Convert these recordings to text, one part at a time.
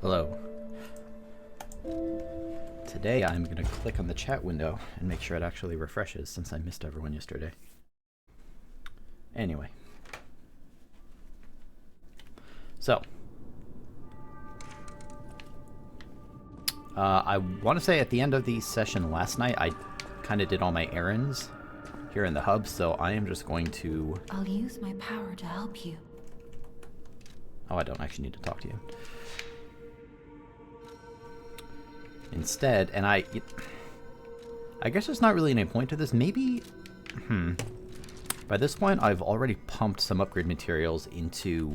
Hello. Today I'm going to click on the chat window and make sure it actually refreshes since I missed everyone yesterday. Anyway. So. I want to say at the end of the session last night, I kind of did all my errands here in the hub, so I am just going to... I'll use my power to help you. Oh, I don't actually need to talk to you. Instead, and I guess there's not really any point to this. Maybe, by this point, I've already pumped some upgrade materials into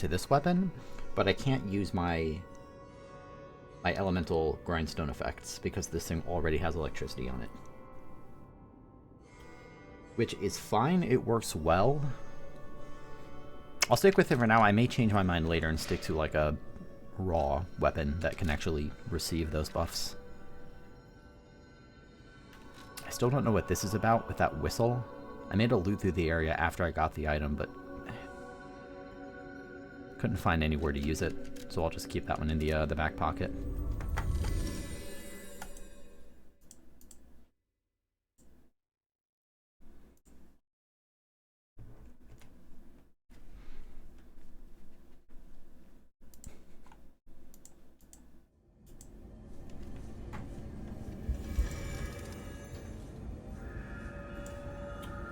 this weapon, but I can't use my elemental grindstone effects because this thing already has electricity on it. Which is fine, it works well. I'll stick with it for now. I may change my mind later and stick to like a raw weapon that can actually receive those buffs. I still don't know what this is about with that whistle. I made a loot through the area after I got the item, but couldn't find anywhere to use it, so I'll just keep that one in the back pocket.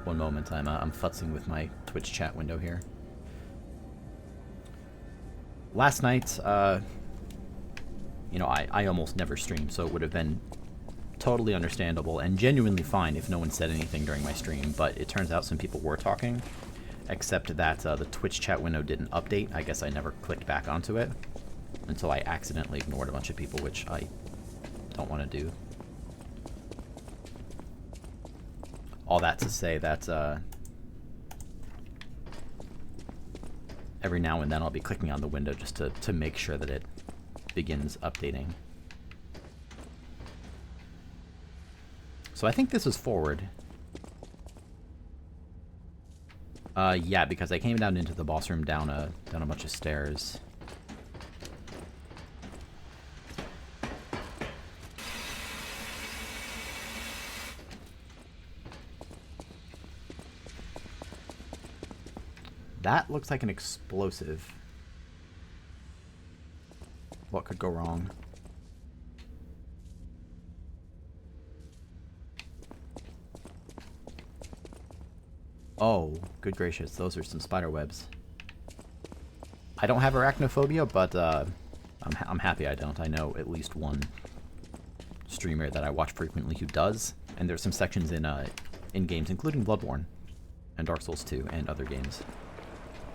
One moment, I'm futzing with my Twitch chat window here. Last night, you know, I almost never stream, so it would have been totally understandable and genuinely fine if no one said anything during my stream, but it turns out some people were talking, except that the Twitch chat window didn't update. I guess I never clicked back onto it until I accidentally ignored a bunch of people, which I don't want to do. All that to say that every now and then I'll be clicking on the window just to make sure that it begins updating. So I think this is forward. Yeah, because I came down into the boss room down a bunch of stairs. That looks like an explosive. What could go wrong? Oh, good gracious, those are some spider webs. I don't have arachnophobia, but I'm happy I don't. I know at least one streamer that I watch frequently who does, and there's some sections in games, including Bloodborne and Dark Souls 2 and other games,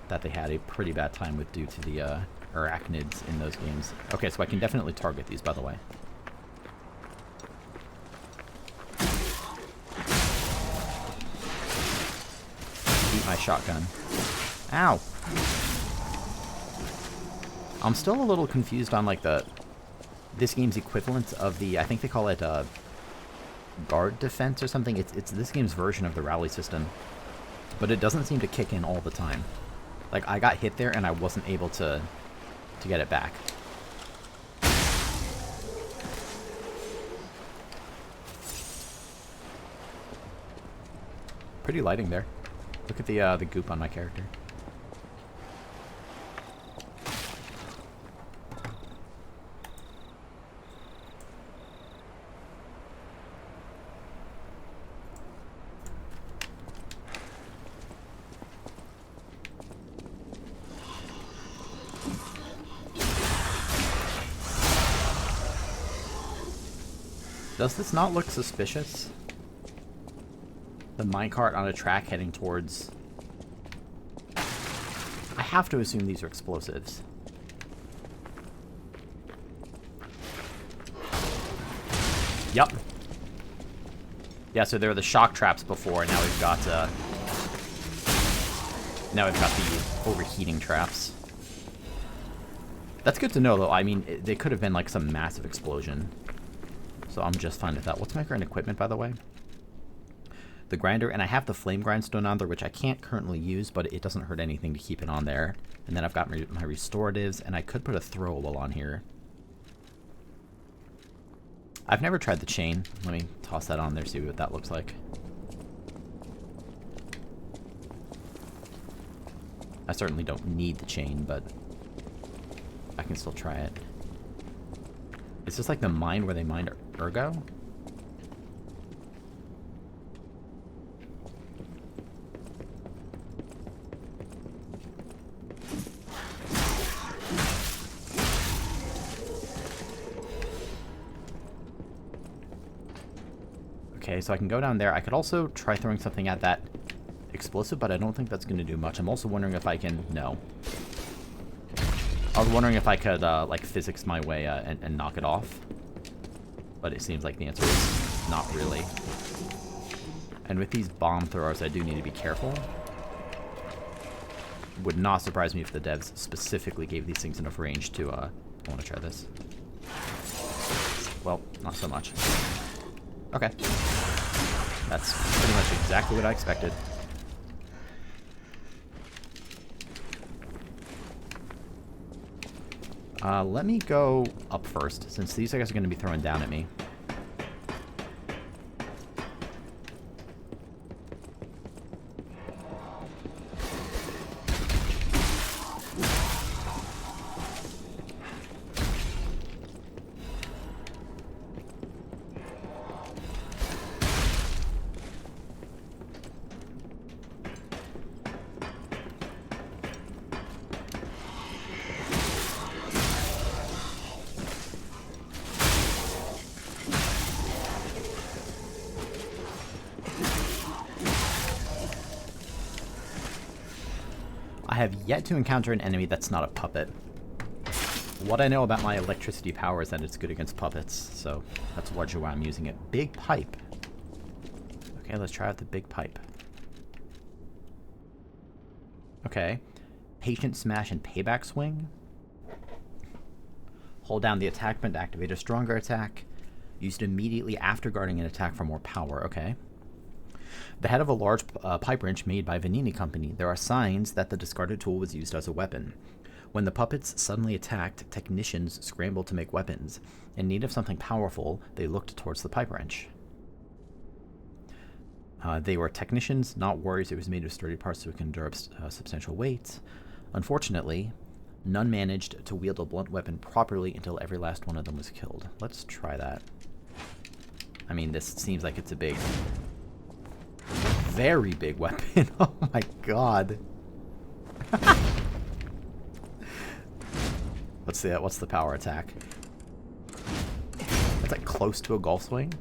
that they had a pretty bad time with due to the arachnids in those games. Okay, so I can definitely target these, by the way. Eat my shotgun. Ow! I'm still a little confused on like this game's equivalent of the, I think they call it guard defense or something. It's this game's version of the rally system, but it doesn't seem to kick in all the time. Like, I got hit there and I wasn't able to get it back. Pretty lighting there. Look at the goop on my character. Does this not look suspicious? The minecart on a track heading towards... I have to assume these are explosives. Yup. Yeah, so there were the shock traps before, and now we've got the overheating traps. That's good to know, though. I mean, they could have been like some massive explosion. So I'm just fine with that. What's my current equipment, by the way? The grinder, and I have the flame grindstone on there, which I can't currently use, but it doesn't hurt anything to keep it on there. And then I've got my restoratives, and I could put a throwable on here. I've never tried the chain. Let me toss that on there, see what that looks like. I certainly don't need the chain, but I can still try it. Is this like the mine where they mined Ergo? Okay, so I can go down there. I could also try throwing something at that explosive, but I don't think that's going to do much. I'm also wondering if I can... No. I was wondering if I could, like, physics my way and knock it off. But it seems like the answer is not really. And with these bomb throwers, I do need to be careful. Would not surprise me if the devs specifically gave these things enough range to, I want to try this. Well, not so much. Okay. That's pretty much exactly what I expected. Let me go up first, since these guys are going to be throwing down at me. I have yet to encounter an enemy that's not a puppet. What I know about my electricity power is that it's good against puppets, so that's largely why I'm using it. Big pipe. Okay, let's try out the big pipe. Okay. Patient smash and payback swing. Hold down the attack button to activate a stronger attack. Used immediately after guarding an attack for more power. Okay. The head of a large pipe wrench made by Vanini Company. There are signs that the discarded tool was used as a weapon. When the puppets suddenly attacked, technicians scrambled to make weapons. In need of something powerful, they looked towards the pipe wrench. They were technicians, not warriors. It was made of sturdy parts so it can endure substantial weight. Unfortunately, none managed to wield a blunt weapon properly until every last one of them was killed. Let's try that. I mean, this seems like it's a big... very big weapon. Oh my god. What's the power attack? That's like close to a golf swing.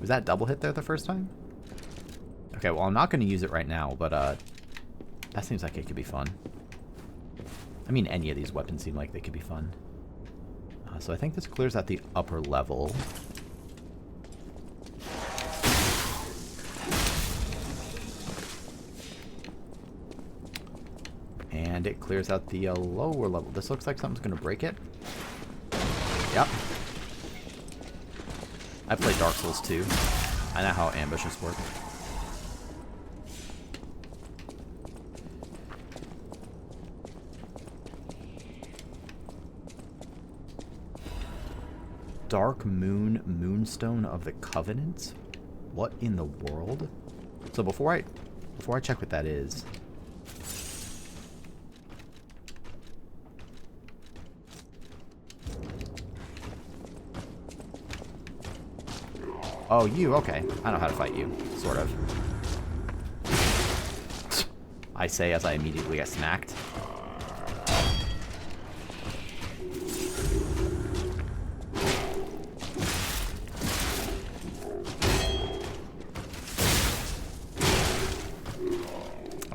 Was that double hit there the first time? Okay, well I'm not going to use it right now, but that seems like it could be fun. I mean, any of these weapons seem like they could be fun. So I think this clears out the upper level. And it clears out the lower level. This looks like something's going to break it. Yep. I played Dark Souls 2. I know how ambushes work. Dark Moon Moonstone of the Covenant? What in the world? So before I check what that is... Oh, you? Okay. I know how to fight you. Sort of. I say as I immediately get smacked.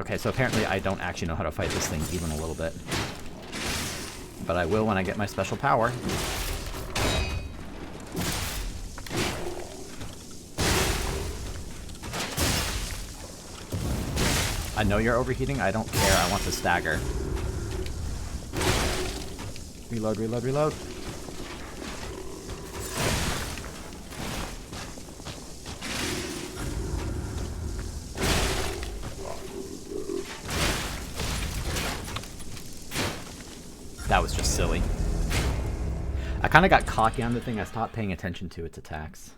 Okay, so apparently I don't actually know how to fight this thing even a little bit. But I will when I get my special power. I know you're overheating. I don't care. I want to stagger. Reload, reload, reload. That was just silly. I kind of got cocky on the thing. I stopped paying attention to its attacks.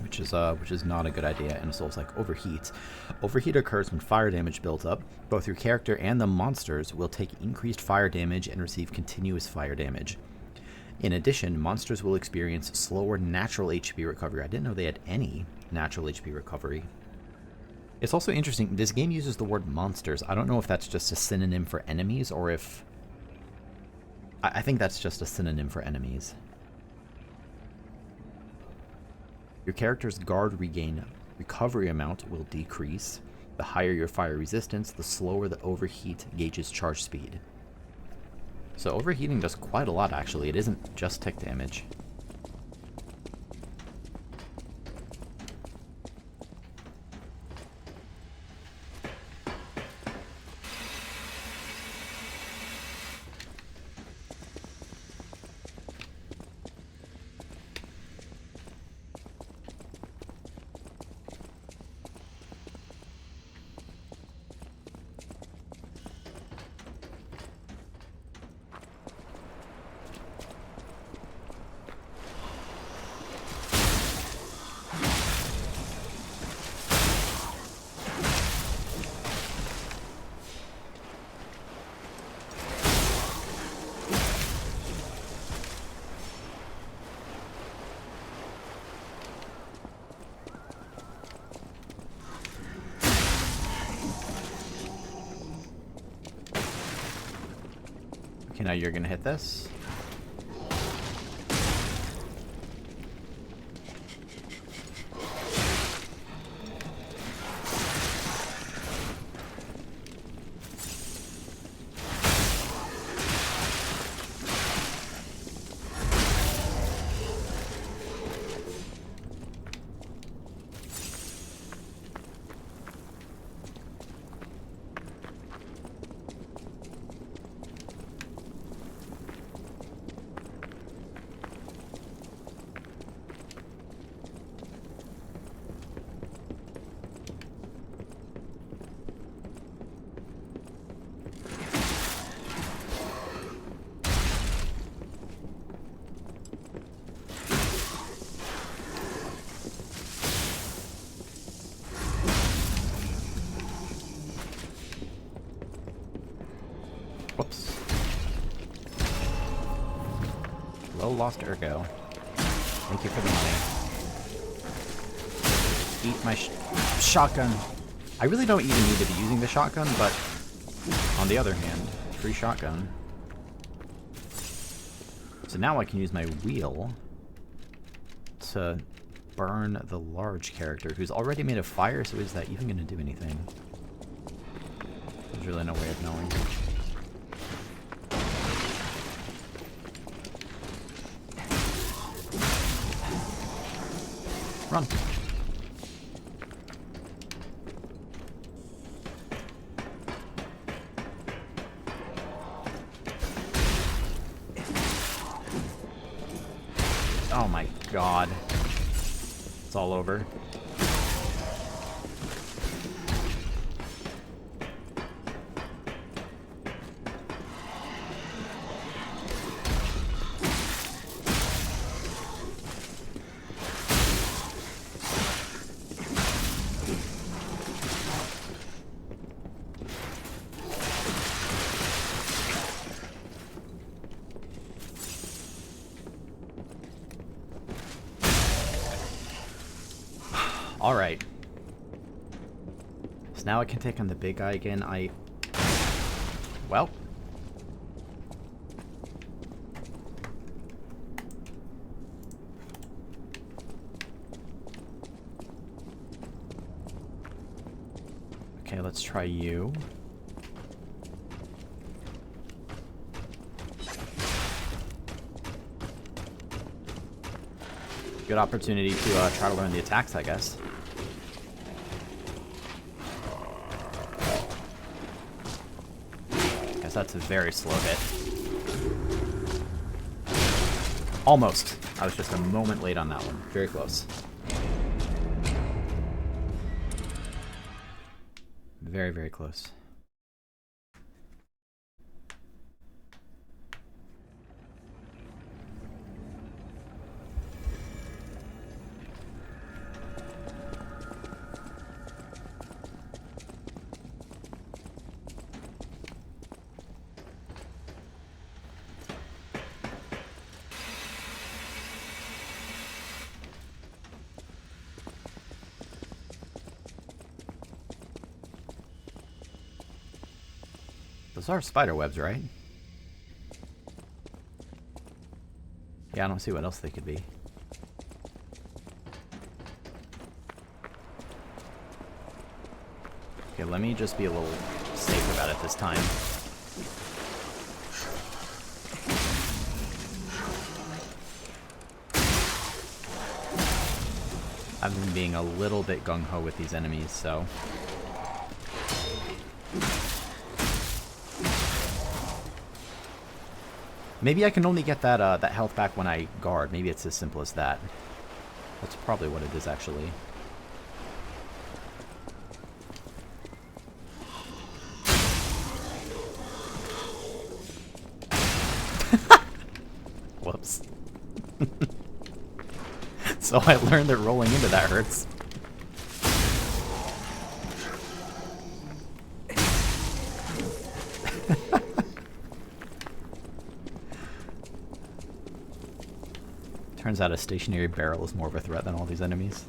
Which is not a good idea in a Souls-like. Overheat. Overheat occurs when fire damage builds up. Both your character and the monsters will take increased fire damage and receive continuous fire damage. In addition, monsters will experience slower natural HP recovery. I didn't know they had any natural HP recovery. It's also interesting, this game uses the word monsters. I don't know if that's just a synonym for enemies or if... I think that's just a synonym for enemies. Your character's guard regain recovery amount will decrease. The higher your fire resistance, the slower the overheat gauge's charge speed. So overheating does quite a lot, actually. It isn't just tick damage. Okay, now you're gonna hit this. Whoops. Low lost ergo. Thank you for the money. Eat my shotgun. I really don't even need to be using the shotgun, but on the other hand, free shotgun. So now I can use my wheel to burn the large character who's already made of fire, so is that even going to do anything? There's really no way of knowing. Run. Oh my god. It's all over. Alright. So now I can take on the big guy again. Well. Okay, let's try you. Good opportunity to try to learn the attacks, I guess. Guess that's a very slow hit. Almost. I was just a moment late on that one. Very close. Very, very close. Those are spider webs, right? Yeah, I don't see what else they could be. Okay, let me just be a little safe about it this time. I've been being a little bit gung-ho with these enemies, so... Maybe I can only get that that health back when I guard. Maybe it's as simple as that. That's probably what it is, actually. Whoops. So I learned that rolling into that hurts. Turns out a stationary barrel is more of a threat than all these enemies.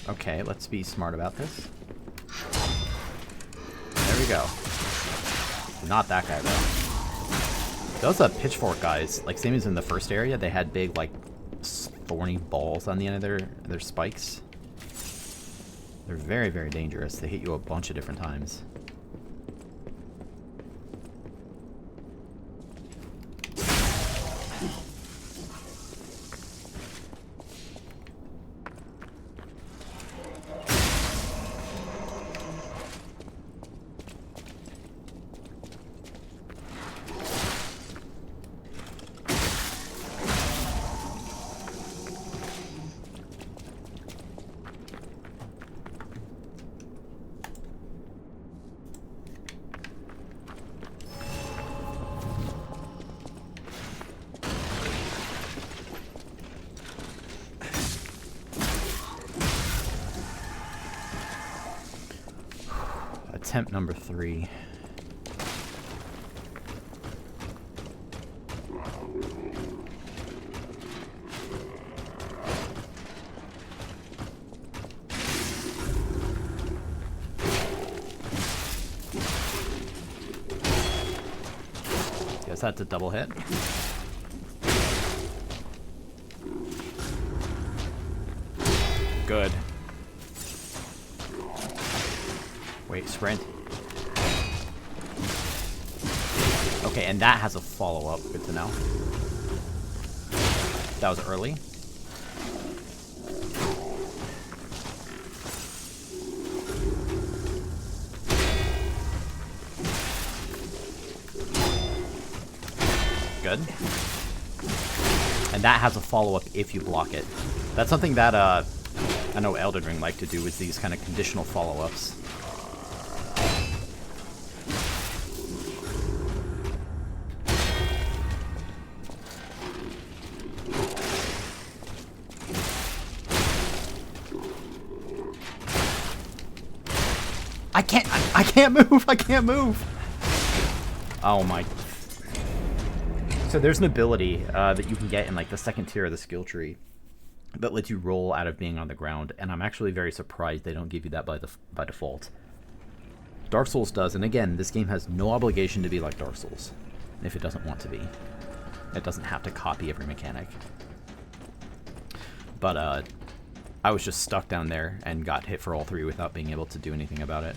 Okay, let's be smart about this. There we go. Not that guy, though. Those pitchfork guys, like same as in the first area, they had big, like, thorny balls on the end of their spikes. They're very, very dangerous. They hit you a bunch of different times. Attempt number 3. Guess that's a double hit. Good. Wait, sprint. Okay, and that has a follow-up. Good to know. That was early. Good. And that has a follow-up if you block it. That's something that I know Elden Ring like to do, is these kind of conditional follow-ups. I can't move! I can't move! Oh my... So there's an ability that you can get in like the second tier of the skill tree that lets you roll out of being on the ground, and I'm actually very surprised they don't give you that by default. Dark Souls does, and again, this game has no obligation to be like Dark Souls if it doesn't want to be. It doesn't have to copy every mechanic. But I was just stuck down there and got hit for all 3 without being able to do anything about it.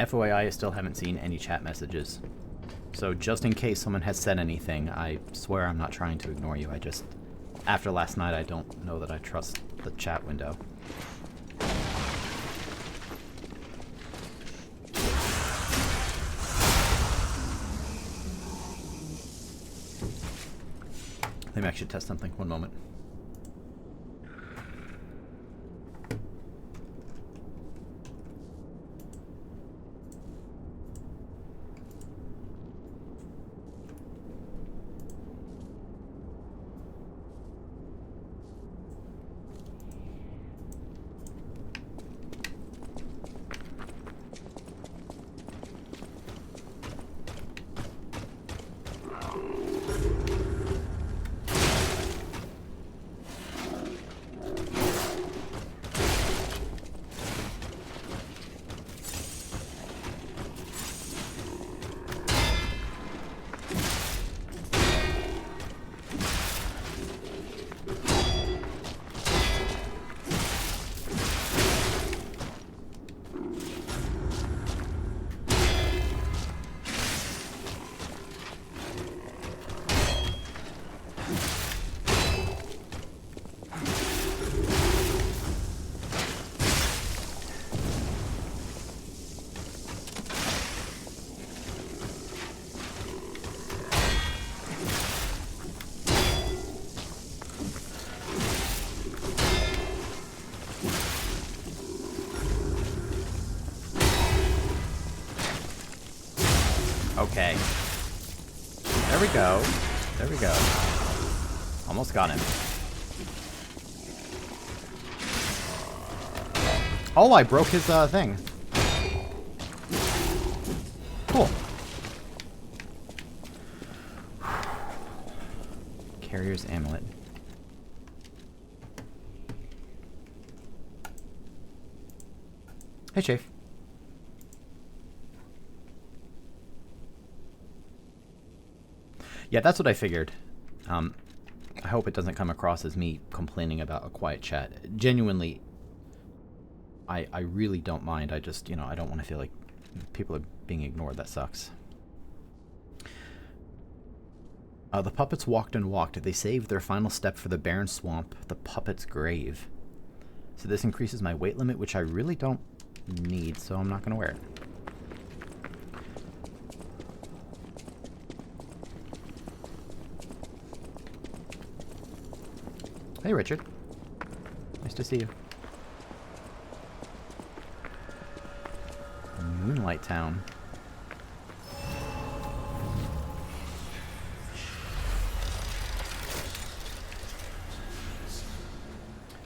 FYI, I still haven't seen any chat messages. So just in case someone has said anything, I swear I'm not trying to ignore you. I just, after last night, I don't know that I trust the chat window. Let me actually test something. One moment. Okay. There we go. There we go. Almost got him. Oh, I broke his thing. Cool. Carrier's amulet. Hey, Chafe. Yeah, that's what I figured. I hope it doesn't come across as me complaining about a quiet chat. Genuinely, I really don't mind. I just, you know, I don't want to feel like people are being ignored. That sucks. The puppets walked and walked. They saved their final step for the barren swamp, the puppet's grave. So this increases my weight limit, which I really don't need, so I'm not going to wear it. Hey, Richard. Nice to see you. Moonlight Town.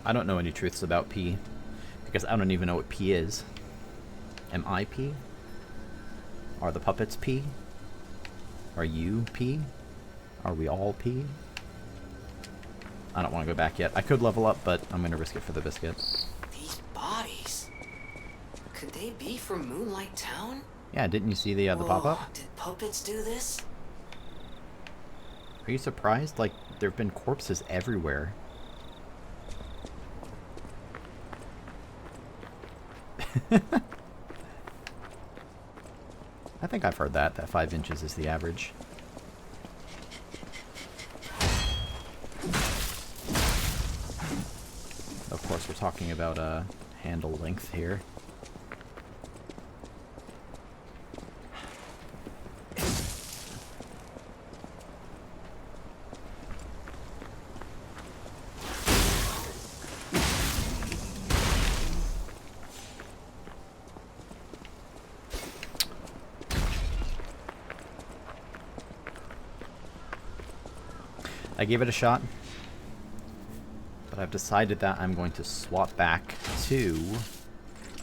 I don't know any truths about P, because I don't even know what P is. Am I P? Are the puppets P? Are you P? Are we all P? I don't want to go back yet. I could level up, but I'm going to risk it for the biscuit. These bodies, could they be from Moonlight Town? Yeah, didn't you see the pop-up? Did puppets do this? Are you surprised? Like, there have been corpses everywhere. I think I've heard that 5 inches is the average. Of course, we're talking about handle length here. I gave it a shot, but I've decided that I'm going to swap back to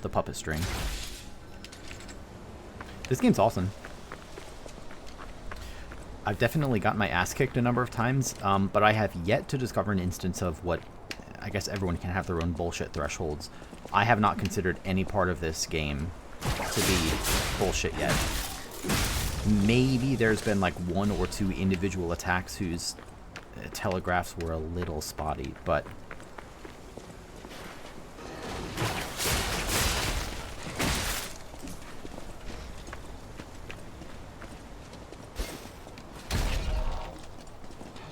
the puppet string. This game's awesome. I've definitely got my ass kicked a number of times, but I have yet to discover an instance of what, I guess everyone can have their own bullshit thresholds. I have not considered any part of this game to be bullshit yet. Maybe there's been like 1 or 2 individual attacks whose telegraphs were a little spotty, but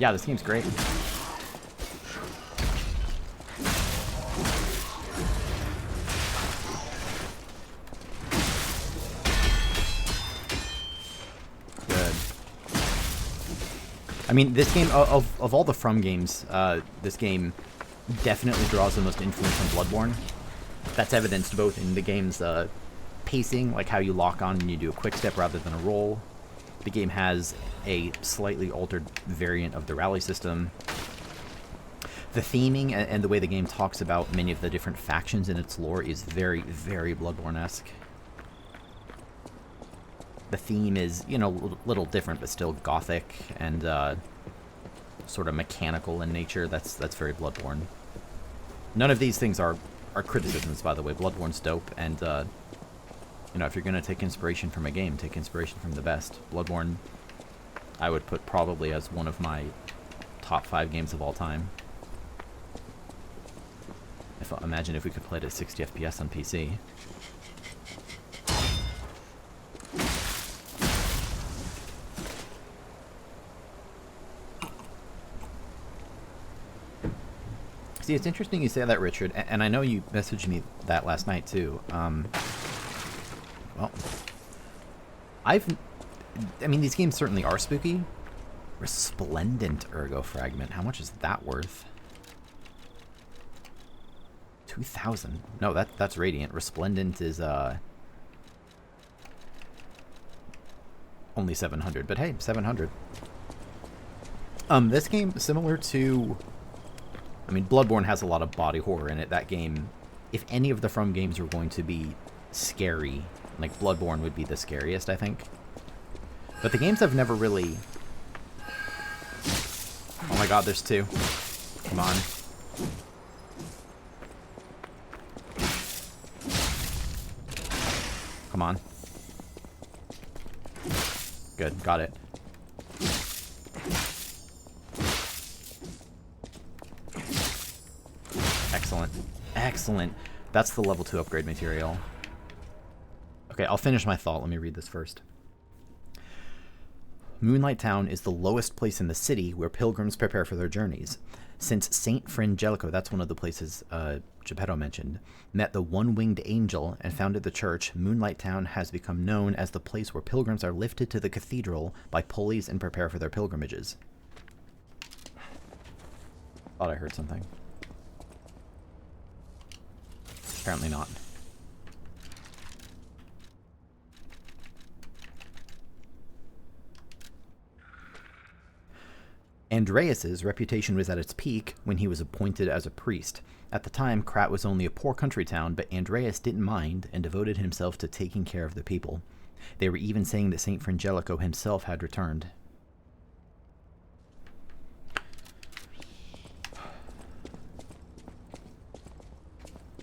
Yeah, this game's great. Good. I mean, this game, of all the From games, this game definitely draws the most influence from Bloodborne. That's evidenced both in the game's pacing, like how you lock on and you do a quick step rather than a roll. The game has a slightly altered variant of the rally system. The theming and the way the game talks about many of the different factions in its lore is very, very Bloodborne-esque. The theme is, you know, a little different, but still gothic and sort of mechanical in nature. That's very Bloodborne. None of these things are criticisms, by the way. Bloodborne's dope, and you know, if you're gonna take inspiration from a game, take inspiration from the best. Bloodborne, I would put probably as one of my top 5 games of all time. Imagine if we could play it at 60 FPS on PC. See, it's interesting you say that, Richard, and I know you messaged me that last night too. Well, I mean, these games certainly are spooky. Resplendent Ergo Fragment. How much is that worth? 2,000. No, that's Radiant. Resplendent is only 700, but hey, 700. This game, similar to, I mean, Bloodborne has a lot of body horror in it. That game, if any of the From games were going to be scary, like Bloodborne would be the scariest, I think. But the games have never really... Oh my god, there's 2. Come on. Come on. Good, got it. Excellent. Excellent. That's the level 2 upgrade material. Okay, I'll finish my thought. Let me read this first. Moonlight Town is the lowest place in the city where pilgrims prepare for their journeys. Since Saint Frangelico, that's one of the places Geppetto mentioned, met the one-winged angel and founded the church, Moonlight Town has become known as the place where pilgrims are lifted to the cathedral by pulleys and prepare for their pilgrimages. Thought I heard something. Apparently not. Andreas's reputation was at its peak when he was appointed as a priest. At the time, Krat was only a poor country town, but Andreas didn't mind and devoted himself to taking care of the people. They were even saying that Saint Frangelico himself had returned.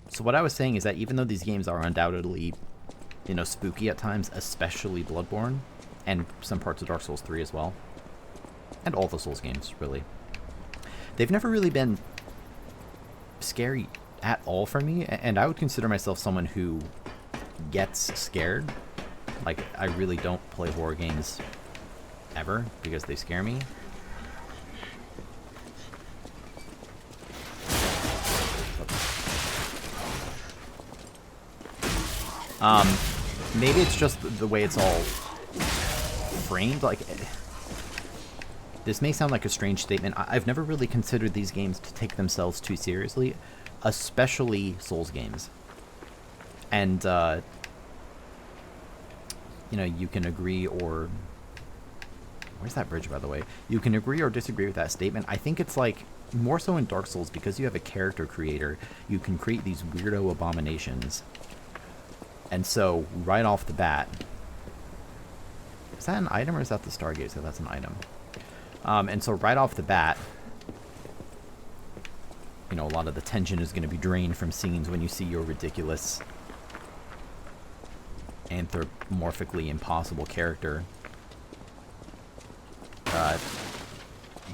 So what I was saying is that even though these games are undoubtedly, you know, spooky at times, especially Bloodborne, and some parts of Dark Souls 3 as well, and all the Souls games, really, they've never really been scary at all for me, and I would consider myself someone who gets scared. Like, I really don't play horror games ever because they scare me. Maybe it's just the way it's all framed. Like, this may sound like a strange statement. I've never really considered these games to take themselves too seriously, especially Souls games. And, you know, you can agree or... Where's that bridge, by the way? You can agree or disagree with that statement. I think it's like, more so in Dark Souls, because you have a character creator, you can create these weirdo abominations. And so, right off the bat... Is that an item or is that the Stargate? So that's an item. And so right off the bat, you know, a lot of the tension is going to be drained from scenes when you see your ridiculous, anthropomorphically impossible character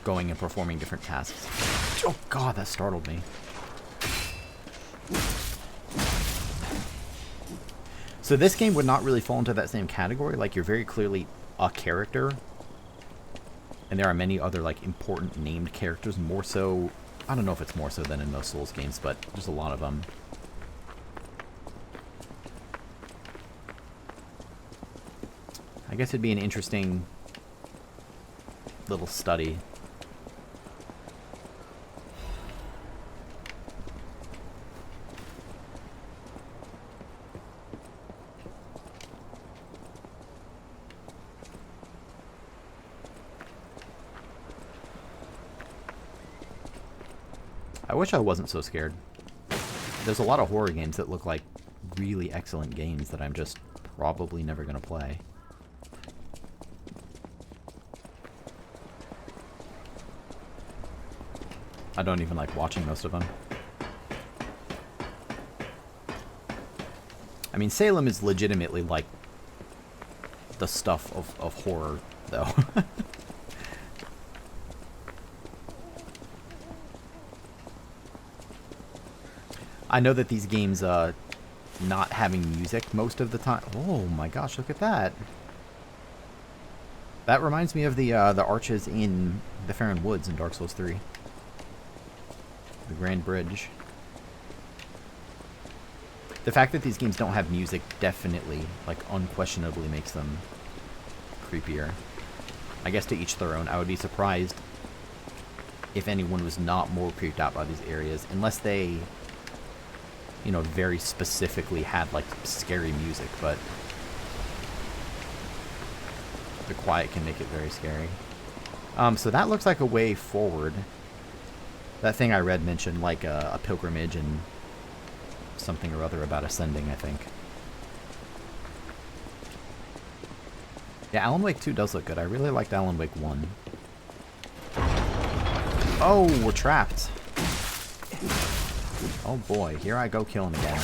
going and performing different tasks. Oh god, that startled me. So this game would not really fall into that same category. Like, you're very clearly a character And there are many other, like, important named characters, more so... I don't know if it's more so than in most Souls games, but there's a lot of them. I guess it'd be an interesting little study. I wish I wasn't so scared. There's a lot of horror games that look like really excellent games that I'm just probably never going to play. I don't even like watching most of them. I mean, Salem is legitimately like the stuff of horror, though. I know that these games, not having music most of the time. Oh my gosh, look at that. That reminds me of the arches in the Farron Woods in Dark Souls 3. The Grand Bridge. The fact that these games don't have music definitely, like, unquestionably makes them creepier. I guess to each their own. I would be surprised if anyone was not more creeped out by these areas, unless they, you know, very specifically had, like, scary music, but the quiet can make it very scary. So that looks like a way forward. That thing I read mentioned, like, a pilgrimage and something or other about ascending, I think. Yeah, Alan Wake 2 does look good. I really liked Alan Wake 1. Oh, we're trapped. Oh boy, here I go killing again.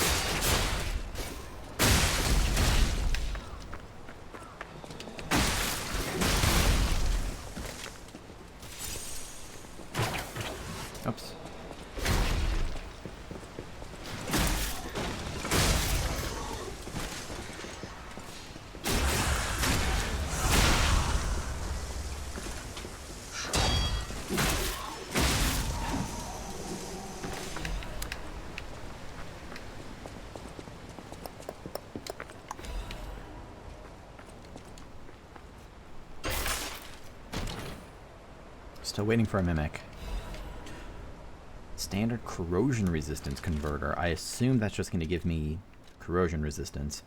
Oops. Still waiting for a mimic. Standard corrosion resistance converter. I assume that's just going to give me corrosion resistance.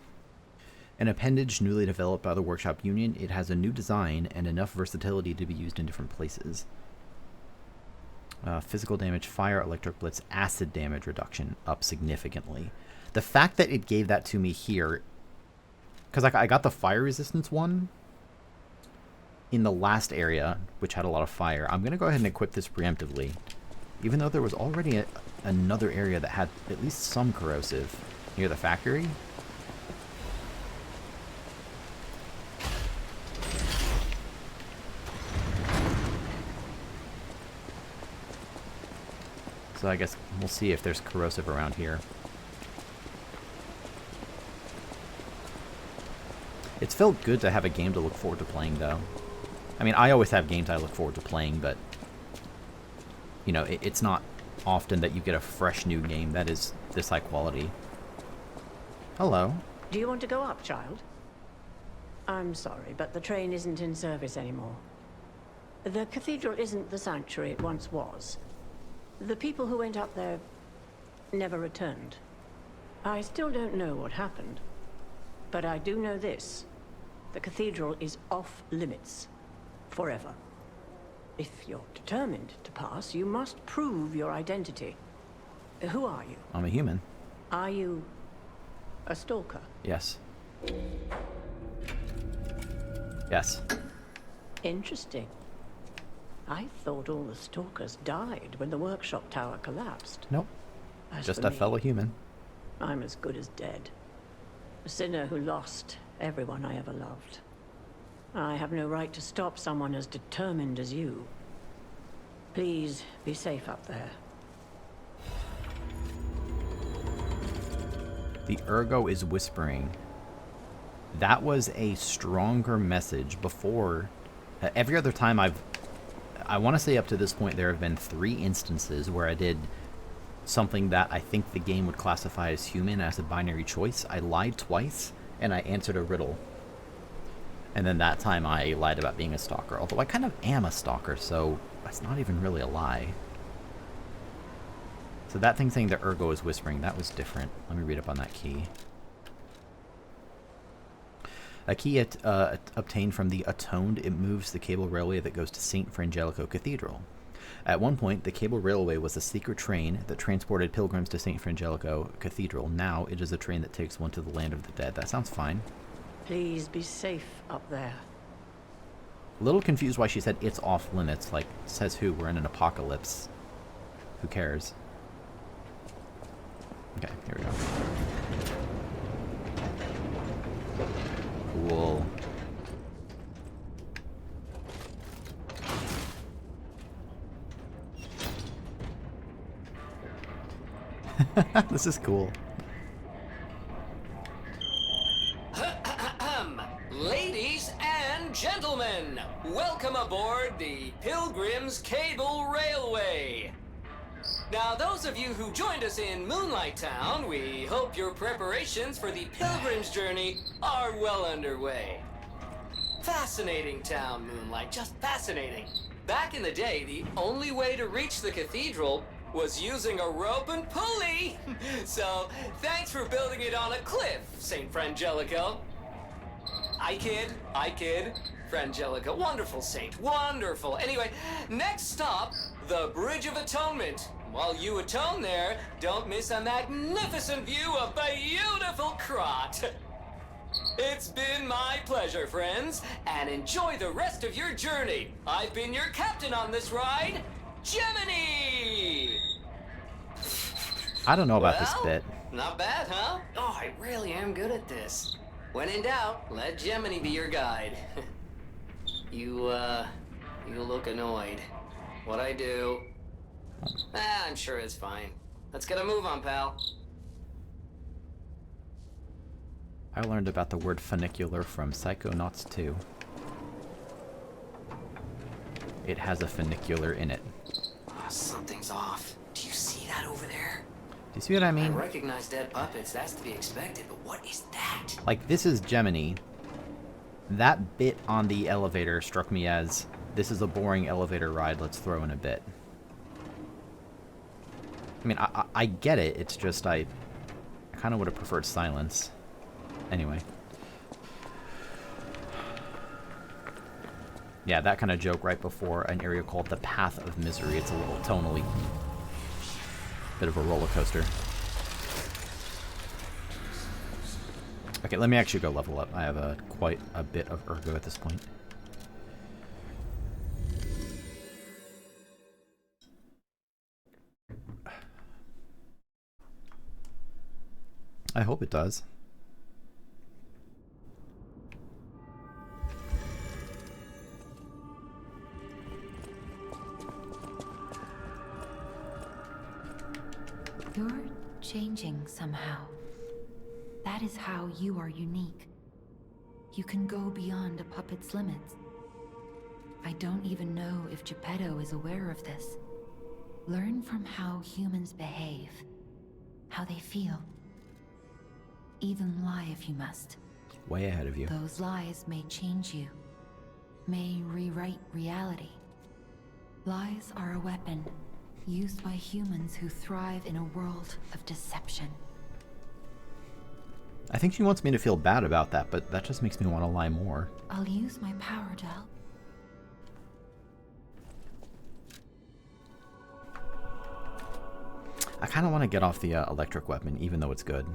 An appendage newly developed by the Workshop Union. It has a new design and enough versatility to be used in different places. Physical damage, fire, electric blitz, acid damage reduction up significantly. The fact that it gave that to me here, because I got the fire resistance one in the last area, which had a lot of fire. I'm going to go ahead and equip this preemptively, even though there was already another area that had at least some corrosive near the factory. So I guess we'll see if there's corrosive around here. It's felt good to have a game to look forward to playing, though. I mean, I always have games I look forward to playing, but, you know, it's not often that you get a fresh new game that is this high quality. Hello. Do you want to go up, child? I'm sorry, but the train isn't in service anymore. The cathedral isn't the sanctuary it once was. The people who went up there never returned. I still don't know what happened, but I do know this. The cathedral is off limits. Forever. If you're determined to pass, you must prove your identity. Who are you? I'm a human. Are you a stalker? Yes. Yes. Interesting. I thought all the stalkers died when the workshop tower collapsed. Nope. As Just for a me, fellow human. I'm as good as dead. A sinner who lost everyone I ever loved. I have no right to stop someone as determined as you. Please be safe up there. The Ergo is whispering. That was a stronger message before. Every other time I've I want to say up to this point there have been 3 instances where I did something that I think the game would classify as human as a binary choice. I lied twice, and I answered a riddle. And then that time I lied about being a stalker, although I kind of am a stalker, so that's not even really a lie. So that thing saying that Ergo is whispering, that was different. Let me read up on that key. A key obtained from the Atoned. It moves the cable railway that goes to St. Frangelico Cathedral. At one point, the cable railway was a secret train that transported pilgrims to St. Frangelico Cathedral. Now it is a train that takes one to the land of the dead. That sounds fine. Please be safe up there. A little confused why she said it's off limits. Like, says who? We're in an apocalypse. Who cares? Okay, here we go. Cool. This is cool. Ladies and gentlemen, welcome aboard the Pilgrim's Cable Railway. Now, those of you who joined us in Moonlight Town, we hope your preparations for the Pilgrim's journey are well underway. Fascinating town, Moonlight, just fascinating. Back in the day, the only way to reach the cathedral was using a rope and pulley. So, thanks for building it on a cliff, St. Frangelico. I kid. Frangelico, wonderful saint, wonderful. Anyway, next stop, the Bridge of Atonement. While you atone there, don't miss a magnificent view of beautiful Krat. It's been my pleasure, friends, and enjoy the rest of your journey. I've been your captain on this ride, Gemini! I don't know about this bit. Not bad, huh? Oh, I really am good at this. When in doubt, let Gemini be your guide. You look annoyed. What I do? I'm sure it's fine. Let's get a move on, pal. I learned about the word funicular from Psychonauts 2. It has a funicular in it. Oh, something's off. Do you see that over there? Do you see what I mean? I recognize dead puppets. That's to be expected, but what is that? Like, this is Gemini. That bit on the elevator struck me as, this is a boring elevator ride, let's throw in a bit. I mean, I get it, it's just I kind of would have preferred silence. Anyway. Yeah, that kind of joke right before an area called the Path of Misery. It's a little tonally bit of a roller coaster. Okay, let me actually go level up. I have quite a bit of Ergo at this point. I hope it does. You're changing somehow. That is how you are unique. You can go beyond a puppet's limits. I don't even know if Geppetto is aware of this. Learn from how humans behave, how they feel. Even lie if you must. Way ahead of you. Those lies may change you, may rewrite reality. Lies are a weapon used by humans who thrive in a world of deception. I think she wants me to feel bad about that, but that just makes me want to lie more. I'll use my power to help. I kind of want to get off the electric weapon, even though it's good.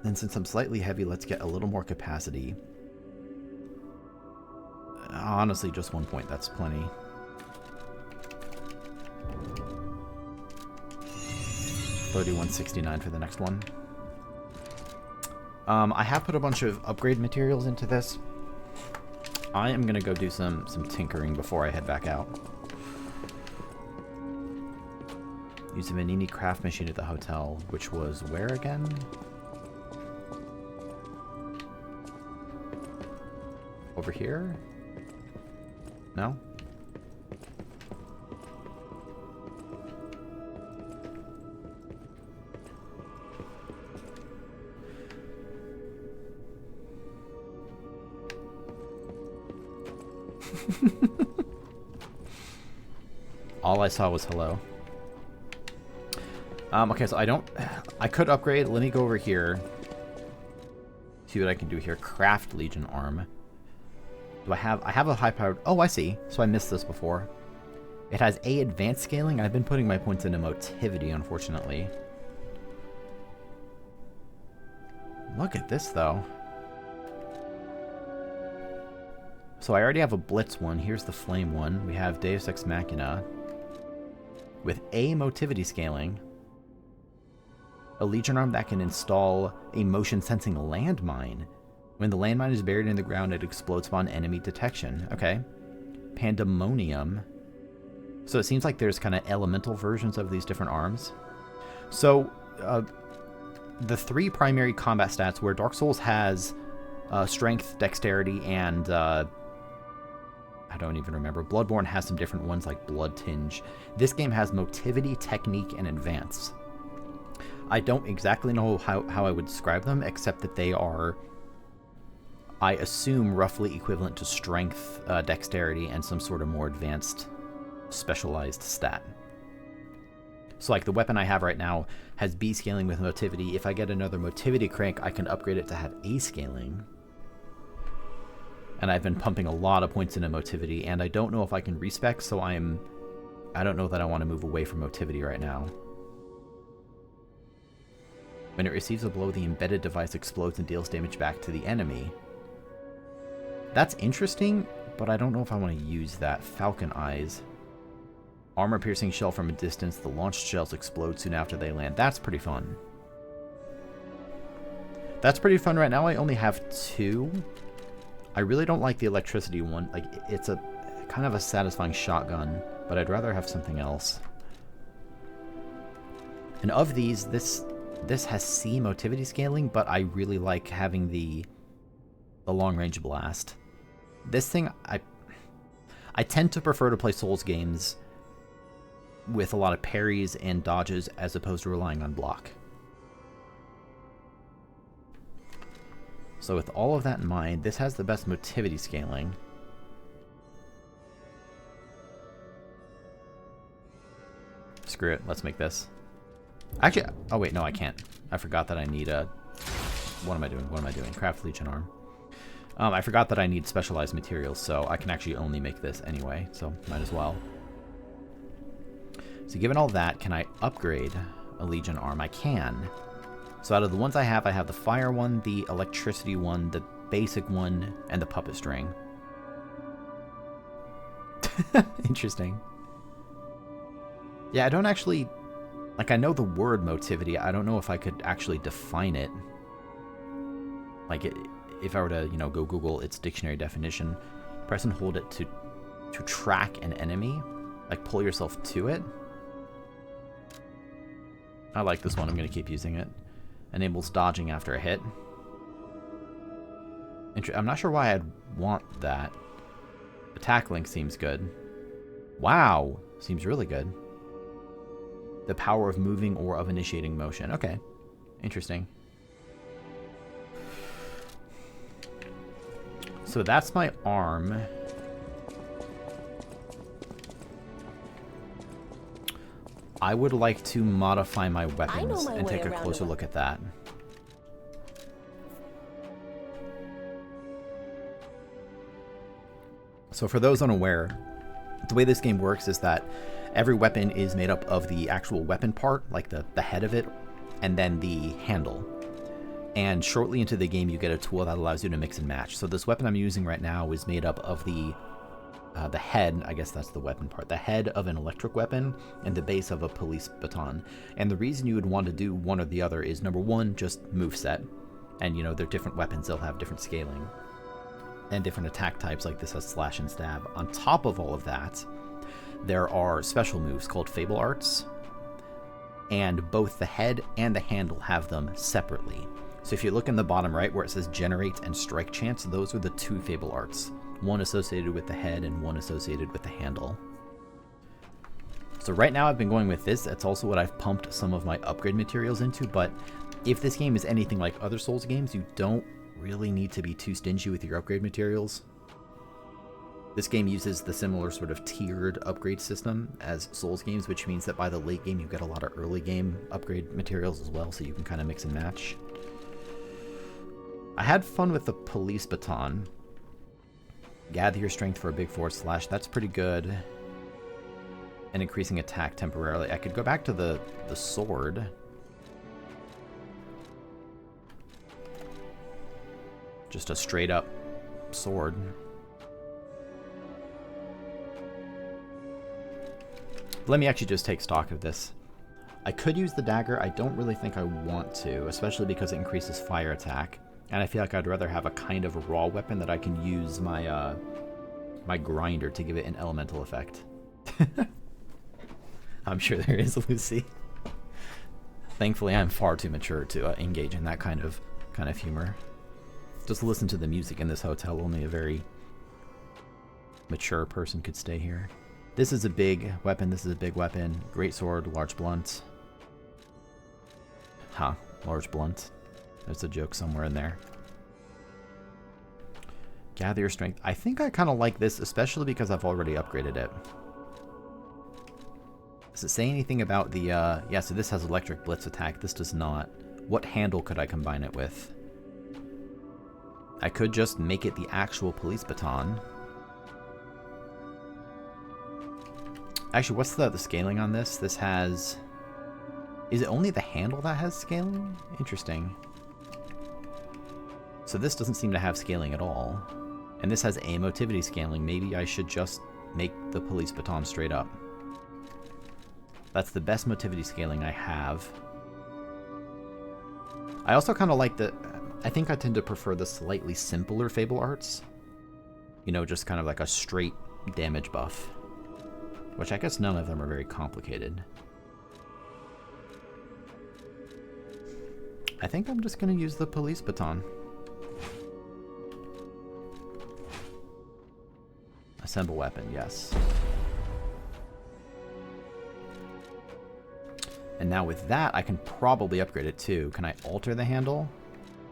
Then since I'm slightly heavy, let's get a little more capacity. Honestly, just 1 point, that's plenty. $31.69 for the next one. I have put a bunch of upgrade materials into this. I am gonna go do some tinkering before I head back out. Use a Manini craft machine at the hotel, which was where again? Over here? No? All I saw was hello. Okay, so I could upgrade. Let me go over here. See what I can do here. Craft Legion arm. Do I have a high powered, oh, I see. So I missed this before. It has A advanced scaling. I've been putting my points into motivity, unfortunately. Look at this though. So I already have a Blitz one. Here's the Flame one. We have Deus Ex Machina. With A motivity scaling, a Legion arm that can install a motion sensing landmine. When the landmine is buried in the ground, it explodes upon enemy detection. Okay. Pandemonium. So it seems like there's kind of elemental versions of these different arms. So the three primary combat stats where Dark Souls has strength, dexterity, and I don't even remember. Bloodborne has some different ones like Blood Tinge. This game has motivity, technique, and advance. I don't exactly know how I would describe them, except that they are, I assume, roughly equivalent to strength, dexterity, and some sort of more advanced specialized stat. So like the weapon I have right now has B scaling with motivity. If I get another motivity crank, I can upgrade it to have A scaling. And I've been pumping a lot of points into motivity, and I don't know if I can respec, so I don't know that I want to move away from motivity right now. When it receives a blow, the embedded device explodes and deals damage back to the enemy. That's interesting, but I don't know if I want to use that. Falcon Eyes. Armor-piercing shell from a distance. The launched shells explode soon after they land. That's pretty fun. That's pretty fun right now. I only have 2. I really don't like the electricity one. Like, it's a kind of a satisfying shotgun, but I'd rather have something else. And of these, this has C motivity scaling, but I really like having the long-range blast. This thing, I tend to prefer to play Souls games with a lot of parries and dodges as opposed to relying on block. So with all of that in mind, this has the best motivity scaling. Screw it, let's make this. Actually, oh wait, no I can't. I forgot that I need a... What am I doing? Craft Legion arm. I forgot that I need specialized materials, so I can actually only make this anyway, so might as well. So given all that, can I upgrade a Legion arm? I can. So out of the ones I have the fire one, the electricity one, the basic one, and the puppet string. Interesting. Yeah, I don't actually... Like, I know the word motivity. I don't know if I could actually define it. Like, if I were to, go Google its dictionary definition, press and hold it to track an enemy. Like, pull yourself to it. I like this one. I'm going to keep using it. Enables dodging after a hit. I'm not sure why I'd want that. Attack link seems good. Wow! Seems really good. The power of moving or of initiating motion. Okay. Interesting. So that's my arm. I would like to modify my weapons and take a closer look at that. So for those unaware, the way this game works is that every weapon is made up of the actual weapon part, like the head of it, and then the handle. And shortly into the game, you get a tool that allows you to mix and match. So this weapon I'm using right now is made up of the head, I guess that's the weapon part, the head of an electric weapon and the base of a police baton. And the reason you would want to do one or the other is, number one, just moveset. And, they're different weapons, they'll have different scaling. And different attack types, like this has slash and stab. On top of all of that, there are special moves called Fable Arts. And both the head and the handle have them separately. So if you look in the bottom right where it says Generate and Strike Chance, those are the 2 Fable Arts. one associated with the head and one associated with the handle. So right now I've been going with this. That's also what I've pumped some of my upgrade materials into, but if this game is anything like other Souls games, you don't really need to be too stingy with your upgrade materials. This game uses the similar sort of tiered upgrade system as Souls games, which means that by the late game you get a lot of early game upgrade materials as well, so you can kind of mix and match. I had fun with the police baton. Gather your strength for a big forward slash. That's pretty good. And increasing attack temporarily. I could go back to the sword. Just a straight up sword. Let me actually just take stock of this. I could use the dagger. I don't really think I want to, especially because it increases fire attack. And I feel like I'd rather have a kind of a raw weapon that I can use my my grinder to give it an elemental effect. I'm sure there is, Lucy. Thankfully, I'm far too mature to engage in that kind of humor. Just listen to the music in this hotel. Only a very mature person could stay here. This is a big weapon. This is a big weapon. Great sword, large blunt. Huh, large blunt. There's a joke somewhere in there. Gather your strength. I think I kind of like this, especially because I've already upgraded it. Does it say anything about the, yeah, so this has electric blitz attack. This does not. What handle could I combine it with? I could just make it the actual police baton. Actually, what's the scaling on this? This has... Is it only the handle that has scaling? Interesting. So this doesn't seem to have scaling at all. And this has emotivity scaling. Maybe I should just make the police baton straight up. That's the best motivity scaling I have. I also kind of like the... I think I tend to prefer the slightly simpler Fable Arts. You know, just kind of like a straight damage buff. Which I guess none of them are very complicated. I think I'm just going to use the police baton. Assemble weapon, yes. And now with that, I can probably upgrade it too. Can I alter the handle?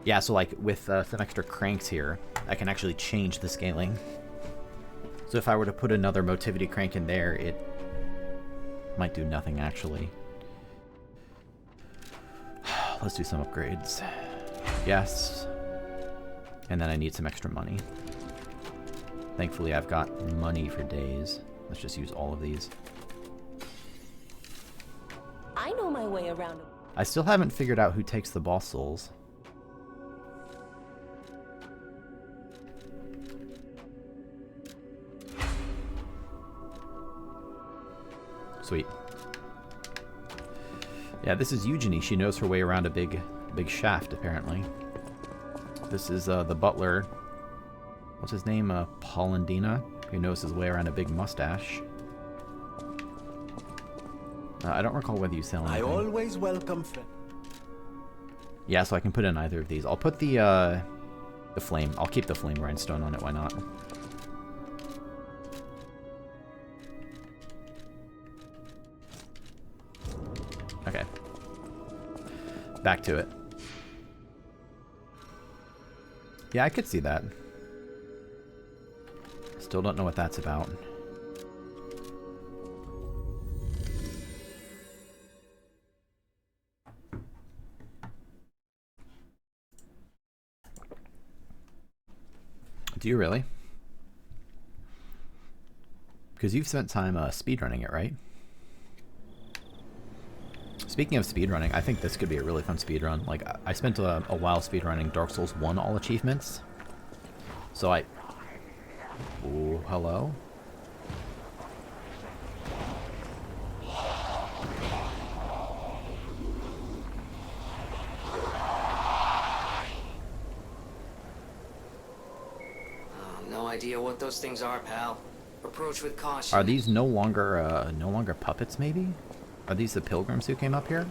Yeah, so like with some extra cranks here, I can actually change the scaling. So if I were to put another motivity crank in there, it might do nothing actually. Let's do some upgrades. Yes. And then I need some extra money. Thankfully, I've got money for days. Let's just use all of these. I know my way around. I still haven't figured out who takes the boss souls. Sweet. Yeah, this is Eugenie. She knows her way around a big shaft, apparently. This is the butler. What's his name? Polendina, who knows his way around a big mustache. I don't recall whether you sell anything. I always welcome friends. Yeah, so I can put in either of these. I'll put the flame. I'll keep the flame grindstone on it. Why not? Okay. Back to it. Yeah, I could see that. Still don't know what that's about. Do you really? Because you've spent time speedrunning it, right? Speaking of speedrunning, I think this could be a really fun speedrun. Like, I spent a while speedrunning Dark Souls 1 all achievements. So I... Ooh, hello? No idea what those things are, pal. Approach with caution. Are these no longer puppets, maybe? Are these the pilgrims who came up here?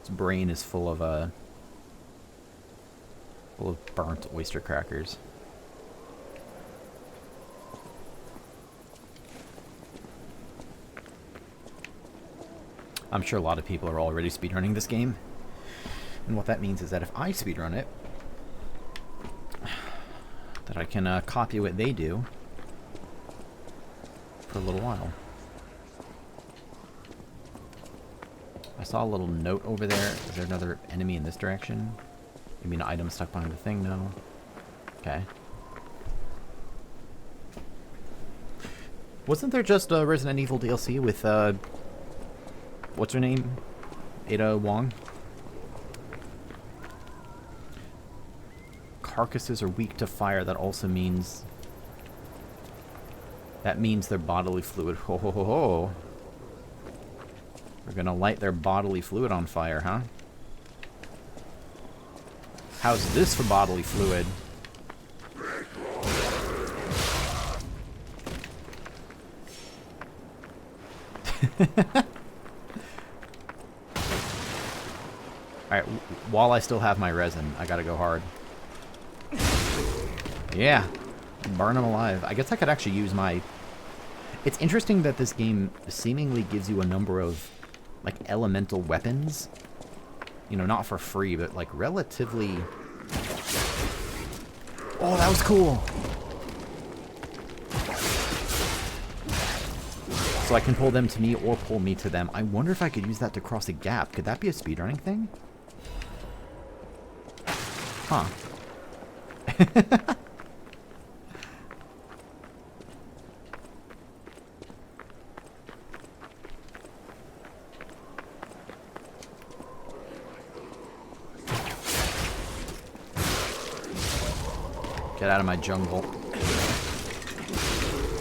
Its brain is full of burnt oyster crackers. I'm sure a lot of people are already speedrunning this game. And what that means is that if I speedrun it, that I can copy what they do for a little while. I saw a little note over there. Is there another enemy in this direction? You mean an item stuck behind the thing? No. Okay. Wasn't there just a Resident Evil DLC with, what's her name? Ada Wong? Carcasses are weak to fire. That also means... That means their bodily fluid... Ho ho ho ho! We're gonna light their bodily fluid on fire, huh? How's this for bodily fluid? Alright, while I still have my resin, I gotta go hard. Yeah, burn them alive. I guess I could actually use my... It's interesting that this game seemingly gives you a number of, like, elemental weapons. You know, not for free, but, like, relatively... Oh, that was cool! So I can pull them to me or pull me to them. I wonder if I could use that to cross a gap. Could that be a speedrunning thing? Huh. Get out of my jungle.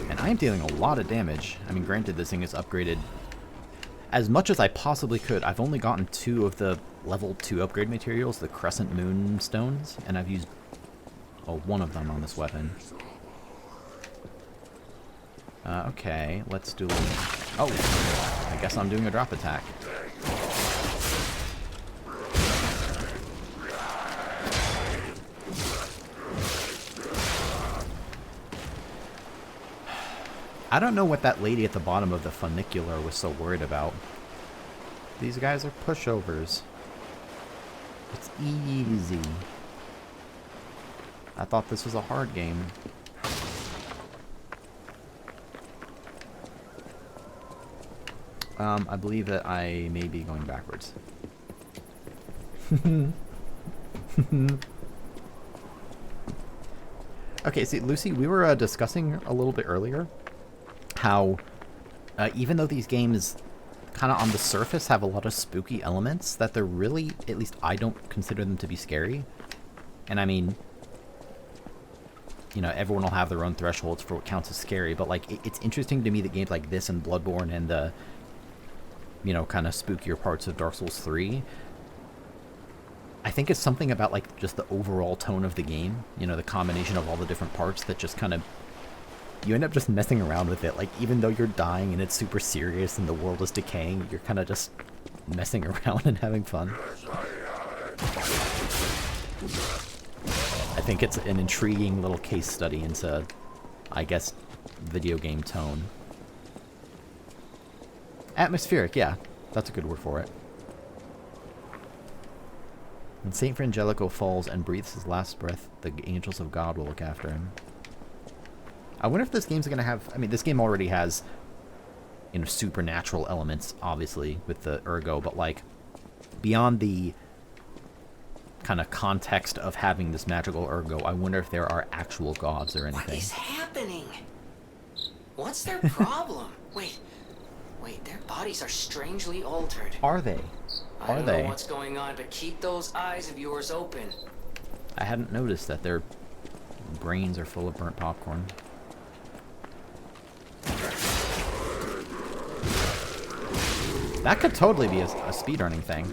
And I am dealing a lot of damage. I mean, granted, this thing is upgraded as much as I possibly could. I've only gotten 2 of the level 2 upgrade materials, the Crescent Moon Stones, and I've used 1 of them on this weapon. Okay, let's do... Oh, I guess I'm doing a drop attack. I don't know what that lady at the bottom of the funicular was so worried about. These guys are pushovers. It's easy. I thought this was a hard game. I believe that I may be going backwards. Okay, see, Lucy, we were discussing a little bit earlier how even though these games kind of on the surface have a lot of spooky elements, that they're really, at least I don't consider them to be scary. And I mean, you know, everyone will have their own thresholds for what counts as scary, but like it's interesting to me that games like this and Bloodborne and the, you know, kind of spookier parts of Dark Souls 3, I think it's something about like just the overall tone of the game, you know, the combination of all the different parts that just kind of, you end up just messing around with it. Like, even though you're dying and it's super serious and the world is decaying, you're kind of just messing around and having fun. I think it's an intriguing little case study into, I guess, video game tone. Atmospheric, yeah. That's a good word for it. When Saint Frangelico falls and breathes his last breath, the angels of God will look after him. I wonder if this game's going to have... I mean, this game already has, you know, supernatural elements, obviously, with the Ergo, but, like, beyond the kind of context of having this magical Ergo, I wonder if there are actual gods or anything. What is happening? What's their problem? Wait, their bodies are strangely altered. Are they? I don't know what's going on, but keep those eyes of yours open. I hadn't noticed that their brains are full of burnt popcorn. That could totally be a speedrunning thing.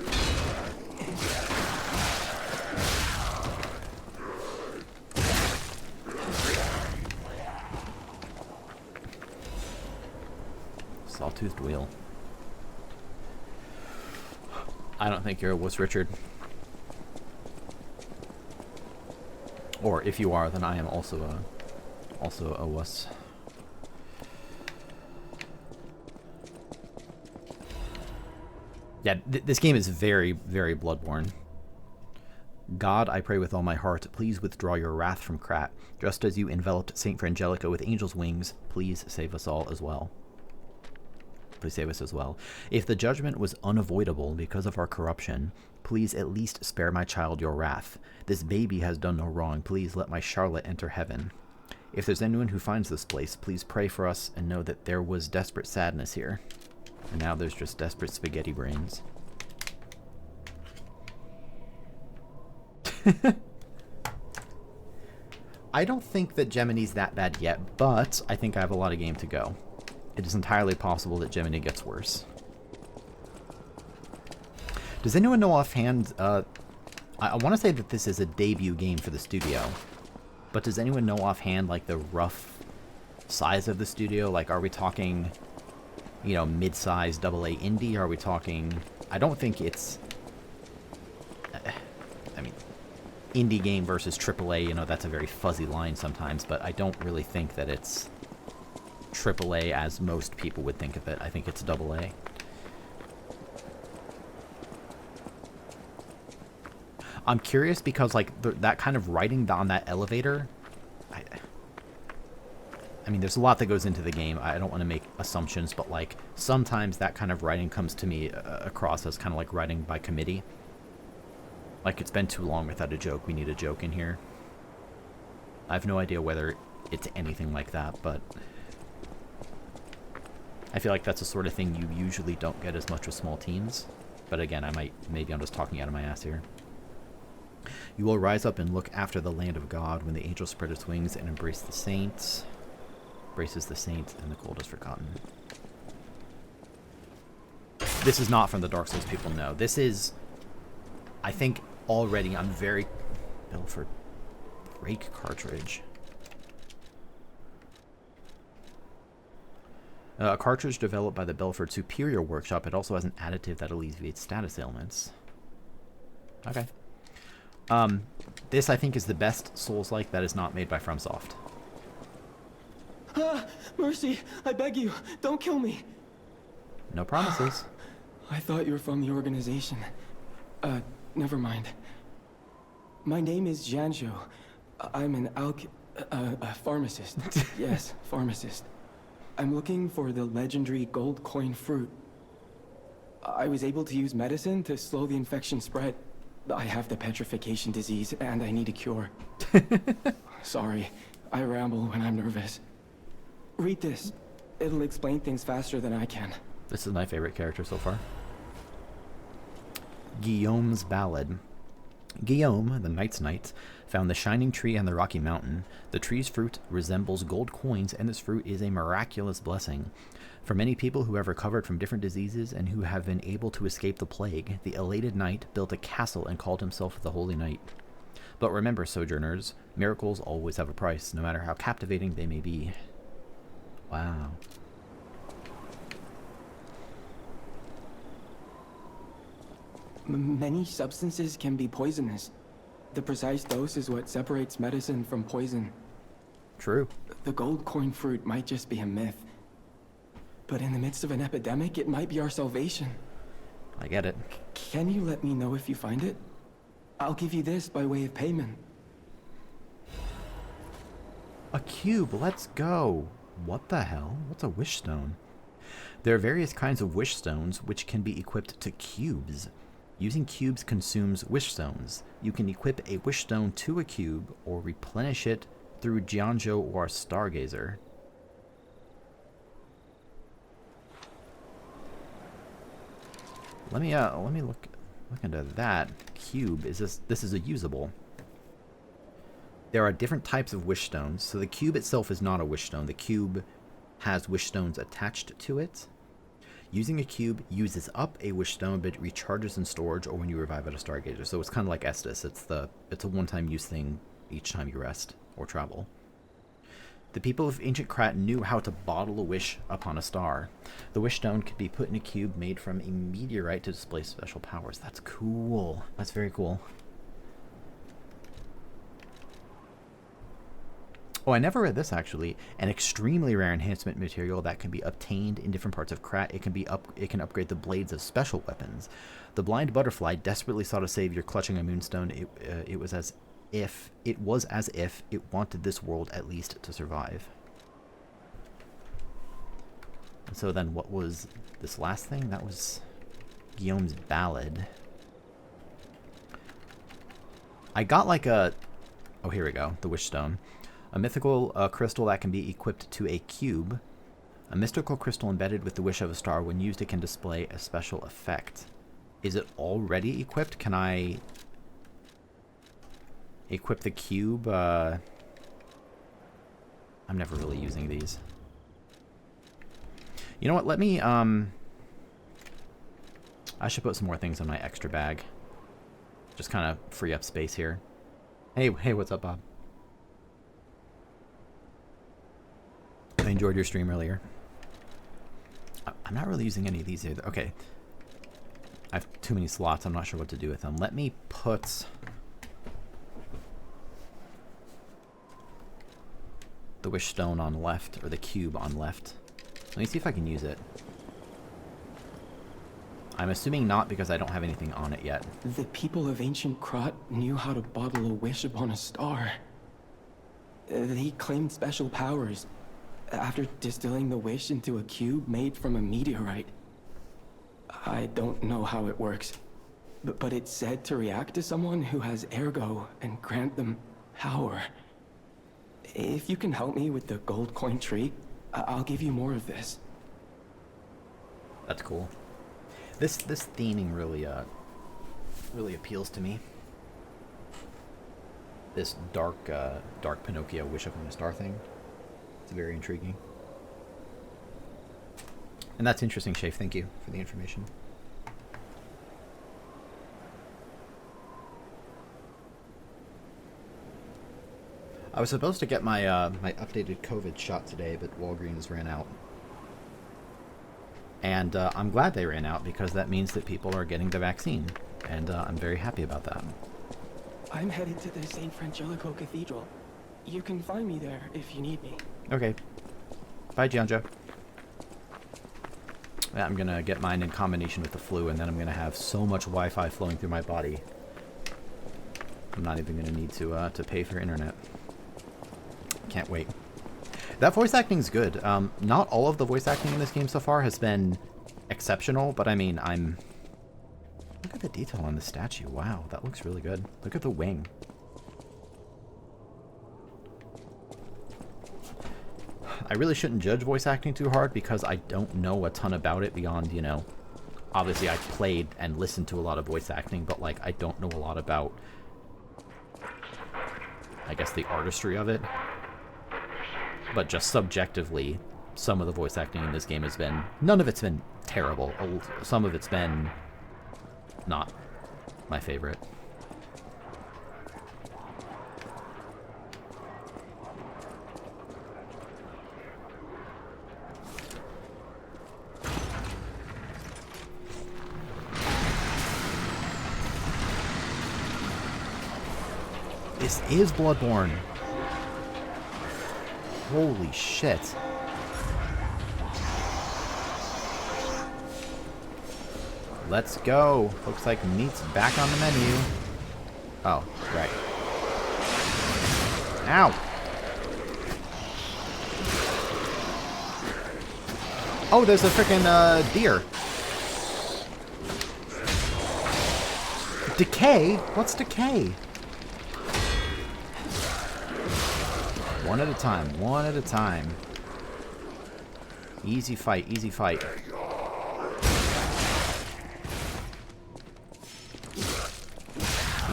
Sawtoothed wheel. I don't think you're a wuss, Richard. Or if you are, then I am also a wuss. Yeah, this game is very, very Bloodborne. God, I pray with all my heart, please withdraw your wrath from Krat. Just as you enveloped Saint Frangelica with angel's wings, please save us all as well. Please save us as well. If the judgment was unavoidable because of our corruption, please at least spare my child your wrath. This baby has done no wrong. Please let my Charlotte enter heaven. If there's anyone who finds this place, please pray for us and know that there was desperate sadness here. And now there's just desperate spaghetti brains. I don't think that Gemini's that bad yet, but I think I have a lot of game to go. It is entirely possible that Gemini gets worse. Does anyone know offhand, I want to say that this is a debut game for the studio, but does anyone know offhand, like, the rough size of the studio? Like, are we talking, you know, mid-sized AA indie? Are we talking... I don't think it's... I mean, indie game versus AAA, you know, that's a very fuzzy line sometimes, but I don't really think that it's AAA as most people would think of it. I think it's AA. I'm curious because, like, that kind of writing on that elevator, I mean, there's a lot that goes into the game. I don't want to make assumptions, but, like, sometimes that kind of writing comes to me across as kind of like writing by committee. Like, it's been too long without a joke. We need a joke in here. I have no idea whether it's anything like that, but I feel like that's the sort of thing you usually don't get as much with small teams. But again, maybe I'm just talking out of my ass here. You will rise up and look after the land of God when the angel spread its wings and embrace the saints. Embraces the saints and the cold is forgotten. This is not from the Dark Souls people, no. This is, I think already I'm very... Belfort Break cartridge. A cartridge developed by the Belfort Superior Workshop. It also has an additive that alleviates status ailments. Okay. This, I think, is the best Souls-like that is not made by FromSoft. Mercy, I beg you, don't kill me. No promises. I thought you were from the organization. Never mind. My name is Janjo. I'm an pharmacist. Yes, pharmacist. I'm looking for the legendary gold coin fruit. I was able to use medicine to slow the infection spread. I have the petrification disease, and I need a cure. Sorry, I ramble when I'm nervous. Read this. It'll explain things faster than I can. This is my favorite character so far. Guillaume's Ballad. Guillaume, the Knight's Knight, found the shining tree on the rocky mountain. The tree's fruit resembles gold coins, and this fruit is a miraculous blessing. For many people who have recovered from different diseases and who have been able to escape the plague, the elated knight built a castle and called himself the Holy Knight. But remember, sojourners, miracles always have a price, no matter how captivating they may be. Wow. Many substances can be poisonous. The precise dose is what separates medicine from poison. True. The gold coin fruit might just be a myth. But in the midst of an epidemic, it might be our salvation. I get it. Can you let me know if you find it? I'll give you this by way of payment. A cube, let's go. What the hell? What's a wish stone? There are various kinds of wish stones which can be equipped to cubes. Using cubes consumes wish stones. You can equip a wish stone to a cube or replenish it through Janjo or Stargazer. Let me look into that. Cube, this is a usable. There are different types of wish stones. So the cube itself is not a wish stone. The cube has wish stones attached to it. Using a cube uses up a wish stone, but it recharges in storage or when you revive at a Stargazer. So it's kind of like Estus. It's a one-time use thing each time you rest or travel. The people of ancient Krat knew how to bottle a wish upon a star. The wish stone could be put in a cube made from a meteorite to display special powers. That's cool. That's very cool. Oh, I never read this actually. An extremely rare enhancement material that can be obtained in different parts of Krat. It can upgrade the blades of special weapons. The blind butterfly desperately sought a savior clutching a moonstone. It was as if it wanted this world at least to survive. And so then what was this last thing? That was Guillaume's ballad. I got like a... Oh, here we go. The wish stone. A mythical crystal that can be equipped to a cube. A mystical crystal embedded with the wish of a star. When used, it can display a special effect. Is it already equipped? Can I equip the cube? I'm never really using these. You know what? Let me, I should put some more things in my extra bag. Just kind of free up space here. Hey, what's up, Bob? I enjoyed your stream earlier. I'm not really using any of these either. Okay. I have too many slots. I'm not sure what to do with them. Let me put the wish stone on left, or the cube on left. Let me see if I can use it. I'm assuming not because I don't have anything on it yet. The people of ancient Krat knew how to bottle a wish upon a star. They claimed special powers after distilling the wish into a cube made from a meteorite. I don't know how it works, but it's said to react to someone who has ergo and grant them power. If you can help me with the gold coin tree, I'll give you more of this. That's cool. This theming really really appeals to me. This dark Pinocchio wish upon a star thing. It's very intriguing. And that's interesting, Shafe. Thank you for the information. I was supposed to get my my updated COVID shot today, but Walgreens ran out. And I'm glad they ran out because that means that people are getting the vaccine. And I'm very happy about that. I'm headed to the St. Frangelico Cathedral. You can find me there if you need me. Okay. Bye, Gianjo. Yeah, I'm gonna get mine in combination with the flu, and then I'm gonna have so much Wi-Fi flowing through my body. I'm not even gonna need to pay for internet. Can't wait. That voice acting's good. Not all of the voice acting in this game so far has been exceptional, but I mean, look at the detail on the statue. Wow, that looks really good. Look at the wing. I really shouldn't judge voice acting too hard because I don't know a ton about it beyond, you know, obviously I've played and listened to a lot of voice acting, but like I don't know a lot about, I guess, the artistry of it. But just subjectively, some of the voice acting in this game has been, none of it's been terrible. Some of it's been not my favorite. This is Bloodborne. Holy shit. Let's go. Looks like meat's back on the menu. Oh, right. Ow. Oh, there's a freaking deer. Decay? What's decay? One at a time, one at a time. Easy fight, easy fight.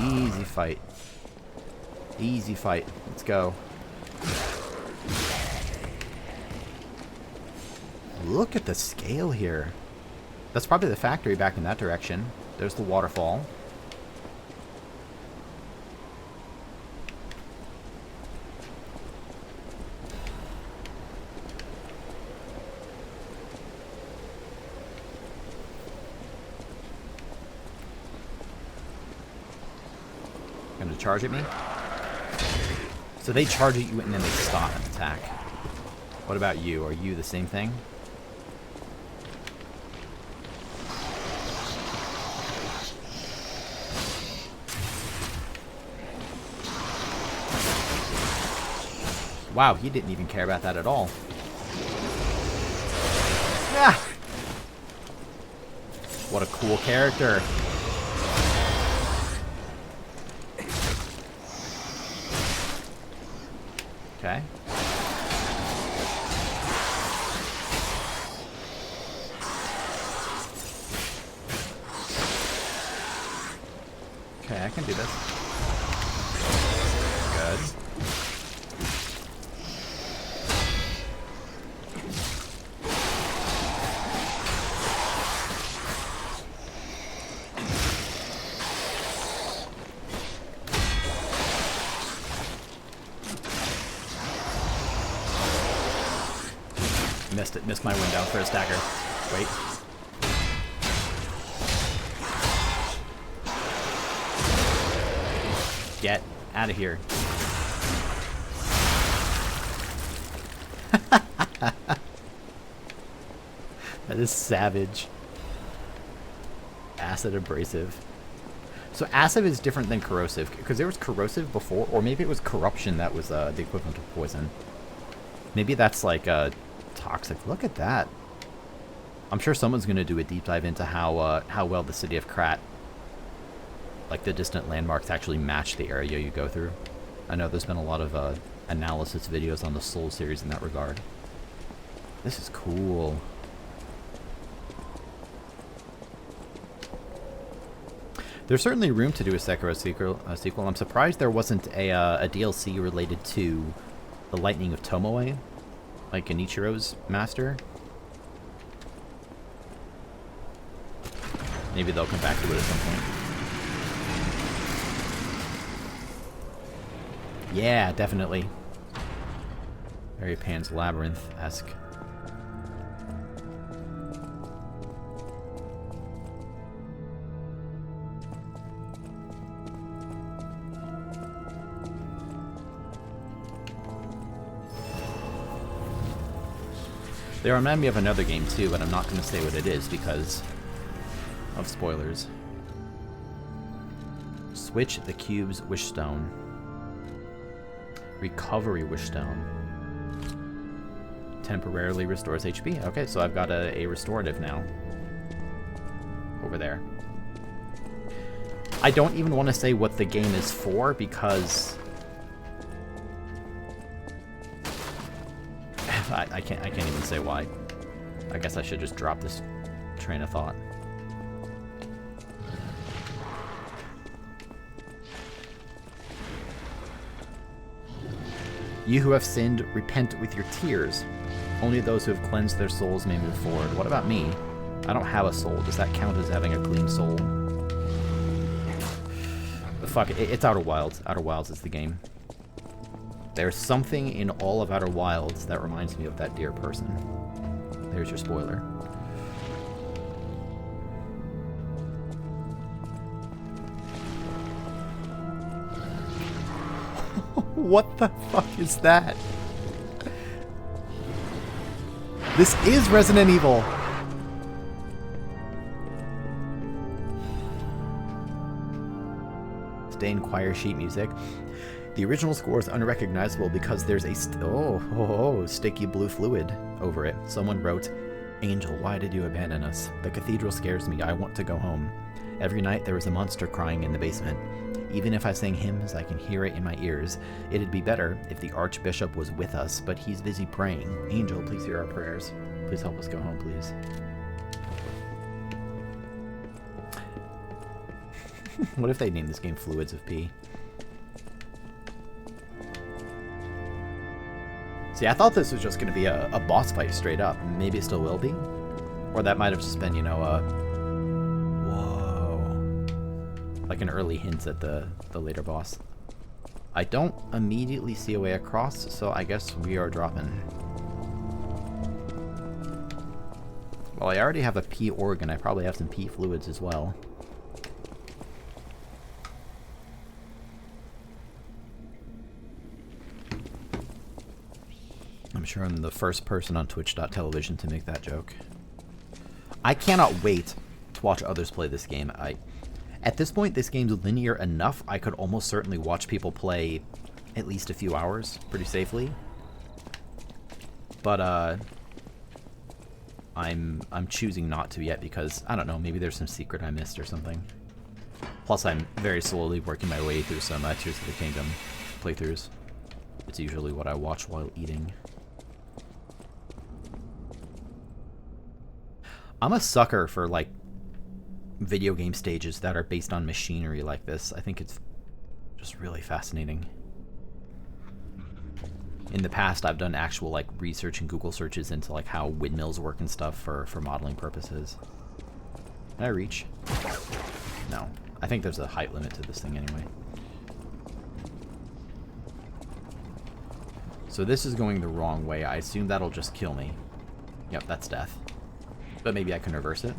Easy fight. Easy fight. Let's go. Look at the scale here. That's probably the factory back in that direction. There's the waterfall. Gonna charge at me? So they charge at you and then they stop and attack. What about you? Are you the same thing? Wow, he didn't even care about that at all. Yeah. What a cool character. Okay. Okay, I can do this. Good. Missed it. Missed my window for a stagger. Wait. Get out of here. That is savage. Acid abrasive. So acid is different than corrosive, because there was corrosive before, or maybe it was corruption that was the equivalent of poison. Maybe that's like toxic. Look at that. I'm sure someone's going to do a deep dive into how well the city of Krat, like the distant landmarks, actually match the area you go through. I know there's been a lot of analysis videos on the Soul series in that regard. This is cool. There's certainly room to do a Sekiro sequel. I'm surprised there wasn't a DLC related to the Lightning of Tomoe, like Genichiro's master. Maybe they'll come back to it at some point. Yeah, definitely. Very Pan's Labyrinth-esque. They remind me of another game too, but I'm not going to say what it is because of spoilers. Switch the Cube's Wishstone. Recovery Wishstone. Temporarily restores HP. Okay, so I've got a restorative now. Over there. I don't even want to say what the game is for because I can't even say why. I guess I should just drop this train of thought. You who have sinned, repent with your tears. Only those who have cleansed their souls may move forward. What about me? I don't have a soul. Does that count as having a clean soul? But fuck it. It's Outer Wilds. Outer Wilds is the game. There's something in all of Outer Wilds that reminds me of that dear person. There's your spoiler. What the fuck is that? This is Resident Evil! Stained choir sheet music. The original score is unrecognizable because there's a sticky blue fluid over it. Someone wrote, "Angel, why did you abandon us? The cathedral scares me. I want to go home. Every night there is a monster crying in the basement. Even if I sang hymns, I can hear it in my ears. It'd be better if the Archbishop was with us, but he's busy praying. Angel, please hear our prayers. Please help us go home, please." What if they named this game Fluids of P? See, I thought this was just going to be a boss fight straight up. Maybe it still will be. Or that might have just been, you know, whoa. Like an early hint at the later boss. I don't immediately see a way across, so I guess we are dropping. Well, I already have a P organ. I probably have some P fluids as well. sure I'm the first person on Twitch.tv to make that joke. I cannot wait to watch others play this game. At this point, this game's linear enough, I could almost certainly watch people play at least a few hours pretty safely. But, I'm choosing not to yet because, I don't know, maybe there's some secret I missed or something. Plus, I'm very slowly working my way through some Tears of the Kingdom playthroughs. It's usually what I watch while eating. I'm a sucker for, like, video game stages that are based on machinery like this. I think it's just really fascinating. In the past, I've done actual, like, research and Google searches into, like, how windmills work and stuff for modeling purposes. Can I reach? No. I think there's a height limit to this thing anyway. So this is going the wrong way. I assume that'll just kill me. Yep, that's death. But maybe I can reverse it.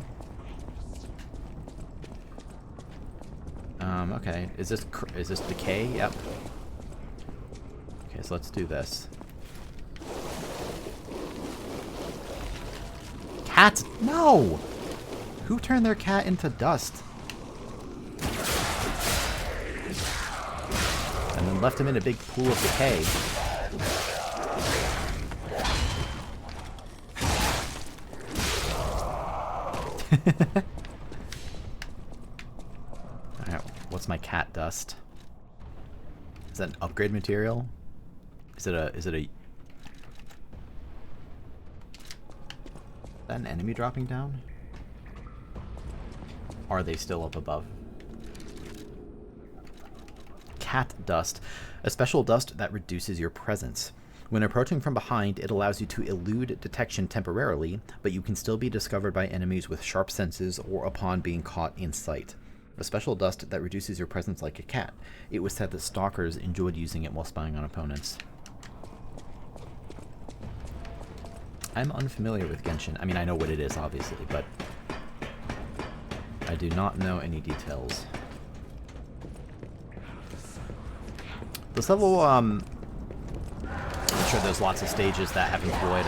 Okay. Is this decay? Yep. Okay, so let's do this. Cat! No! Who turned their cat into dust? And then left him in a big pool of decay. Alright, what's my cat dust? Is that an upgrade material? Is it a... Is that an enemy dropping down? Are they still up above? Cat dust. A special dust that reduces your presence. When approaching from behind, it allows you to elude detection temporarily, but you can still be discovered by enemies with sharp senses or upon being caught in sight. A special dust that reduces your presence like a cat. It was said that stalkers enjoyed using it while spying on opponents. I'm unfamiliar with Genshin. I mean, I know what it is, obviously, but I do not know any details. This level, I'm sure there's lots of stages that have employed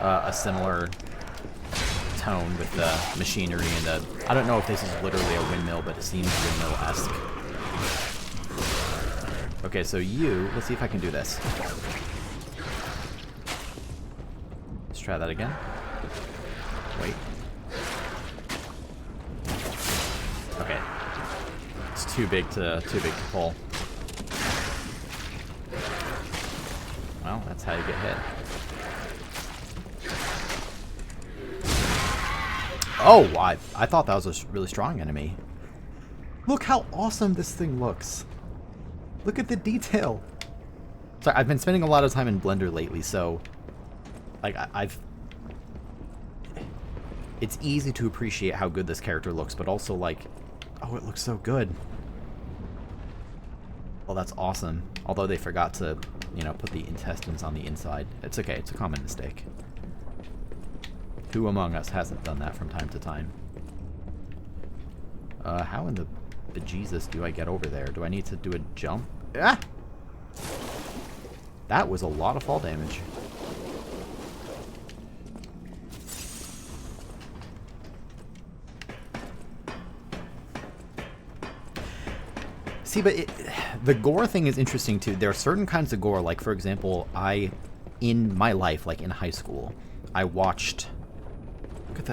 a similar tone with the machinery and the... I don't know if this is literally a windmill, but it seems windmill-esque. Okay, so let's see if I can do this. Let's try that again. Wait. Okay. It's too big to pull. Well, that's how you get hit. Oh, I thought that was a really strong enemy. Look how awesome this thing looks. Look at the detail. Sorry, I've been spending a lot of time in Blender lately, so like it's easy to appreciate how good this character looks, but also like, oh, it looks so good. Well, that's awesome. Although they forgot to, you know, put the intestines on the inside. It's okay, it's a common mistake. Who among us hasn't done that from time to time? How in the bejesus do I get over there? Do I need to do a jump? Ah! That was a lot of fall damage. See, but the gore thing is interesting too. There are certain kinds of gore, like for example, in my life, like in high school, I watched... Look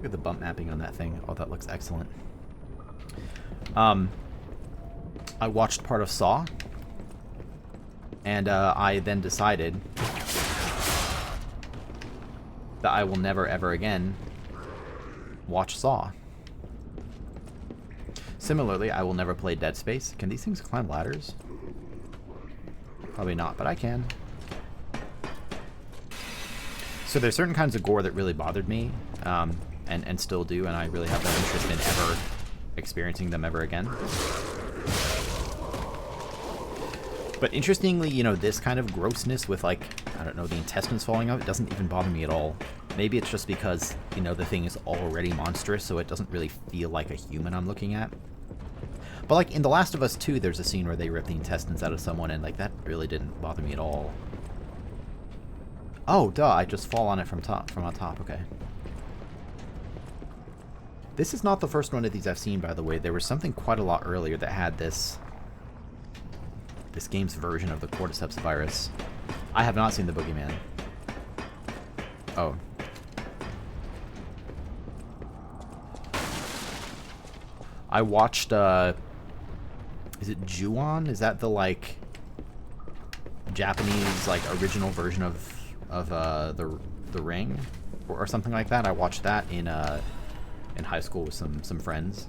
at the bump mapping on that thing. Oh, that looks excellent. I watched part of Saw, and I then decided that I will never ever again watch Saw. Similarly, I will never play Dead Space. Can these things climb ladders? Probably not, but I can. So there's certain kinds of gore that really bothered me, and still do, and I really have no interest in ever experiencing them ever again. But interestingly, you know, this kind of grossness with, like, I don't know, the intestines falling out, it doesn't even bother me at all. Maybe it's just because, you know, the thing is already monstrous, so it doesn't really feel like a human I'm looking at. But like in The Last of Us 2, there's a scene where they rip the intestines out of someone, and like that really didn't bother me at all. Oh, duh! I just fall on it from on top. Okay. This is not the first one of these I've seen, by the way. There was something quite a lot earlier that had this game's version of the cordyceps virus. I have not seen the Boogeyman. Oh. I watched, is it Ju-on? Is that the, like, Japanese, like, original version of the Ring? Or something like that? I watched that in high school with some friends.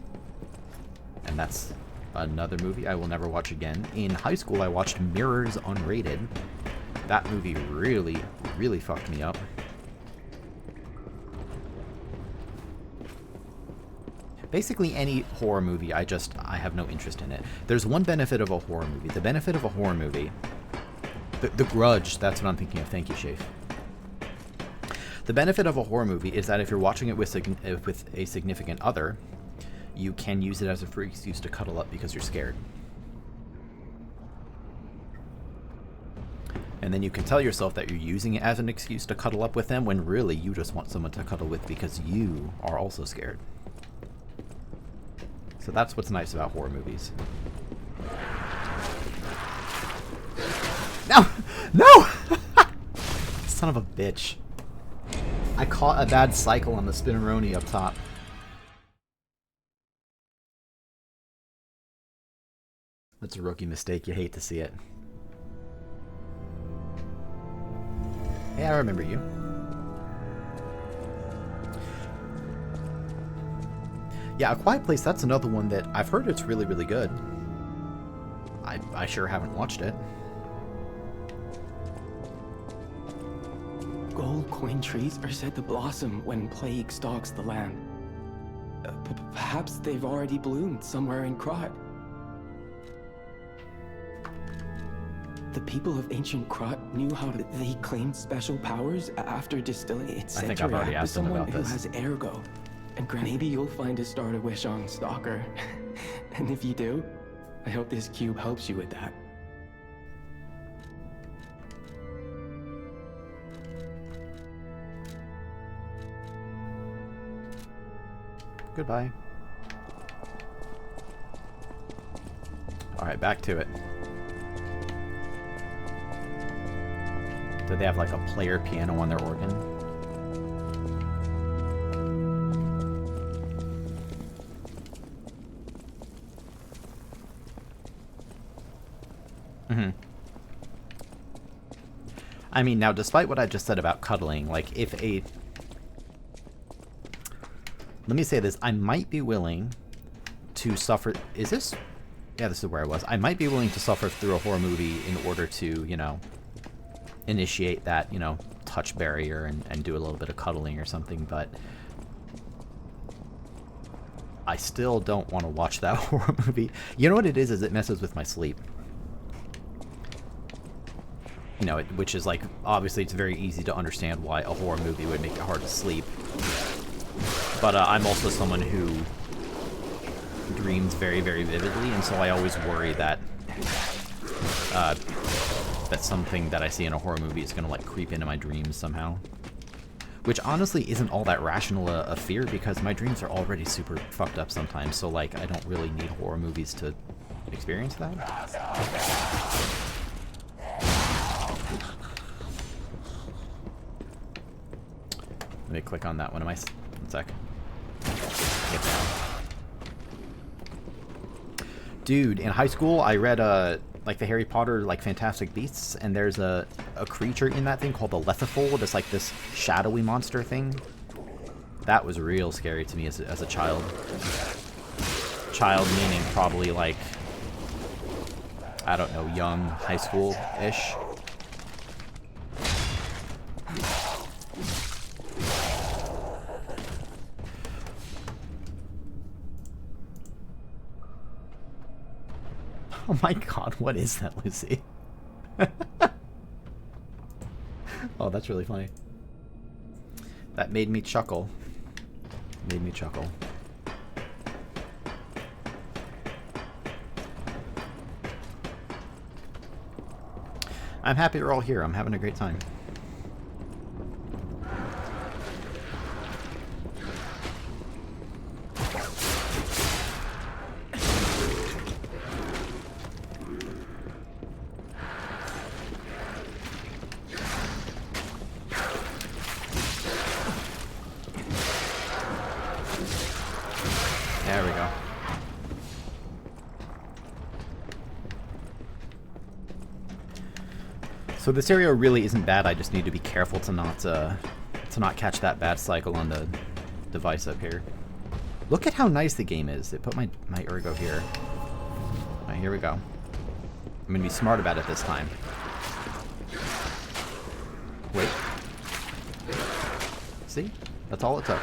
And that's another movie I will never watch again. In high school, I watched Mirrors Unrated. That movie really, really fucked me up. Basically any horror movie, I have no interest in it. There's one benefit of a horror movie. The benefit of a horror movie, The Grudge, that's what I'm thinking of. Thank you, Shafe. The benefit of a horror movie is that if you're watching it with a significant other, you can use it as a free excuse to cuddle up because you're scared. And then you can tell yourself that you're using it as an excuse to cuddle up with them when really you just want someone to cuddle with because you are also scared. So that's what's nice about horror movies. No! No! Son of a bitch. I caught a bad cycle on the Spinneroni up top. That's a rookie mistake. You hate to see it. Hey, I remember you. Yeah, A Quiet Place, that's another one that I've heard it's really, really good. I sure haven't watched it. Gold coin trees are said to blossom when plague stalks the land. Perhaps they've already bloomed somewhere in Krot. The people of ancient Krot knew how they claimed special powers after distilling it. I think I've already asked them about someone this. who has ergo. And maybe you'll find a Start a Wish on Stalker. And if you do, I hope this cube helps you with that. Goodbye. Alright, back to it. Do they have like a player piano on their organ? Mm-hmm. I mean, now, despite what I just said about cuddling, like, if a... Let me say this. I might be willing to suffer... Is this... Yeah, this is where I was. I might be willing to suffer through a horror movie in order to, you know, initiate that, you know, touch barrier and do a little bit of cuddling or something, but... I still don't want to watch that horror movie. You know what it is it messes with my sleep. You know, which is like, obviously it's very easy to understand why a horror movie would make it hard to sleep. But I'm also someone who dreams very, very vividly, and so I always worry that that something that I see in a horror movie is going to like creep into my dreams somehow. Which honestly isn't all that rational a fear, because my dreams are already super fucked up sometimes, so like I don't really need horror movies to experience that. Let me click on that one. One sec. Get down. Dude, in high school, I read like the Harry Potter like Fantastic Beasts, and there's a creature in that thing called the Lethifold. It's like this shadowy monster thing. That was real scary to me as a child. Child meaning probably like, I don't know, young high school-ish. Oh my god, what is that, Lucy? Oh, that's really funny. That made me chuckle. Made me chuckle. I'm happy we're all here. I'm having a great time. There we go. So this area really isn't bad. I just need to be careful to not catch that bad cycle on the device up here. Look at how nice the game is. It put my ergo here. All right, here we go. I'm gonna be smart about it this time. Wait. See? That's all it took.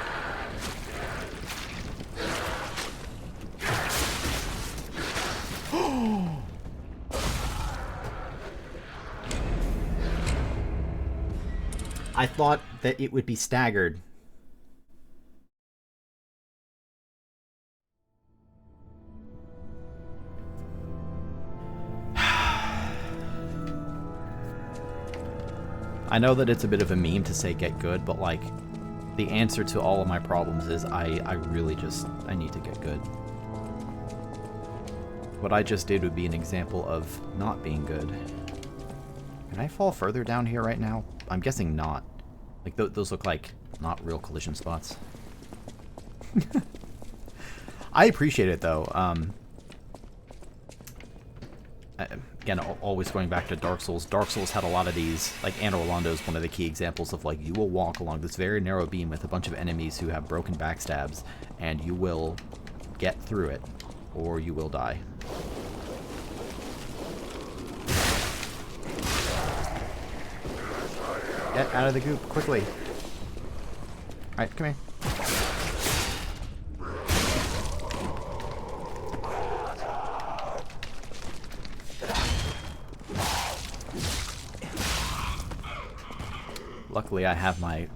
I thought that it would be staggered. I know that it's a bit of a meme to say get good, but like, the answer to all of my problems is I really just, I need to get good. What I just did would be an example of not being good. Can I fall further down here right now? I'm guessing not. Like, those look like not real collision spots. I appreciate it, though. Again, always going back to Dark Souls. Dark Souls had a lot of these. Like, Anor Londo is one of the key examples of, like, you will walk along this very narrow beam with a bunch of enemies who have broken backstabs, and you will get through it, or you will die. Get out of the goop, quickly. Alright, come here. Luckily, I have my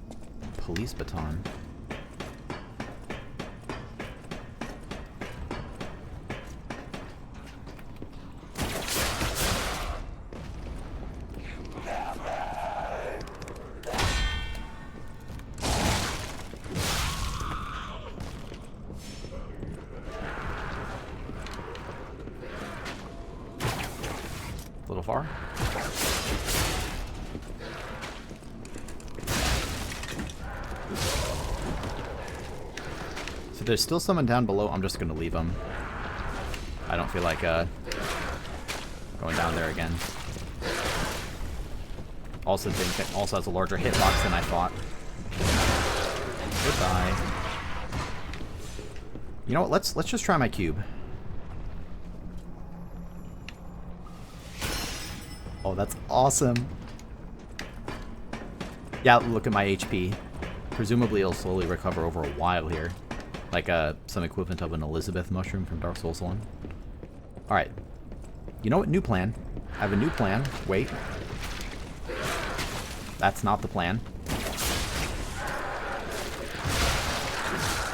police baton. A little far. So there's still someone down below. I'm just gonna leave them. I don't feel like going down there again. Also think it also has a larger hitbox than I thought. Goodbye. You know what? Let's just try my cube. Oh, that's awesome. Yeah, look at my HP. Presumably it'll slowly recover over a while here. Like some equivalent of an Elizabeth mushroom from Dark Souls 1. Alright. You know what? New plan. I have a new plan. Wait. That's not the plan.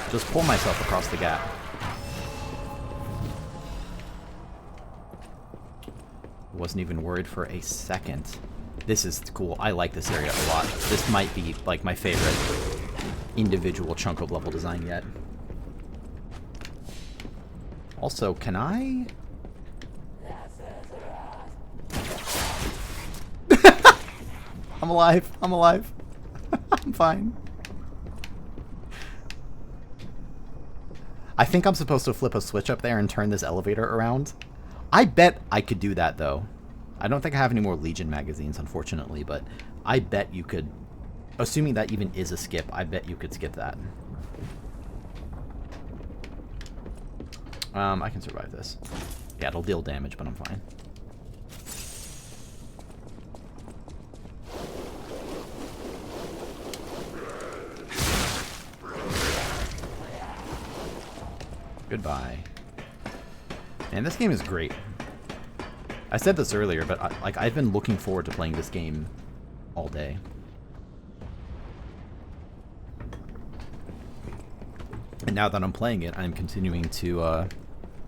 Just pull myself across the gap. Wasn't even worried for a second. This is cool. I like this area a lot. This might be like my favorite individual chunk of level design yet. Also, can I? I'm alive. I'm alive. I'm fine. I think I'm supposed to flip a switch up there and turn this elevator around. I bet I could do that, though. I don't think I have any more Legion magazines, unfortunately, but I bet you could, assuming that even is a skip, I bet you could skip that. I can survive this. Yeah, it'll deal damage, but I'm fine. Goodbye. Man, this game is great. I said this earlier, but I've been looking forward to playing this game all day. And now that I'm playing it, I'm continuing to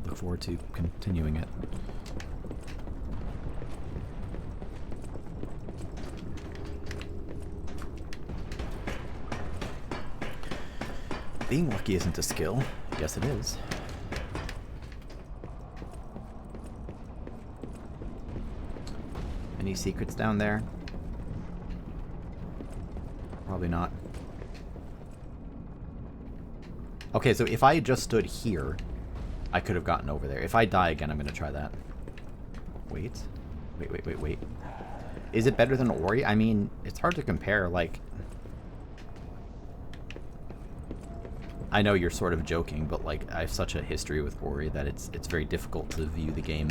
look forward to continuing it. Being lucky isn't a skill. Yes, it is. Any secrets down there? Probably not. Okay, so if I had just stood here, I could have gotten over there. If I die again, I'm going to try that. Wait. Wait. Is it better than Ori? I mean, it's hard to compare, like... I know you're sort of joking, but, like, I have such a history with Ori that it's very difficult to view the game...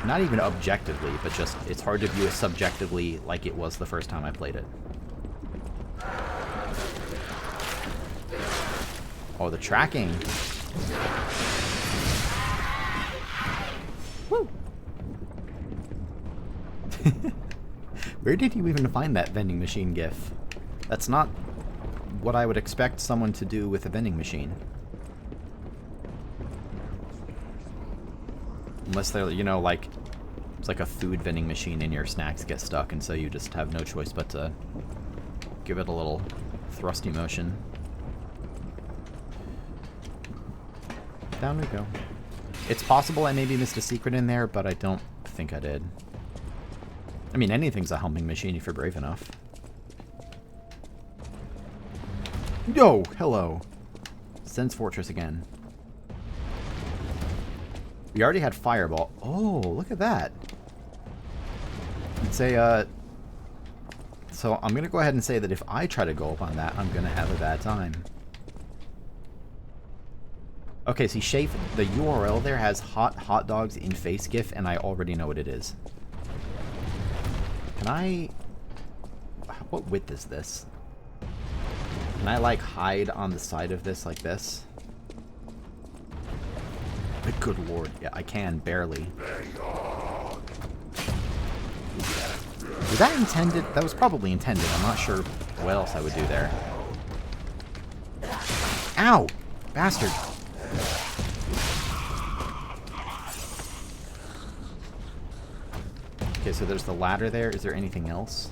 Not even objectively, but just, it's hard to view it subjectively like it was the first time I played it. Oh, the tracking. Woo! Where did you even find that vending machine gif? That's not what I would expect someone to do with a vending machine. Unless they're, you know, like, it's like a food vending machine and your snacks get stuck, and so you just have no choice but to give it a little thrusty motion. Down we go. It's possible I maybe missed a secret in there, but I don't think I did. I mean, anything's a humping machine if you're brave enough. Yo, hello. Sen's Fortress again. We already had Fireball. Oh, look at that. It's a, so I'm going to go ahead and say that if I try to go up on that, I'm going to have a bad time. Okay, see, Shafe, the URL there has hot dogs in face GIF, and I already know what it is. Can I... What width is this? Can I, like, hide on the side of this like this? Good lord. Yeah, I can, barely. Was that intended? That was probably intended. I'm not sure what else I would do there. Ow! Bastard! Okay, so there's the ladder there. Is there anything else?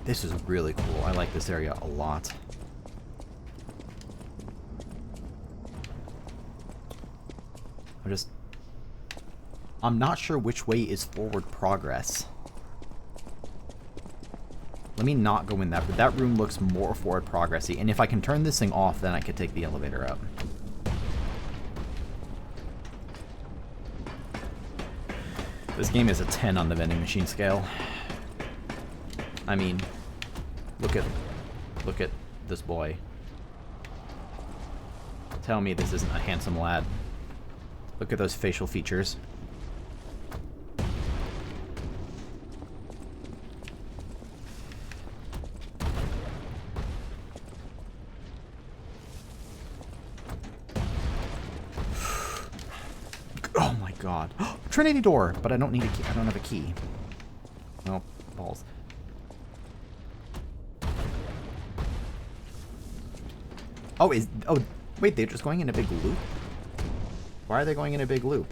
This is really cool. I like this area a lot. I'm not sure which way is forward progress. Let me not go in that, but that room looks more forward progressy. And if I can turn this thing off, then I could take the elevator up. This game is a 10 on the vending machine scale. I mean, look at this boy. Tell me this isn't a handsome lad. Look at those facial features. Oh my god. Trinity door, but I don't need a key. I don't have a key. Oh, balls. Oh, wait, they're just going in a big loop? Why are they going in a big loop?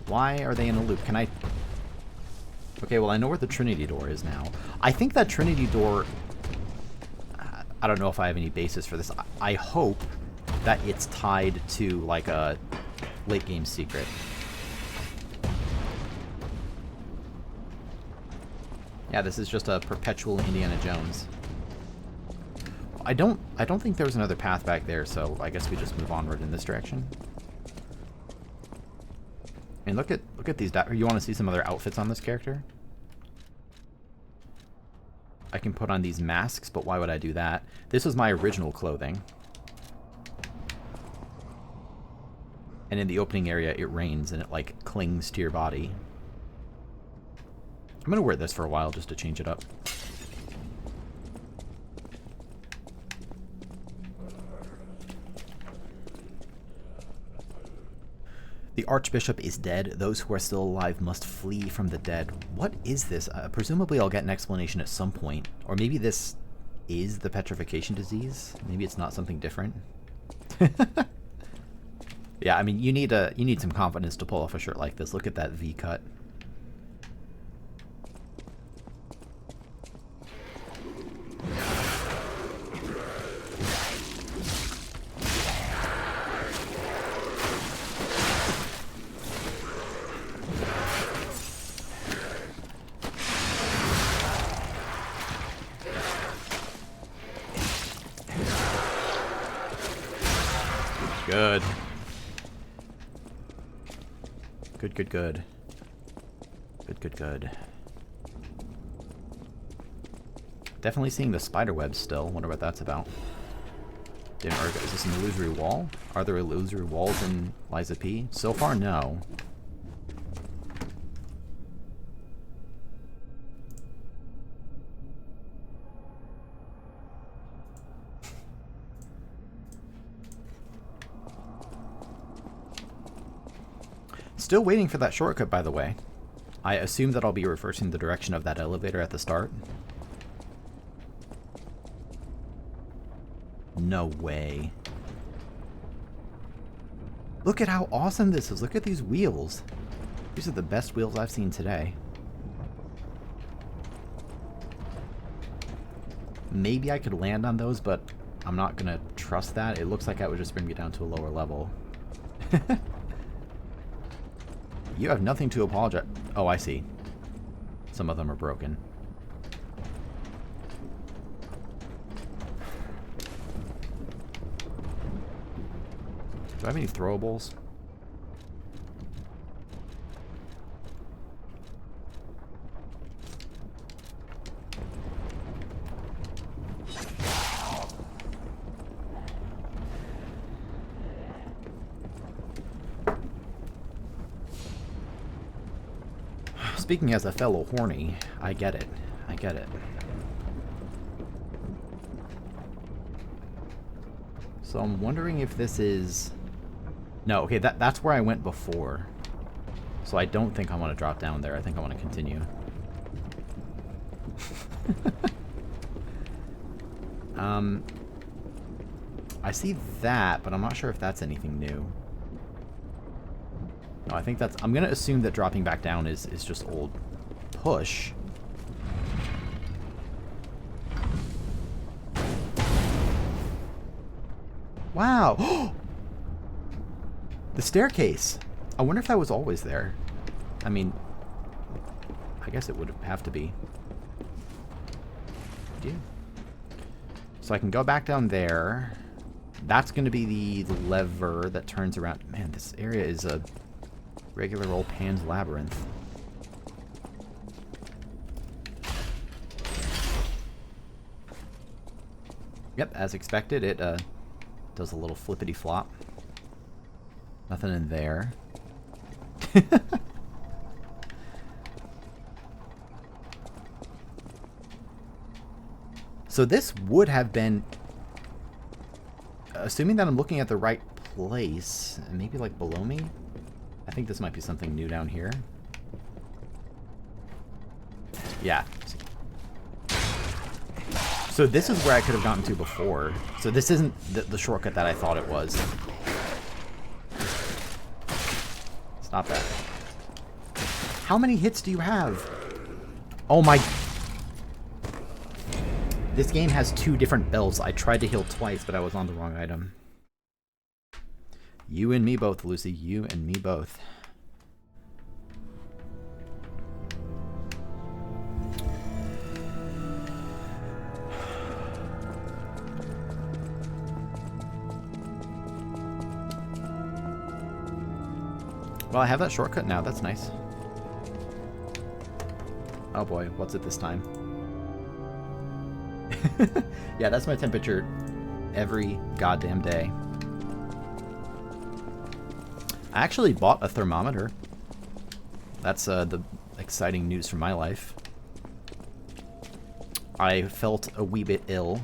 Why are they in a loop? Can I... Okay, well, I know where the Trinity door is now. I think that Trinity door... I don't know if I have any basis for this. I hope that it's tied to, like, a late game secret. Yeah, this is just a perpetual Indiana Jones. I don't think there was another path back there, so I guess we just move onward in this direction. And look at these. You want to see some other outfits on this character? I can put on these masks, but why would I do that? This was my original clothing. And in the opening area, it rains and it like clings to your body. I'm gonna wear this for a while just to change it up. The Archbishop is dead. Those who are still alive must flee from the dead. What is this? Presumably I'll get an explanation at some point. Or maybe this is the petrification disease? Maybe it's not something different? Yeah, I mean, you need some confidence to pull off a shirt like this. Look at that V-cut. Good. Good, good, good. Good, good, good. Definitely seeing the spider webs still. Wonder what that's about. Is this an illusory wall? Are there illusory walls in Lies of P? So far, no. Still waiting for that shortcut, by the way. I assume that I'll be reversing the direction of that elevator at the start. No way. Look at how awesome this is. Look at these wheels. These are the best wheels I've seen today. Maybe I could land on those, but I'm not going to trust that. It looks like that would just bring me down to a lower level. You have nothing to apologize. Oh, I see. Some of them are broken. Do I have any throwables? Speaking as a fellow horny, I get it. I get it. So I'm wondering if this is... No, okay, that's where I went before. So I don't think I want to drop down there. I think I want to continue. I see that, but I'm not sure if that's anything new. No, I think that's... I'm going to assume that dropping back down is just old push. Wow! The staircase! I wonder if that was always there. I mean, I guess it would have to be. Yeah. So I can go back down there. That's going to be the lever that turns around. Man, this area is a regular old Pan's Labyrinth. Yep, as expected, it does a little flippity flop. Nothing in there. So this would have been, assuming that I'm looking at the right place, maybe like below me. I think this might be something new down here. Yeah. So this is where I could have gotten to before. So this isn't the shortcut that I thought it was. Stop that. How many hits do you have? Oh my... This game has 2 different bells. I tried to heal twice, but I was on the wrong item. You and me both, Lucy. You and me both. Well, I have that shortcut now. That's nice. Oh boy, what's it this time? Yeah, that's my temperature every goddamn day. I actually bought a thermometer. That's the exciting news from my life. I felt a wee bit ill,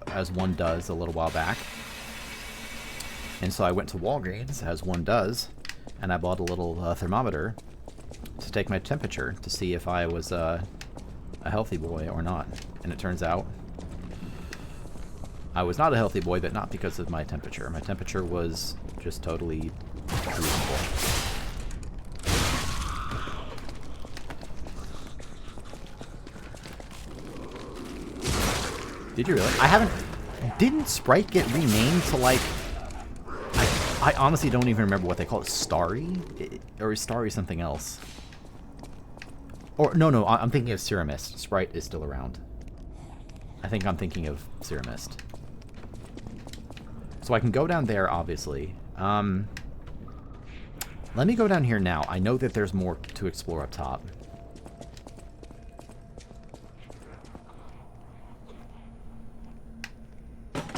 as one does a little while back. And so I went to Walgreens, as one does, and I bought a little thermometer to take my temperature to see if I was a healthy boy or not. And it turns out I was not a healthy boy, but not because of my temperature. My temperature was just totally reasonable. Did you really? I haven't... Didn't Sprite get renamed to, like... I honestly don't even remember what they call it. Starry? Or is Starry something else? Or, no, I'm thinking of Ceramist. Sprite is still around. I think I'm thinking of Ceramist. So I can go down there, obviously. Let me go down here now. I know that there's more to explore up top.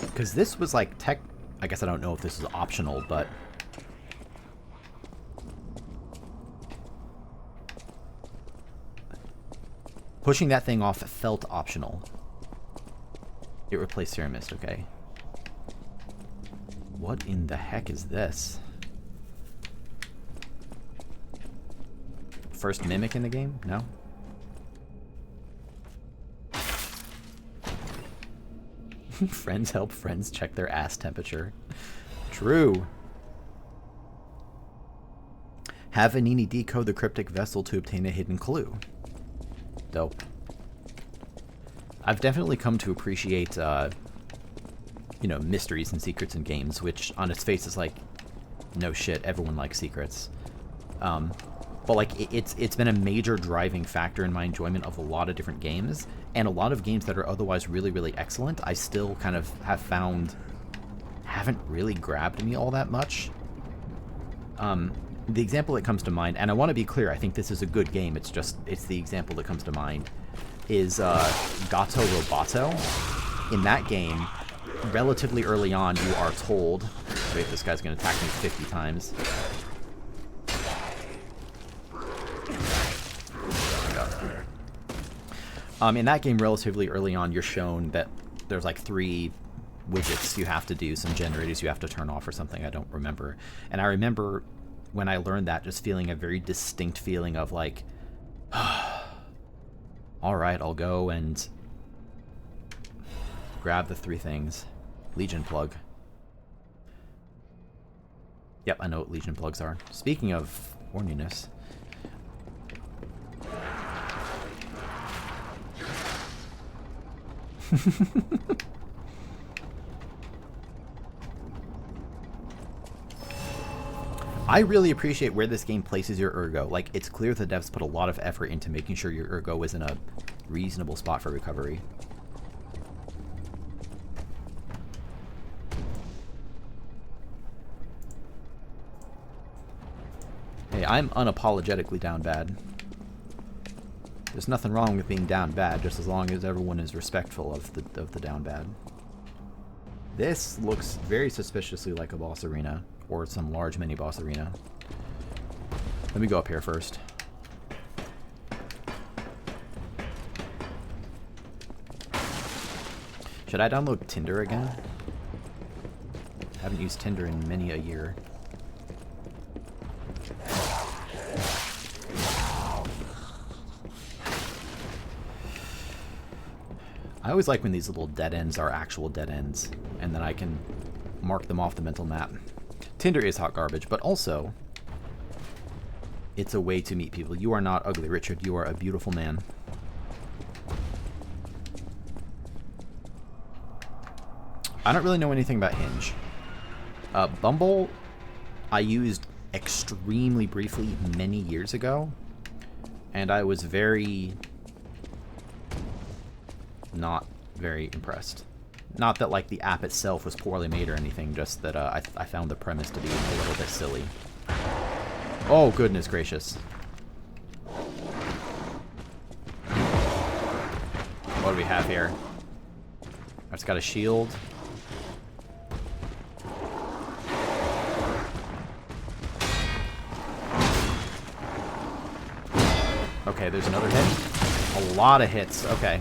Because this was like I guess I don't know if this is optional, but... pushing that thing off felt optional. It replaced Serum Mist, okay. What in the heck is this? First Mimic in the game? No? Friends help friends check their ass temperature. True. Have Anini decode the cryptic vessel to obtain a hidden clue. Dope. I've definitely come to appreciate, you know, mysteries and secrets in games, which on its face is like, no shit, everyone likes secrets. But like, it's been a major driving factor in my enjoyment of a lot of different games, and a lot of games that are otherwise really, really excellent, I still kind of have found haven't really grabbed me all that much. The example that comes to mind, and I want to be clear, I think this is a good game, it's the example that comes to mind, is Gato Roboto. In that game, relatively early on, you are told... Wait, this guy's going to attack me 50 times. In that game, relatively early on, you're shown that there's like 3 widgets you have to do, some generators you have to turn off or something, I don't remember. And I remember when I learned that, just feeling a very distinct feeling of like, alright, I'll go and grab the 3 things. Legion plug. Yep, I know what Legion plugs are. Speaking of horniness... I really appreciate where this game places your ergo. Like, it's clear the devs put a lot of effort into making sure your ergo is in a reasonable spot for recovery. Hey, I'm unapologetically down bad. There's nothing wrong with being down bad, just as long as everyone is respectful of the down bad. This looks very suspiciously like a boss arena, or some large mini boss arena. Let me go up here first. Should I download Tinder again? Haven't used Tinder in many a year. I always like when these little dead ends are actual dead ends, and then I can mark them off the mental map. Tinder is hot garbage, but also, it's a way to meet people. You are not ugly, Richard. You are a beautiful man. I don't really know anything about Hinge. Bumble, I used extremely briefly many years ago, and I was not very impressed. Not that like the app itself was poorly made or anything, just that I found the premise to be a little bit silly. Oh, goodness gracious. What do we have here? I've just got a shield. Okay, there's another hit. A lot of hits. Okay.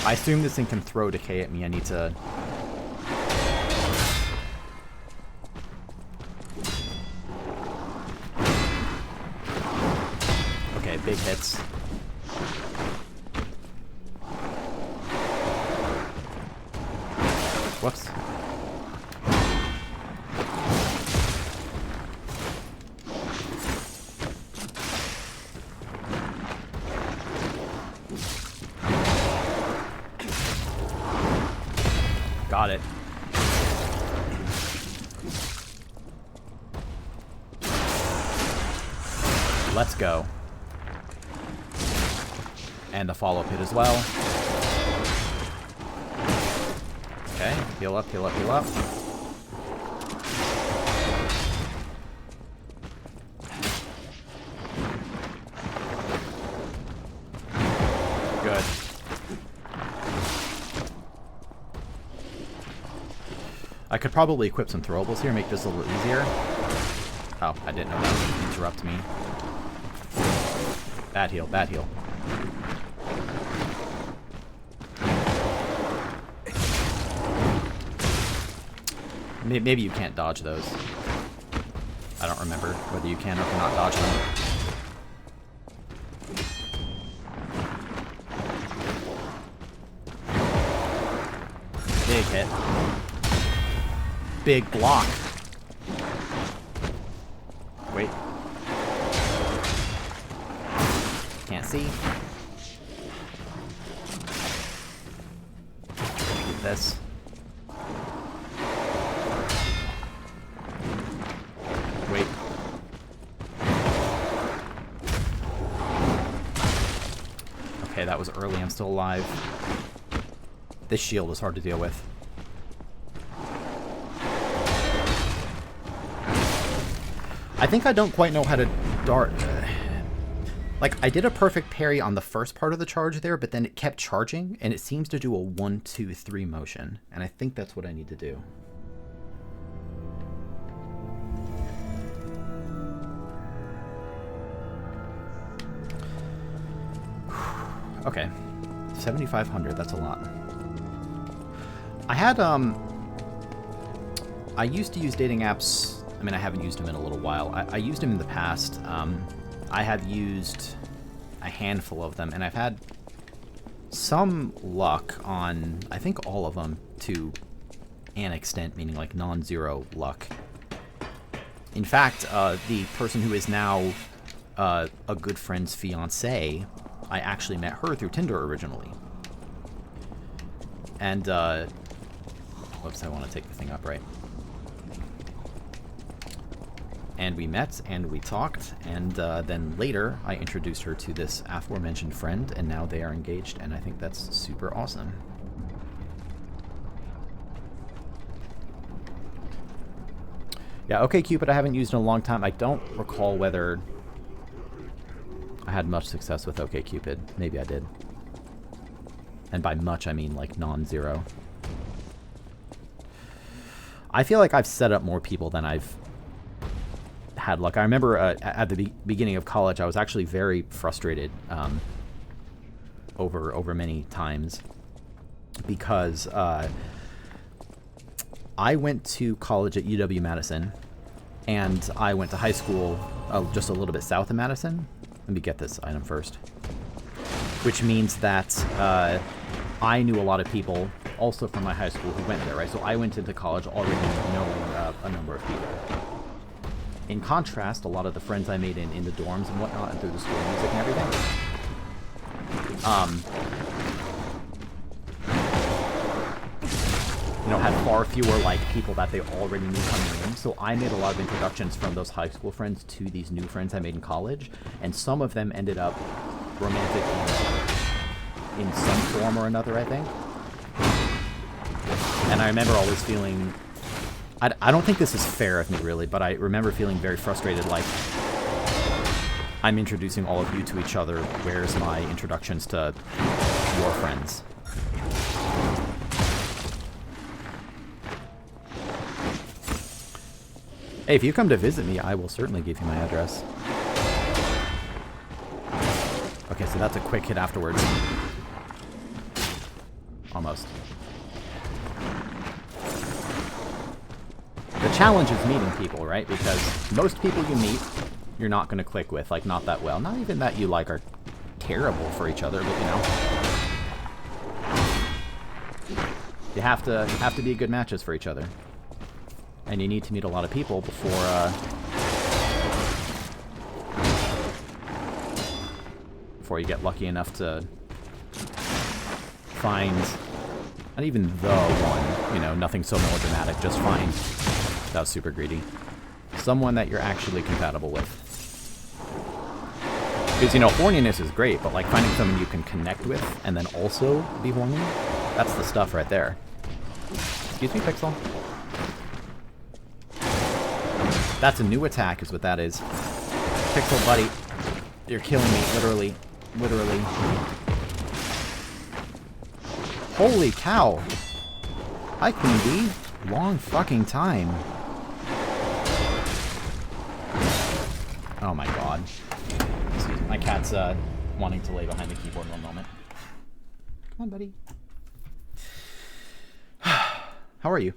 I assume this thing can throw decay at me. I need to... Okay, big hits. Whoops. Got it. Let's go. And the follow-up hit as well. Okay, heal up, heal up, heal up. Good. I could probably equip some throwables here, make this a little easier. Oh, I didn't know that would interrupt me. Bad heal, bad heal. Maybe you can't dodge those. I don't remember whether you can or cannot dodge them. Big hit. Big block. Wait. Can't see. Do this. Wait. Okay, that was early. I'm still alive. This shield is hard to deal with. I think I don't quite know how to dart. Like, I did a perfect parry on the first part of the charge there, but then it kept charging, and it seems to do a 1, 2, 3 motion. And I think that's what I need to do. Okay. 7,500, that's a lot. I had, I used to use dating apps. I mean, I haven't used them in a little while. I used them in the past. I have used a handful of them, and I've had some luck on, I think, all of them to an extent, meaning like non-zero luck. In fact, the person who is now a good friend's fiancée, I actually met her through Tinder originally. And, whoops, I want to take the thing up, right? And we met, and we talked, and then later I introduced her to this aforementioned friend, and now they are engaged, and I think that's super awesome. Yeah, OkCupid I haven't used in a long time. I don't recall whether I had much success with OkCupid. Maybe I did. And by much, I mean like non-zero. I feel like I've set up more people than I've had luck. I remember at the beginning of college, I was actually very frustrated over many times because I went to college at UW-Madison, and I went to high school just a little bit south of Madison. Let me get this item first. Which means that I knew a lot of people also from my high school who went there, right? So I went into college already knowing a number of people. In contrast, a lot of the friends I made in the dorms and whatnot and through the school music and everything, you know, had far fewer, like, people that they already knew coming in. So I made a lot of introductions from those high school friends to these new friends I made in college, and some of them ended up romantic in some form or another, I think. And I remember always feeling... I don't think this is fair of me, really, but I remember feeling very frustrated, like, I'm introducing all of you to each other. Where's my introductions to your friends? Hey, if you come to visit me, I will certainly give you my address. Okay, so that's a quick hit afterwards. Almost. The challenge is meeting people, right? Because most people you meet, you're not going to click with, like, not that well. Not even that you, like, are terrible for each other, but, you know. You have to be good matches for each other. And you need to meet a lot of people before you get lucky enough to find, not even the one, you know, nothing so melodramatic, just find, that was super greedy, someone that you're actually compatible with. Because, you know, horniness is great, but, like, finding someone you can connect with and then also be horny, that's the stuff right there. Excuse me, Pixel? That's a new attack is what that is. Pixel, buddy. You're killing me, literally. Literally. Holy cow! Hi, Queen Bee. Long fucking time. Oh my god. Excuse me, my cat's wanting to lay behind the keyboard one moment. Come on, buddy. How are you?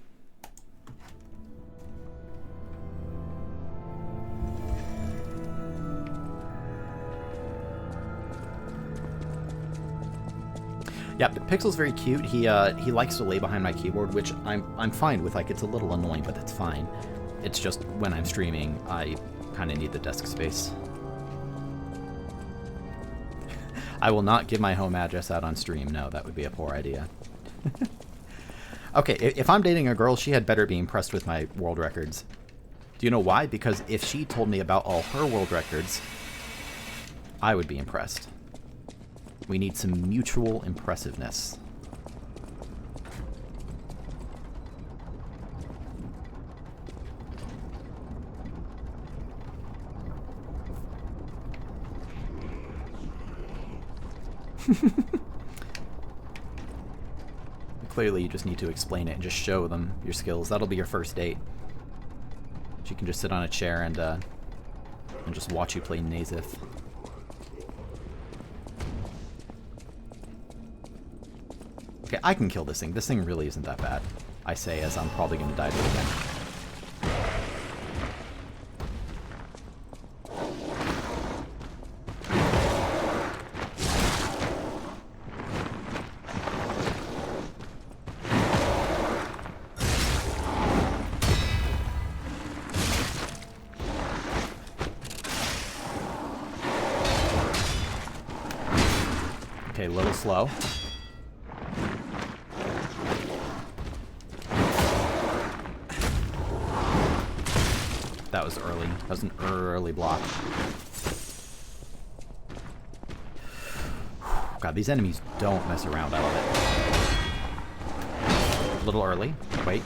Yeah, Pixel's very cute. He likes to lay behind my keyboard, which I'm fine with. Like, it's a little annoying, but it's fine. It's just when I'm streaming, I kind of need the desk space. I will not give my home address out on stream. No, that would be a poor idea. Okay, if I'm dating a girl, she had better be impressed with my world records. Do you know why? Because if she told me about all her world records, I would be impressed. We need some mutual impressiveness. Clearly, you just need to explain it and just show them your skills. That'll be your first date. She can just sit on a chair and just watch you play Nazith. Okay, I can kill this thing. This thing really isn't that bad. I say as I'm probably going to die to it again. Okay, a little slow. That was early. That was an early block. God, these enemies don't mess around. I love it. A little early. Wait.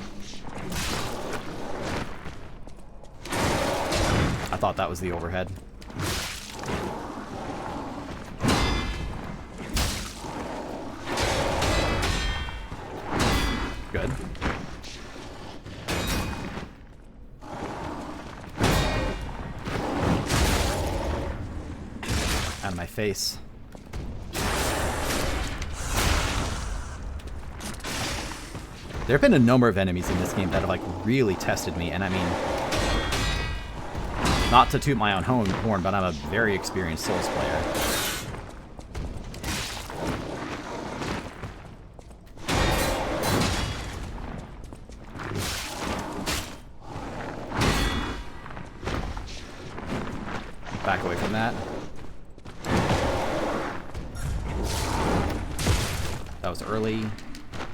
I thought that was the overhead. Good. Out of my face. There have been a number of enemies in this game that have like really tested me, and I mean, not to toot my own horn, but I'm a very experienced Souls player. Back away from that. That was early.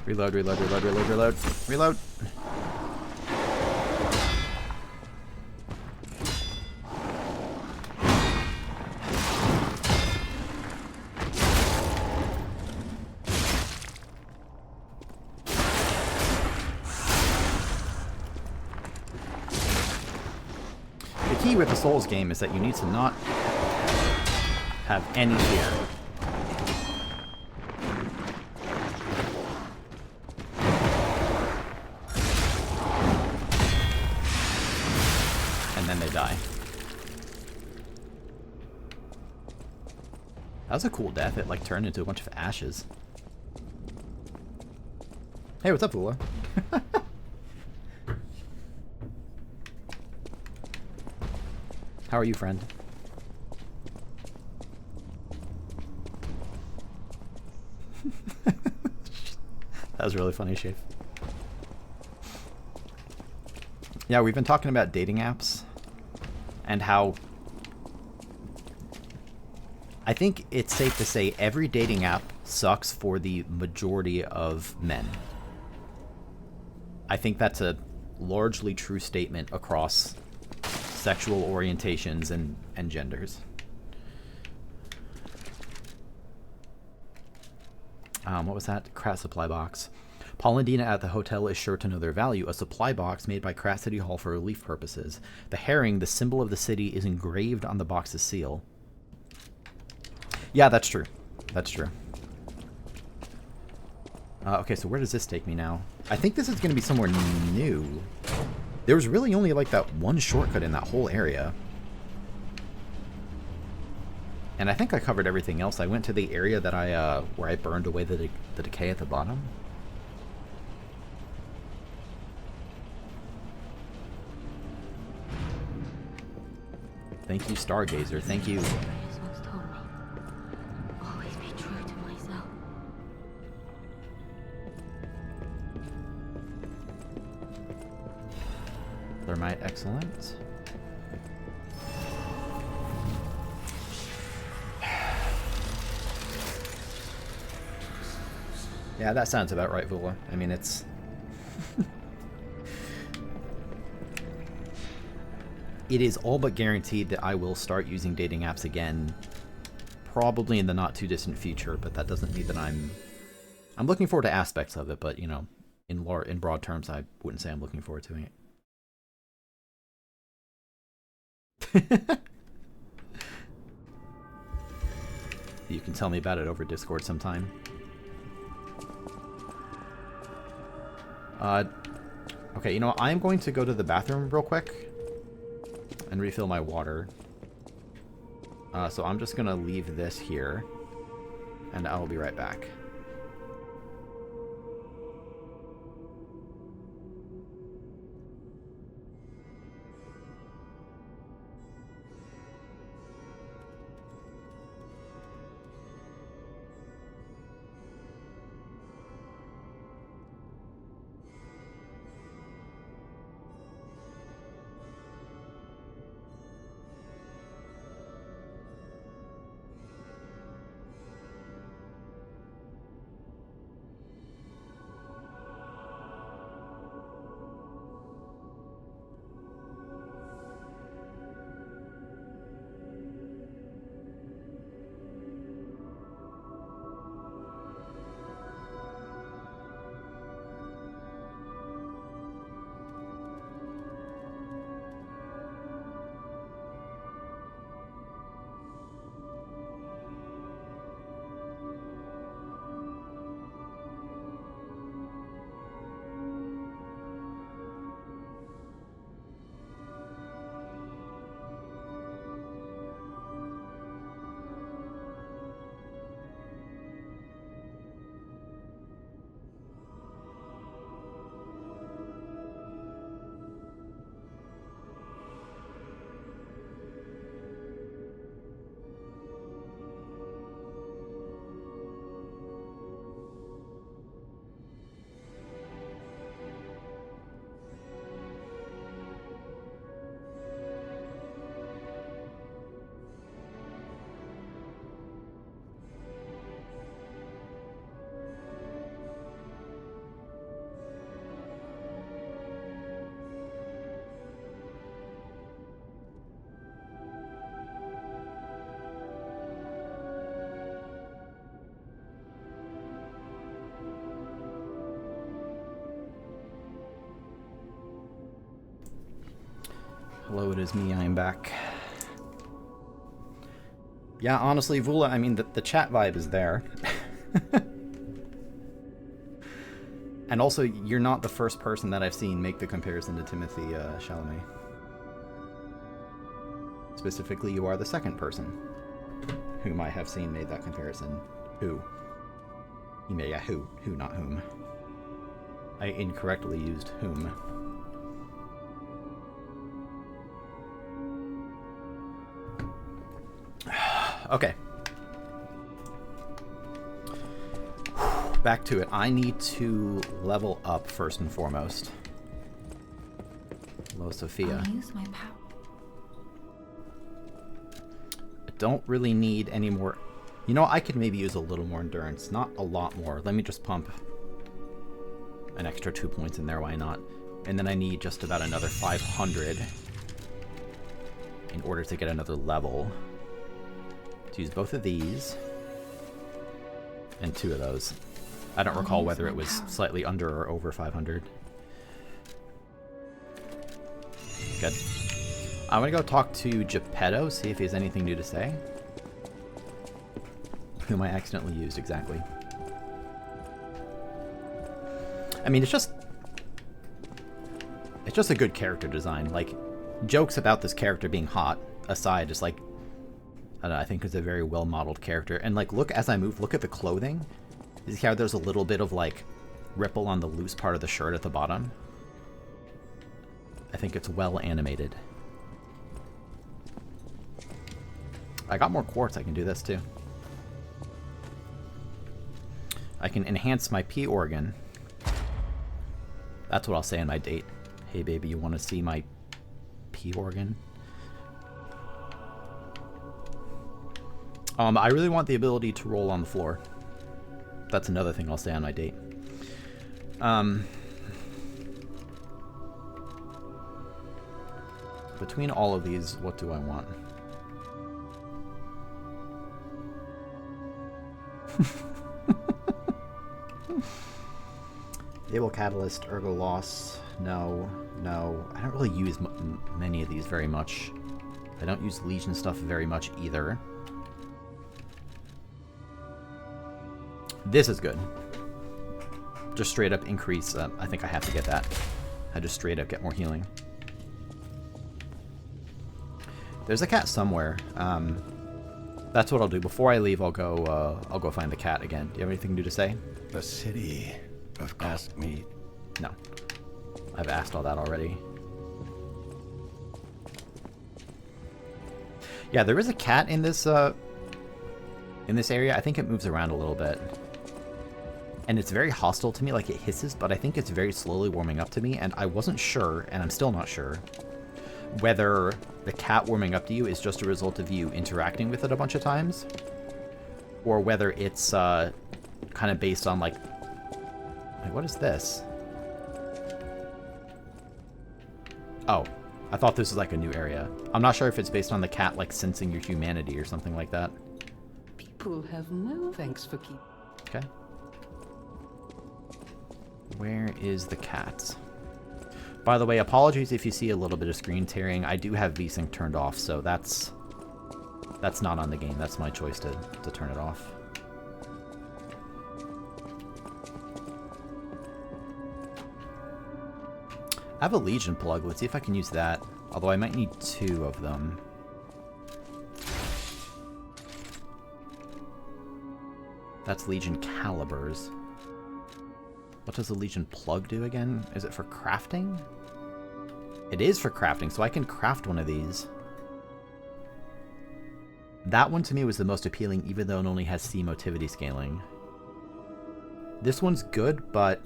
Reload, reload, reload, reload, reload. Reload. The key with the Souls game is that you need to not have any fear. And then they die. That was a cool death. It like turned into a bunch of ashes. Hey, what's up, Fula? How are you, friend? That was really funny, Shafe. Yeah, we've been talking about dating apps and how I think it's safe to say every dating app sucks for the majority of men. I think that's a largely true statement across sexual orientations and genders. What was that? Craft supply box. Paul and Dina at the hotel is sure to know their value. A supply box made by Krat City Hall for relief purposes. The herring, the symbol of the city, is engraved on the box's seal. Yeah, that's true. That's true. Okay, so where does this take me now? I think this is going to be somewhere new. There was really only like that one shortcut in that whole area. And I think I covered everything else. I went to the area that where I burned away the decay at the bottom. Thank you, Stargazer. Thank you. Reyes once told me, always be true to myself. Thermite, excellent. Yeah, that sounds about right, Vula. I mean, it's... It is all but guaranteed that I will start using dating apps again, probably in the not-too-distant future, but that doesn't mean that I'm looking forward to aspects of it, but, you know, in broad terms, I wouldn't say I'm looking forward to it. You can tell me about it over Discord sometime. Okay, you know what? I'm going to go to the bathroom real quick and refill my water. So I'm just going to leave this here, and I'll be right back. Hello, it is me, I am back. Yeah, honestly, Vula, I mean, the chat vibe is there. And also, you're not the first person that I've seen make the comparison to Timothée Chalamet. Specifically, you are the second person whom I have seen made that comparison. Who? Yeah, who, not whom. I incorrectly used whom. Okay. Back to it. I need to level up first and foremost. Hello, Sophia. I'll use my power. I don't really need any more. You know, I could maybe use a little more endurance. Not a lot more. Let me just pump an extra 2 points in there. Why not? And then I need just about another 500 in order to get another level. To use both of these and 2 of those. I don't recall whether it was slightly under or over 500. Good. I'm gonna go talk to Geppetto, see if he has anything new to say. Whom I accidentally used, exactly. I mean, it's just a good character design. Like, jokes about this character being hot aside, just like, I don't know, I think it's a very well-modeled character. And like, look, as I move, look at the clothing. You see how there's a little bit of like ripple on the loose part of the shirt at the bottom? I think it's well animated. I got more quartz, I can do this too. I can enhance my P organ. That's what I'll say in my date. Hey baby, you want to see my P organ? I really want the ability to roll on the floor. That's another thing I'll say on my date. Between all of these, what do I want? Able Catalyst, Ergo Loss, no. I don't really use many of these very much. I don't use Legion stuff very much either. This is good. Just straight up increase, I think I have to get that. I just straight up get more healing. There's a cat somewhere. That's what I'll do. Before I leave, I'll go find the cat again. Do you have anything new to say? The city of asked me. No. I've asked all that already. Yeah, there is a cat in this area. I think it moves around a little bit. And it's very hostile to me, like it hisses, but I think it's very slowly warming up to me, and I wasn't sure, and I'm still not sure, whether the cat warming up to you is just a result of you interacting with it a bunch of times, or whether it's kind of based on like, wait, what is this? Oh, I thought this was like a new area. I'm not sure if it's based on the cat like sensing your humanity or something like that. People have no thanks for keep. Okay. Where is the cat? By the way, apologies if you see a little bit of screen tearing. I do have VSync turned off, so that's not on the game. That's my choice to turn it off. I have a Legion plug. Let's see if I can use that. Although I might need 2 of them. That's Legion calibers. What does the Legion plug do again? Is it for crafting? It is for crafting, so I can craft one of these. That one to me was the most appealing, even though it only has C motivity scaling. This one's good, but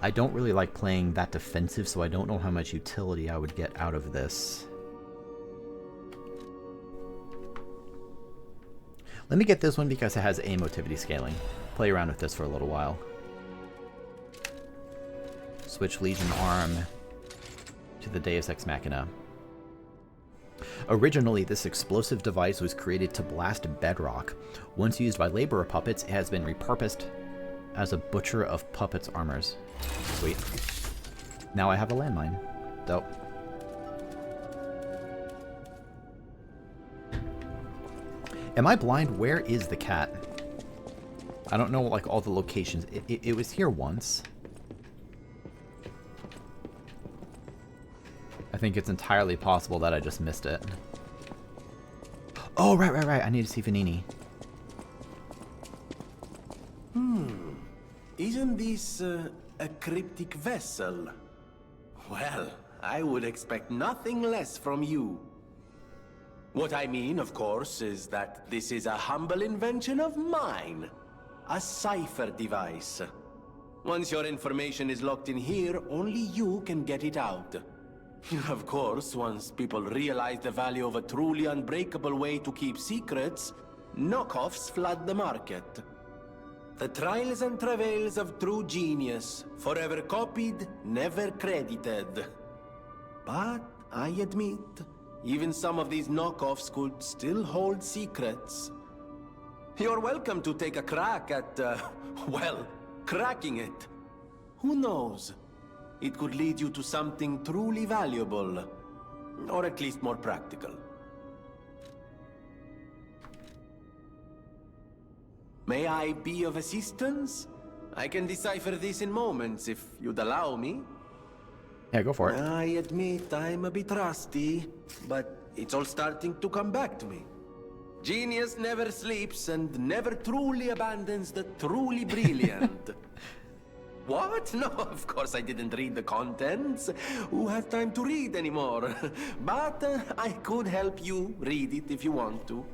I don't really like playing that defensive, so I don't know how much utility I would get out of this. Let me get this one because it has A motivity scaling. Play around with this for a little while. Switch Legion arm to the Deus Ex Machina. Originally, this explosive device was created to blast bedrock. Once used by Laborer puppets, it has been repurposed as a Butcher of Puppets armors. Sweet. Now I have a landmine. Dope. Am I blind? Where is the cat? I don't know, like, all the locations. It was here once. I think it's entirely possible that I just missed it. Oh, right. I need to see Vanini. Isn't this a cryptic vessel? Well, I would expect nothing less from you. What I mean, of course, is that this is a humble invention of mine. A cipher device. Once your information is locked in here, only you can get it out. Of course, once people realize the value of a truly unbreakable way to keep secrets, knockoffs flood the market. The trials and travails of true genius, forever copied, never credited. But I admit, even some of these knockoffs could still hold secrets. You're welcome to take a crack at, well, cracking it. Who knows? It could lead you to something truly valuable. Or at least more practical. May I be of assistance? I can decipher this in moments, if you'd allow me. Yeah, go for it. I admit I'm a bit rusty, but it's all starting to come back to me. Genius never sleeps and never truly abandons the truly brilliant. What? No, of course I didn't read the contents. Who has time to read anymore? But I could help you read it if you want to.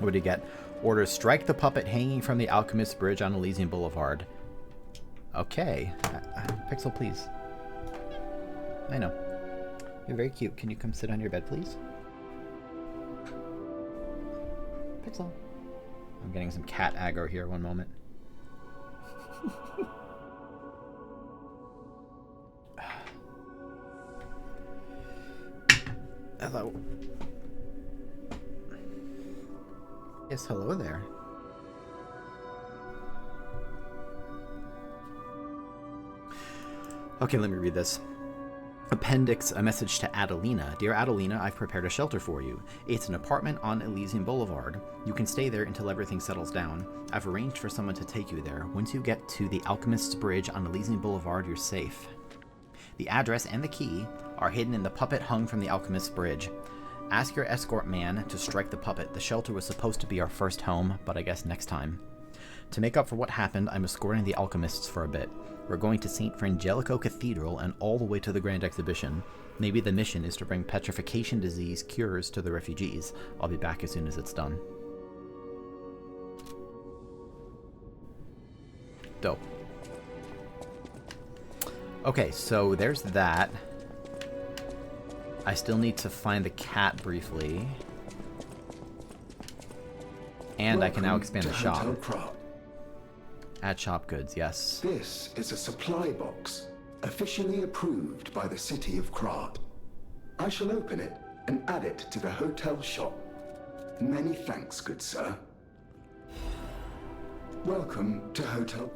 What do you get? Order strike the puppet hanging from the Alchemist Bridge on Elysian Boulevard. Okay. Pixel, please. I know. You're very cute. Can you come sit on your bed, please? Pixel. I'm getting some cat aggro here. One moment. Hello. Yes, hello there. Okay, let me read this. Appendix, a message to Adelina. Dear Adelina, I've prepared a shelter for you. It's an apartment on Elysian Boulevard. You can stay there until everything settles down. I've arranged for someone to take you there. Once you get to the Alchemist's Bridge on Elysian Boulevard, you're safe. The address and the key are hidden in the puppet hung from the Alchemist's Bridge. Ask your escort man to strike the puppet. The shelter was supposed to be our first home, but I guess next time. To make up for what happened, I'm escorting the alchemists for a bit. We're going to St. Frangelico Cathedral and all the way to the Grand Exhibition. Maybe the mission is to bring petrification disease cures to the refugees. I'll be back as soon as it's done. Dope. Okay, so there's that. I still need to find the cat briefly. And I can now expand the shop. Add shop goods, yes. This is a supply box, officially approved by the city of Krat. I shall open it and add it to the hotel shop. Many thanks, good sir. Welcome to Hotel...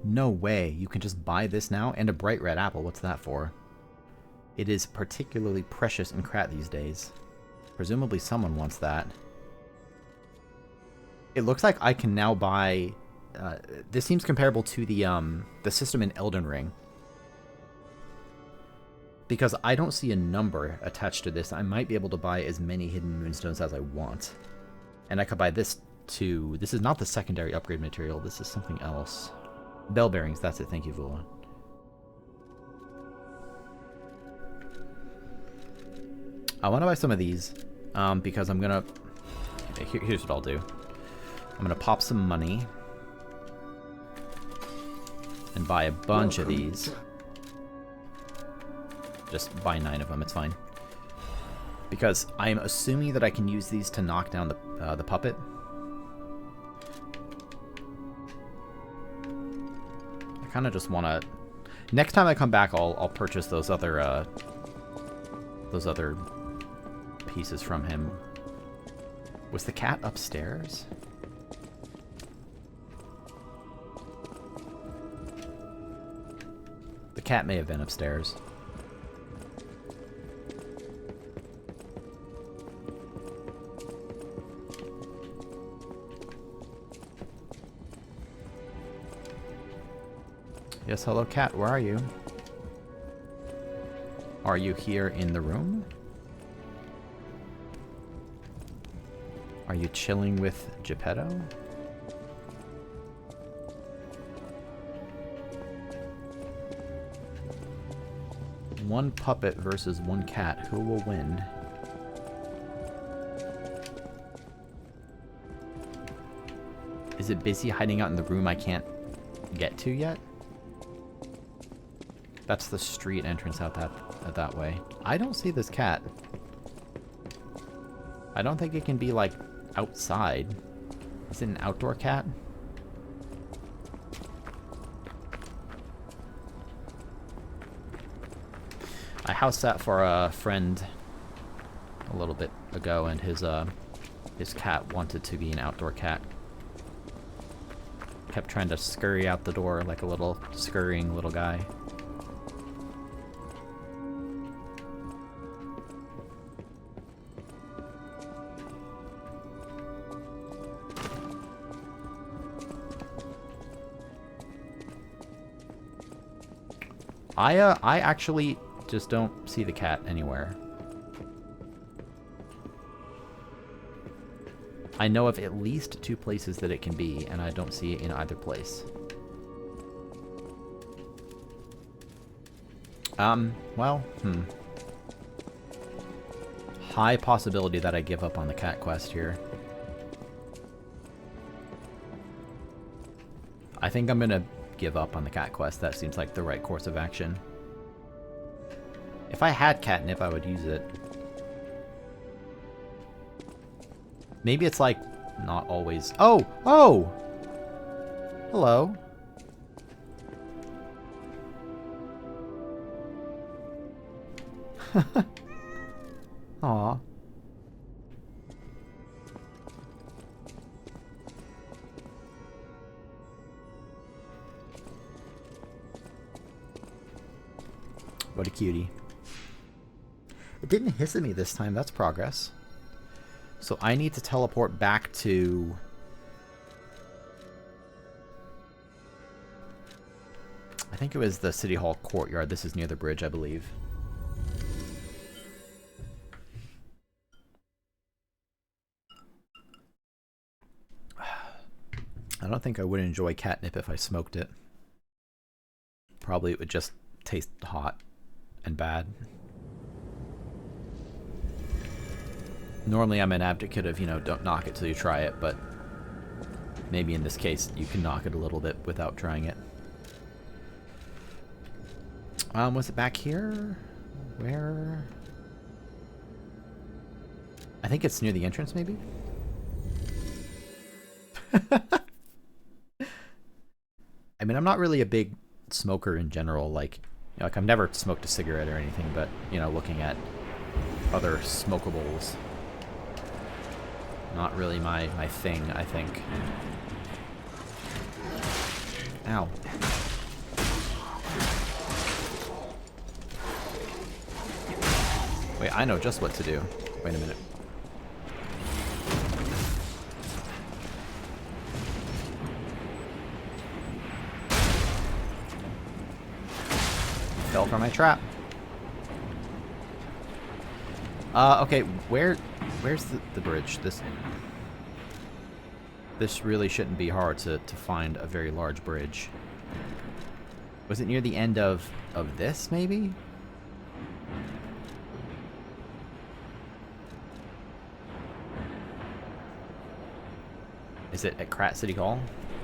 No way, you can just buy this now? And a bright red apple, what's that for? It is particularly precious in Krat these days. Presumably someone wants that. It looks like I can now buy... this seems comparable to the system in Elden Ring. Because I don't see a number attached to this, I might be able to buy as many hidden moonstones as I want. And I could buy this too. This is not the secondary upgrade material, this is something else. Bell bearings, that's it, thank you, Vula. I want to buy some of these, because I'm gonna... Here's what I'll do. I'm gonna pop some money and buy a bunch of these. Just buy 9 of them, it's fine. Because I'm assuming that I can use these to knock down the puppet. I kind of just want to... Next time I come back, I'll purchase those other pieces from him. Was the cat upstairs? The cat may have been upstairs. Yes, hello cat, where are you? Are you here in the room? Are you chilling with Geppetto? One puppet versus one cat. Who will win? Is it busy hiding out in the room I can't get to yet? That's the street entrance out that way. I don't see this cat. I don't think it can be, like, outside. Is it an outdoor cat? I house sat for a friend a little bit ago, and his cat wanted to be an outdoor cat. Kept trying to scurry out the door like a little scurrying little guy. I actually just don't see the cat anywhere. I know of at least 2 places that it can be, and I don't see it in either place. Well, high possibility that I give up on the cat quest here. I think I'm gonna give up on the cat quest. That seems like the right course of action. If I had catnip, I would use it. Maybe it's like not always. Oh! Oh! Hello. Aw. What a cutie. It didn't hiss at me this time. That's progress. So I need to teleport back to... I think it was the City Hall courtyard. This is near the bridge, I believe. I don't think I would enjoy catnip if I smoked it. Probably it would just taste hot and bad. Normally I'm an advocate of, you know, don't knock it till you try it, but maybe in this case you can knock it a little bit without trying it. Was it back here? Where? I think it's near the entrance, maybe? I mean, I'm not really a big smoker in general, like I've never smoked a cigarette or anything, but, you know, looking at other smokables, not really my thing, I think. Ow. Wait, I know just what to do. Wait a minute. Fell for my trap. Okay, where's the bridge? This really shouldn't be hard to find a very large bridge. Was it near the end of this, maybe? Is it at Krat City Hall?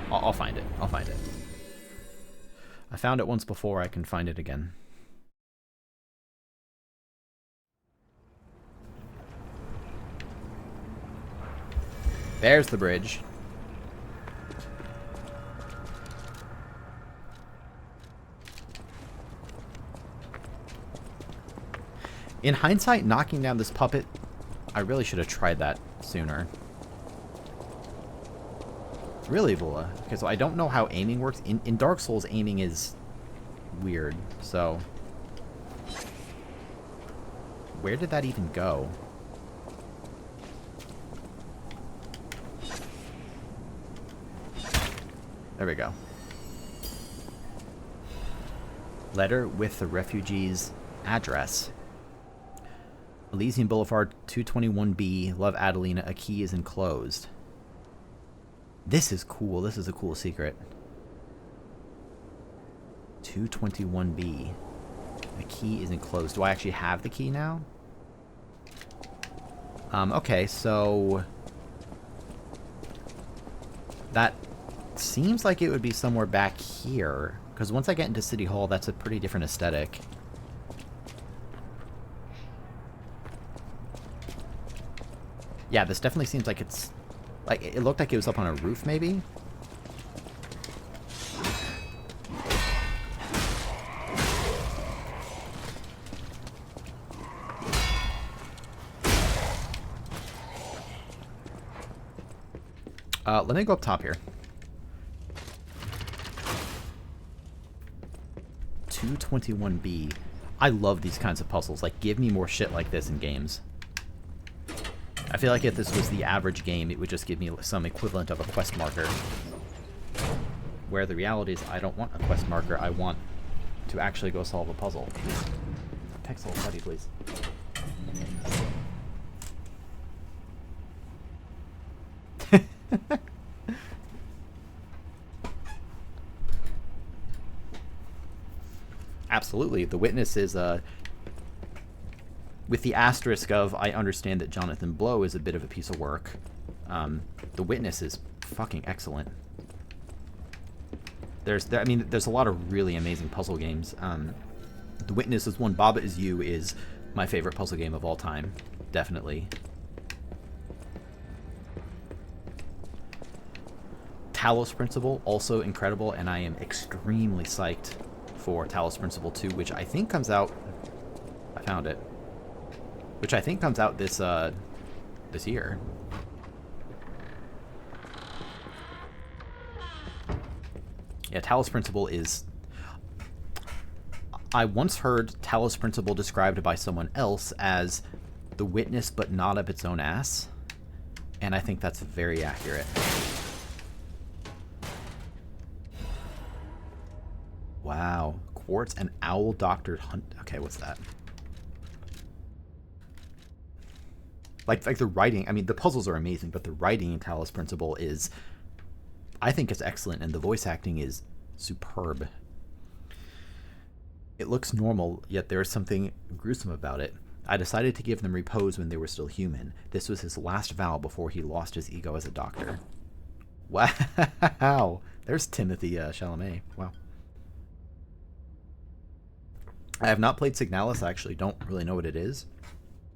I'll find it. I'll find it. I found it once before, I can find it again. There's the bridge. In hindsight, knocking down this puppet, I really should have tried that sooner. Really, Vula. Okay, so I don't know how aiming works. In Dark Souls, aiming is weird, so... Where did that even go? There we go. Letter with the refugee's address. Elysian Boulevard, 221B. Love, Adelina. A key is enclosed. This is cool. This is a cool secret. 221B. The key is enclosed. Do I actually have the key now? Okay, so... That seems like it would be somewhere back here. Because once I get into City Hall, that's a pretty different aesthetic. Yeah, this definitely seems like it's... Like, it looked like it was up on a roof, maybe? Let me go up top here. 221B. I love these kinds of puzzles. Like, give me more shit like this in games. I feel like if this was the average game, it would just give me some equivalent of a quest marker. Where the reality is, I don't want a quest marker. I want to actually go solve a puzzle. Pixel, buddy, please. Absolutely. The Witness is, with the asterisk of, I understand that Jonathan Blow is a bit of a piece of work. The Witness is fucking excellent. There's a lot of really amazing puzzle games. The Witness is one. Baba Is You is my favorite puzzle game of all time. Definitely. Talos Principle, also incredible, and I am extremely psyched for Talos Principle 2, which I think comes out... I found it. Which I think comes out this year. Yeah, Talos Principle is... I once heard Talos Principle described by someone else as The Witness but not up its own ass, and I think that's very accurate. Wow. Quartz and Owl Doctor Hunt. Okay, what's that? Like the writing, I mean, the puzzles are amazing, but the writing in Talos Principle is, I think it's excellent, and the voice acting is superb. It looks normal, yet there is something gruesome about it. I decided to give them repose when they were still human. This was his last vow before he lost his ego as a doctor. Wow. There's Timothy Chalamet. Wow. I have not played Signalis. I actually don't really know what it is.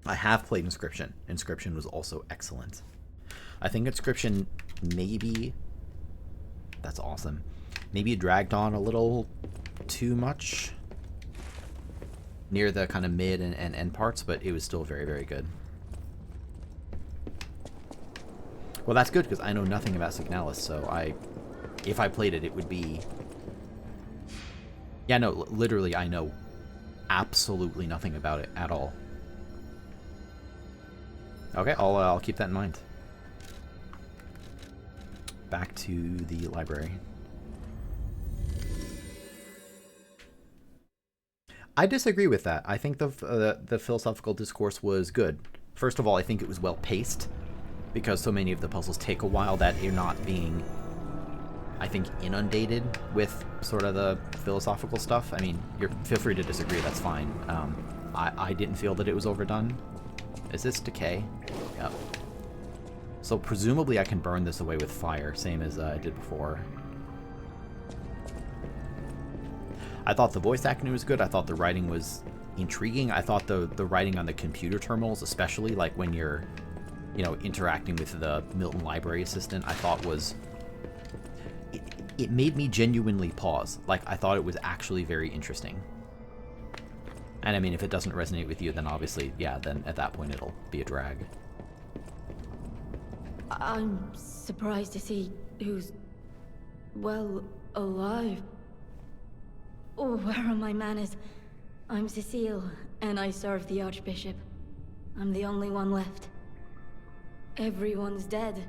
I have played Inscription. Inscription was also excellent. I think Inscription maybe... That's awesome. Maybe dragged on a little too much near the kind of mid and end parts, but it was still very, very good. Well, that's good, because I know nothing about Signalis, so if I played it, it would be... Yeah, no, literally, I know absolutely nothing about it at all. Okay, I'll keep that in mind. Back to the library. I disagree with that. I think the philosophical discourse was good. First of all, I think it was well paced, because so many of the puzzles take a while that you're not being, I think, inundated with sort of the philosophical stuff. I mean, feel free to disagree, that's fine. I didn't feel that it was overdone. Is this decay? Yep. So presumably I can burn this away with fire, same as I did before. I thought the voice acting was good. I thought the writing was intriguing. I thought the writing on the computer terminals, especially like when you're, you know, interacting with the Milton Library Assistant, I thought was... It made me genuinely pause. Like, I thought it was actually very interesting. And I mean, if it doesn't resonate with you, then obviously, yeah, then at that point it'll be a drag. I'm surprised to see who's, well, alive. Oh, where are my manners? I'm Cecile, and I serve the Archbishop. I'm the only one left. Everyone's dead.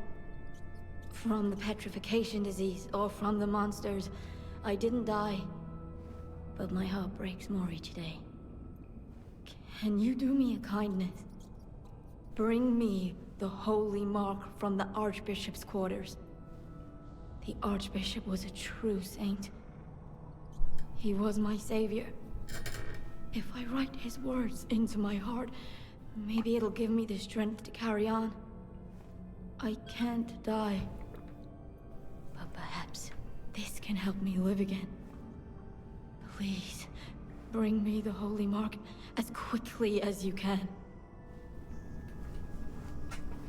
From the petrification disease, or from the monsters. I didn't die. But my heart breaks more each day. Can you do me a kindness? Bring me the holy mark from the Archbishop's quarters. The Archbishop was a true saint. He was my savior. If I write his words into my heart, maybe it'll give me the strength to carry on. I can't die. But perhaps this can help me live again. Please, bring me the holy mark as quickly as you can.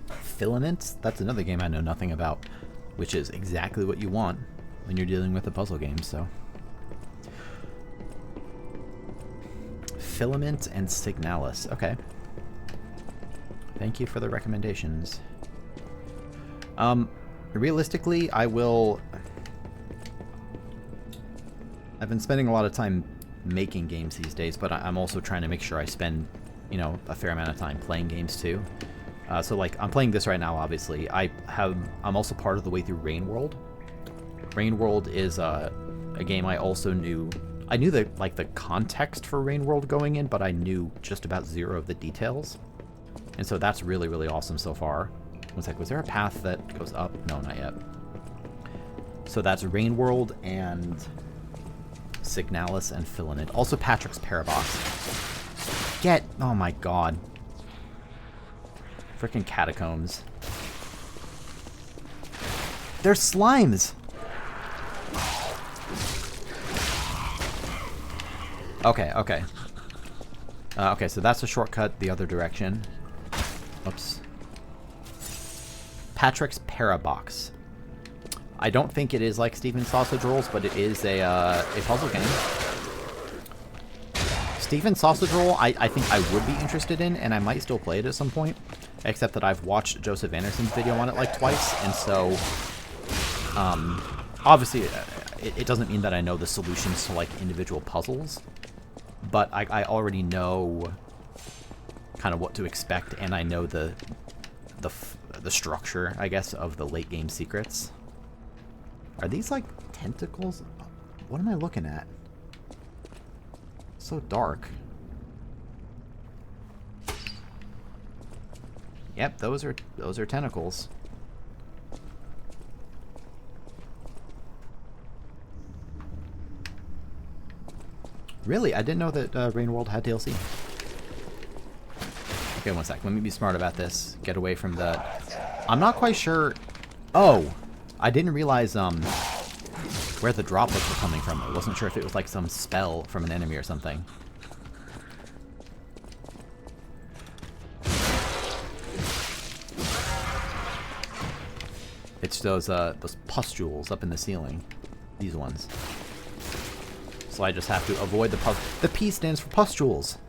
Filament? That's another game I know nothing about, which is exactly what you want when you're dealing with a puzzle game, so... Filament and Signalis. Okay. Thank you for the recommendations. realistically, I've been spending a lot of time making games these days, but I'm also trying to make sure I spend, you know, a fair amount of time playing games too. So like, I'm playing this right now, obviously. I'm also part of the way through Rain World. Rain World is a game I also knew. I knew the context for Rain World going in, but I knew just about zero of the details. And so that's really, really awesome so far. One sec, was there a path that goes up? No, not yet. So that's Rain World and Signalis and Filanid. Also Patrick's Parabox. Oh my god. Frickin' catacombs. They're slimes! Okay, okay. Okay, so that's a shortcut the other direction. Oops. Patrick's Parabox. I don't think it is like Stephen's Sausage Rolls, but it is a puzzle game. Stephen's Sausage Roll, I think I would be interested in, and I might still play it at some point. Except that I've watched Joseph Anderson's video on it like twice, and so... obviously, it doesn't mean that I know the solutions to like individual puzzles. But I already know kind of what to expect, and I know the structure, I guess, of the late game secrets. Are these like tentacles? What am I looking at? So dark. Yep, those are tentacles. Really? I didn't know that Rain World had DLC. Okay, one sec. Let me be smart about this. Get away from the... I'm not quite sure... Oh! I didn't realize where the droplets were coming from. I wasn't sure if it was like some spell from an enemy or something. It's those pustules up in the ceiling. These ones. So I just have to avoid the pus. The P stands for pustules.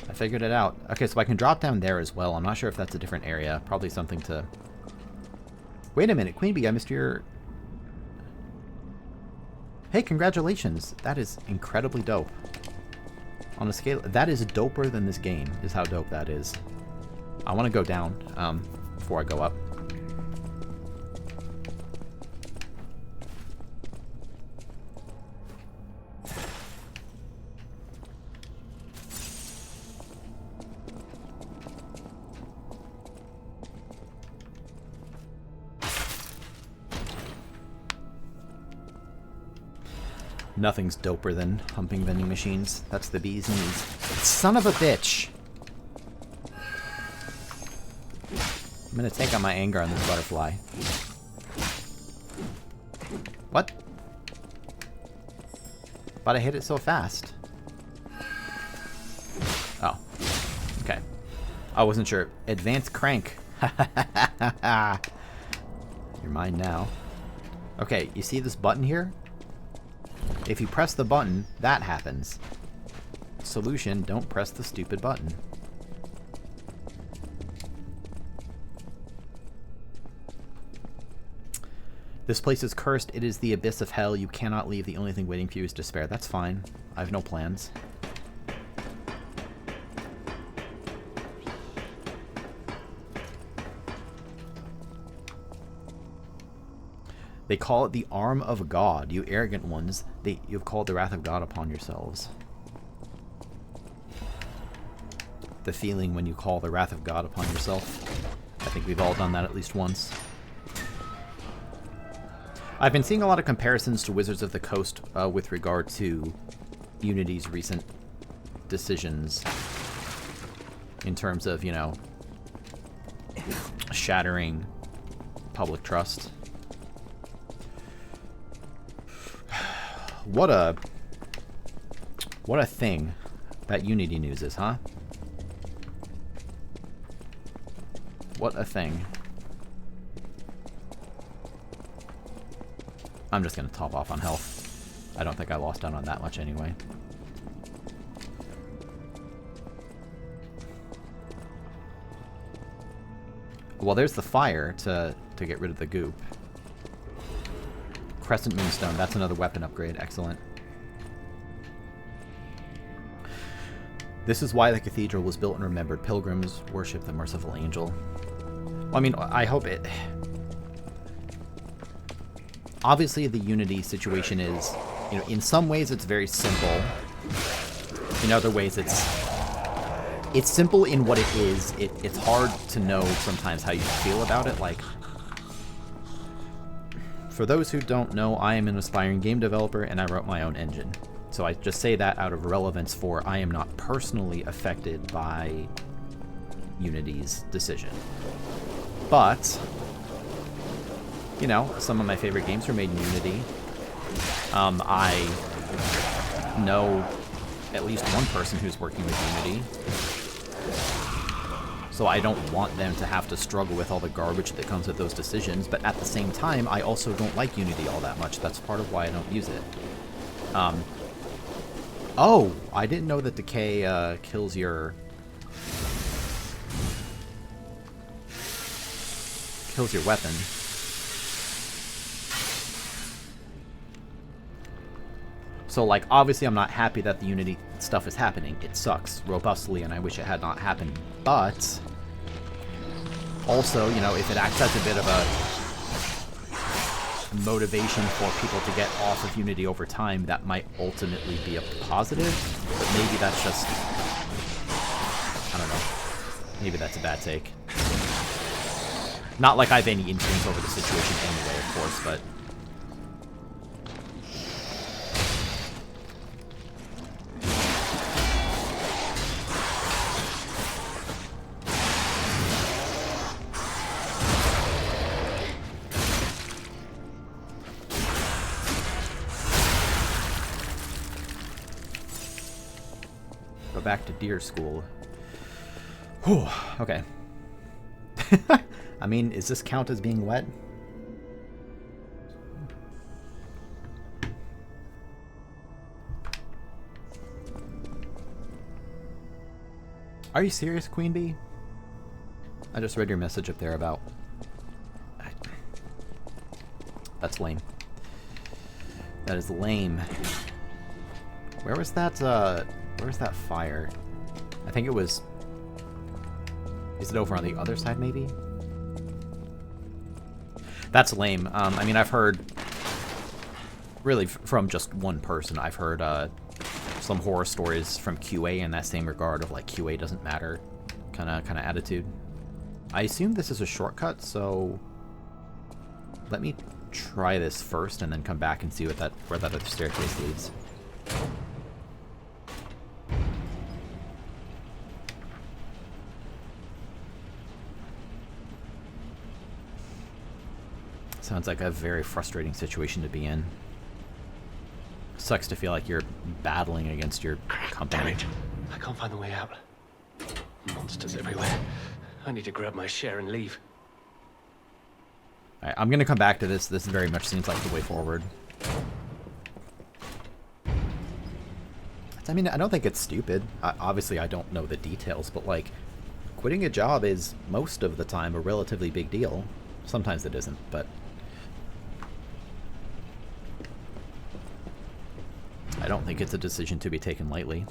I figured it out. Okay, so I can drop down there as well. I'm not sure if that's a different area. Probably something to... Wait a minute, Queen Bee, I missed your... Hey, congratulations. That is incredibly dope. On a scale... That is doper than this game, is how dope that is. I want to go down before I go up. Nothing's doper than humping vending machines. That's the bee's knees. Son of a bitch! I'm gonna take out my anger on this butterfly. What? But I hit it so fast. Oh. Okay. I wasn't sure. Advanced crank. You're mine now. Okay, you see this button here? If you press the button, that happens. Solution, don't press the stupid button. This place is cursed. It is the abyss of hell. You cannot leave. The only thing waiting for you is despair. That's fine. I have no plans. They call it the arm of God. You arrogant ones, you've called the wrath of God upon yourselves. The feeling when you call the wrath of God upon yourself. I think we've all done that at least once. I've been seeing a lot of comparisons to Wizards of the Coast with regard to Unity's recent decisions in terms of, you know, shattering public trust. What a thing that Unity news is, huh? What a thing. I'm just gonna top off on health. I don't think I lost out on that much anyway. Well, there's the fire to get rid of the goop. Crescent Moonstone, that's another weapon upgrade. Excellent. This is why the cathedral was built and remembered. Pilgrims worship the merciful angel. Well, I mean, I hope it... Obviously, the Unity situation is, you know, in some ways it's very simple. In other ways, it's simple in what it is. It's hard to know sometimes how you feel about it. Like, for those who don't know, I am an aspiring game developer and I wrote my own engine. So I just say that out of relevance for I am not personally affected by Unity's decision. But, you know, some of my favorite games were made in Unity. I know at least one person who's working with Unity. So I don't want them to have to struggle with all the garbage that comes with those decisions, but at the same time, I also don't like Unity all that much. That's part of why I don't use it. Oh, I didn't know that decay kills your weapon. So, like, obviously I'm not happy that the Unity stuff is happening. It sucks robustly, and I wish it had not happened. But also, you know, if it acts as a bit of a motivation for people to get off of Unity over time, that might ultimately be a positive. But maybe that's just... I don't know. Maybe that's a bad take. Not like I have any influence over the situation anyway, of course, but... Back to deer school. Whew, okay. I mean, does this count as being wet? Are you serious, Queen Bee? I just read your message up there about... That's lame. That is lame. Where was that, Where's that fire? I think it was... Is it over on the other side, maybe? That's lame. I mean, I've heard... Really, from just one person, I've heard some horror stories from QA in that same regard of, like, QA doesn't matter kind of attitude. I assume this is a shortcut, so... Let me try this first and then come back and see where that other staircase leads. Sounds like a very frustrating situation to be in. Sucks to feel like you're battling against your company. Damn it! I can't find the way out. Monsters everywhere. I need to grab my share and leave. Alright, I'm gonna come back to this. This very much seems like the way forward. I mean, I don't think it's stupid. Obviously, I don't know the details, but, like, quitting a job is, most of the time, a relatively big deal. Sometimes it isn't, but... I don't think it's a decision to be taken lightly.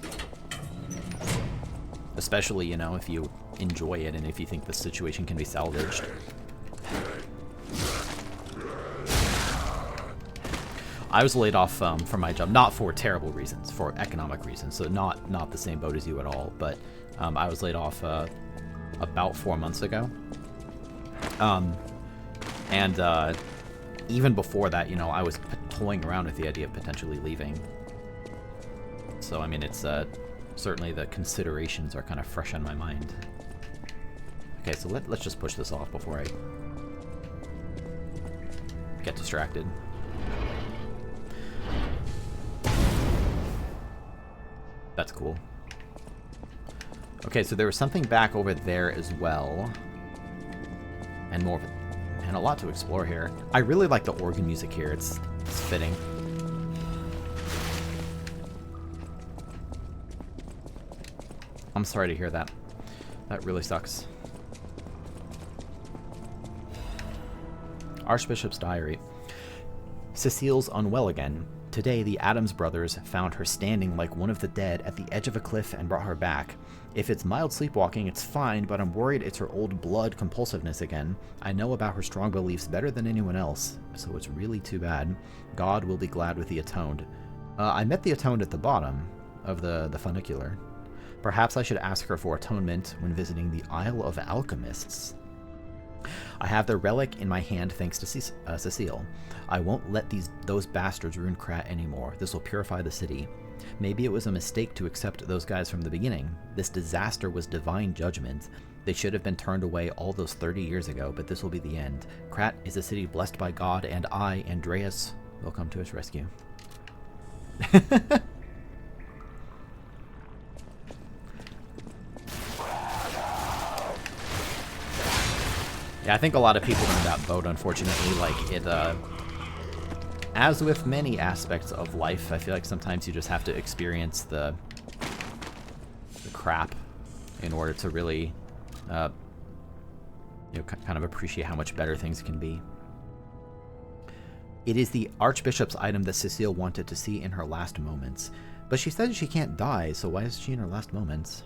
Especially, you know, if you enjoy it and if you think the situation can be salvaged. I was laid off from my job, not for terrible reasons, for economic reasons, so not the same boat as you at all, but I was laid off about 4 months ago. And even before that, you know, I was toying around with the idea of potentially leaving. So, I mean, it's certainly the considerations are kind of fresh on my mind. Okay, so let's just push this off before I get distracted. That's cool. Okay, so there was something back over there as well. And more of it. And a lot to explore here. I really like the organ music here. It's fitting. I'm sorry to hear that. That really sucks. Archbishop's diary. Cecile's unwell again. Today, the Addams brothers found her standing like one of the dead at the edge of a cliff and brought her back. If it's mild sleepwalking, it's fine, but I'm worried it's her old blood compulsiveness again. I know about her strong beliefs better than anyone else, so it's really too bad. God will be glad with the Atoned. I met the Atoned at the bottom of the funicular. Perhaps I should ask her for atonement when visiting the Isle of Alchemists. I have the relic in my hand thanks to Cecile. I won't let those bastards ruin Krat anymore. This will purify the city. Maybe it was a mistake to accept those guys from the beginning. This disaster was divine judgment. They should have been turned away all those 30 years ago, but this will be the end. Krat is a city blessed by God, and I, Andreas, will come to its rescue. Yeah, I think a lot of people in that boat, unfortunately, like, it, as with many aspects of life, I feel like sometimes you just have to experience the crap in order to really, you know, kind of appreciate how much better things can be. It is the Archbishop's item that Cecile wanted to see in her last moments, but she said she can't die, so why is she in her last moments?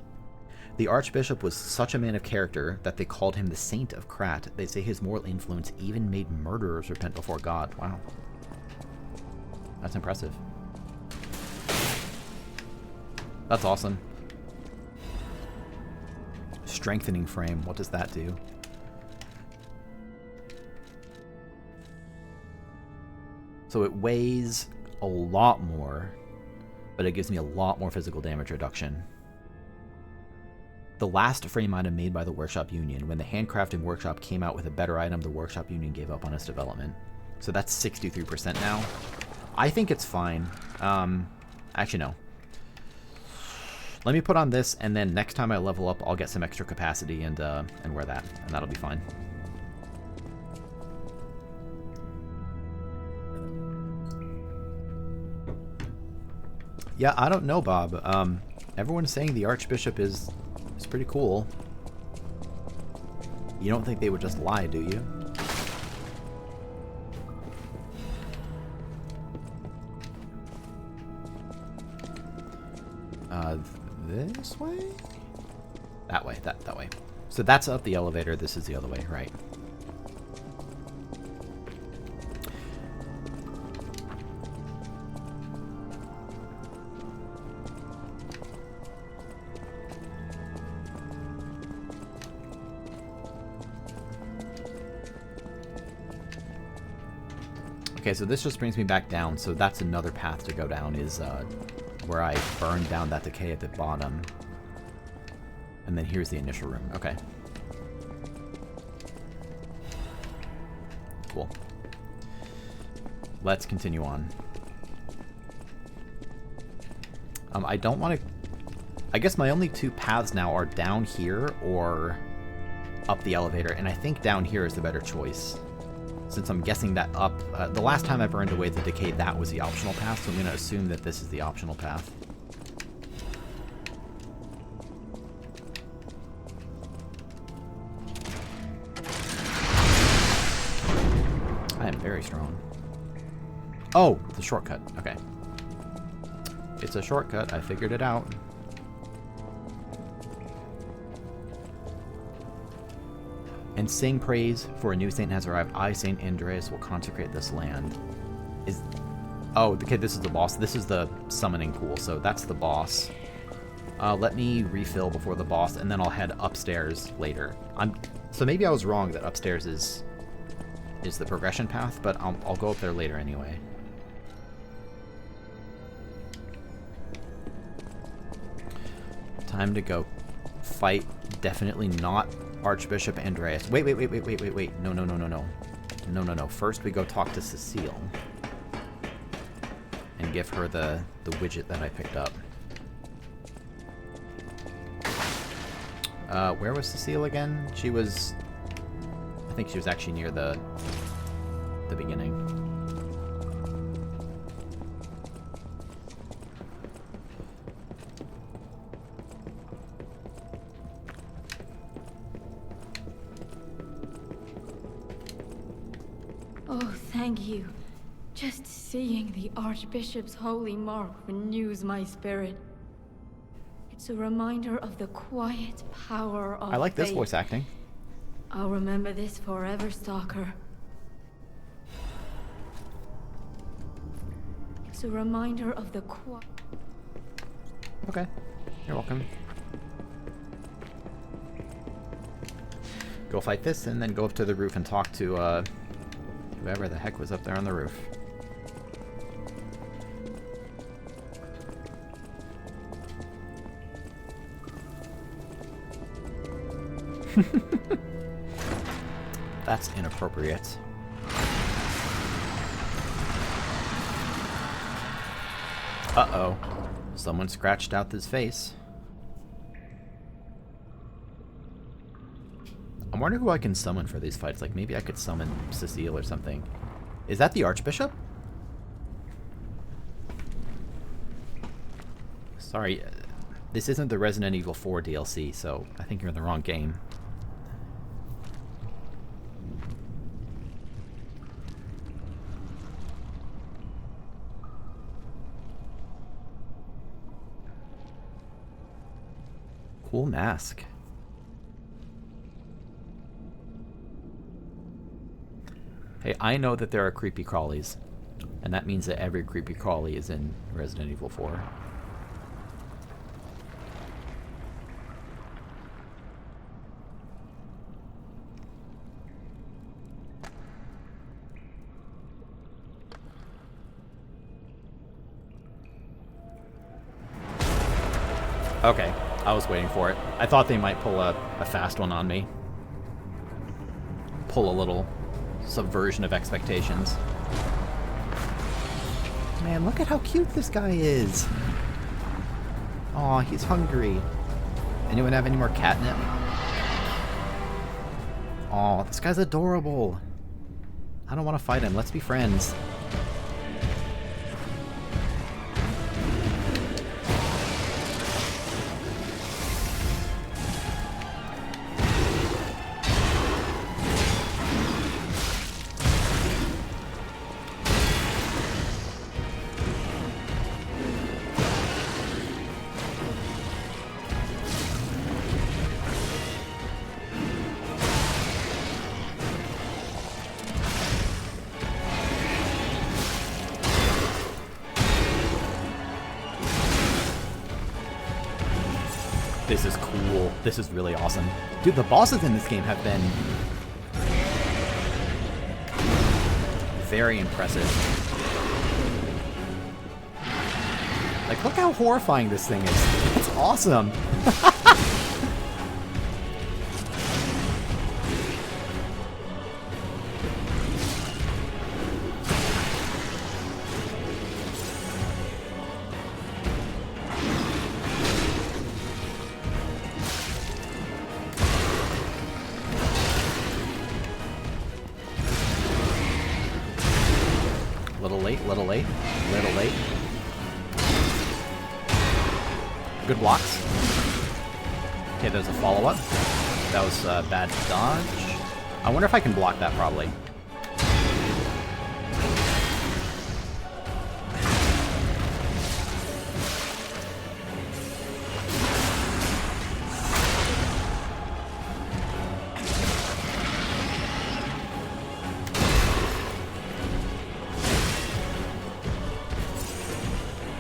The Archbishop was such a man of character that they called him the Saint of Krat. They say his moral influence even made murderers repent before God. Wow. That's impressive. That's awesome. Strengthening frame. What does that do? So it weighs a lot more, but it gives me a lot more physical damage reduction. The last frame item made by the Workshop Union. When the Handcrafting Workshop came out with a better item, the Workshop Union gave up on its development. So that's 63% now. I think it's fine. Actually, no. Let me put on this, and then next time I level up, I'll get some extra capacity and wear that, and that'll be fine. Yeah, I don't know, Bob. Everyone's saying the Archbishop is pretty cool. You don't think they would just lie, do you? This way? That way, that way. So that's up the elevator, this is the other way, right? Okay, so this just brings me back down, so that's another path to go down, is where I burned down that decay at the bottom. And then here's the initial room. Okay. Cool. Let's continue on. I don't want to... I guess my only two paths now are down here or up the elevator, and I think down here is the better choice. Since I'm guessing that up... the last time I burned away the decay, that was the optional path, so I'm going to assume that this is the optional path. I am very strong. Oh, the shortcut. Okay. It's a shortcut. I figured it out. And sing praise, for a new saint has arrived. I, Saint Andreas, will consecrate this land. Oh, okay, this is the boss. This is the summoning pool, so that's the boss. Let me refill before the boss, and then I'll head upstairs later. So maybe I was wrong that upstairs is the progression path, but I'll go up there later anyway. Time to go fight. Definitely not Archbishop Andreas. Wait. No. First we go talk to Cecile. And give her the widget that I picked up. Where was Cecile again? She was... I think she was actually near the beginning. Oh, thank you. Just seeing the Archbishop's holy mark renews my spirit. It's a reminder of the quiet power of I like this faith. voice acting. I'll remember this forever, Stalker. It's a reminder of the quiet... Okay. You're welcome. Go fight this, and then go up to the roof and talk to, whoever the heck was up there on the roof. That's inappropriate. Uh-oh. Someone scratched out his face. I wonder who I can summon for these fights. Like, maybe I could summon Cecile or something. Is that the Archbishop? Sorry, this isn't the Resident Evil 4 DLC, so I think you're in the wrong game. Cool mask. Hey, I know that there are creepy crawlies, and that means that every creepy crawly is in Resident Evil 4. Okay, I was waiting for it. I thought they might pull a fast one on me. Pull a little subversion of expectations. Man, look at how cute this guy is. Aw, he's hungry. Anyone have any more catnip? Aw, this guy's adorable. I don't want to fight him. Let's be friends. This is cool. This is really awesome. Dude, the bosses in this game have been very impressive. Like, look how horrifying this thing is. It's awesome. Little late. Good blocks. Okay, there's a follow-up. That was bad dodge. I wonder if I can block that, probably.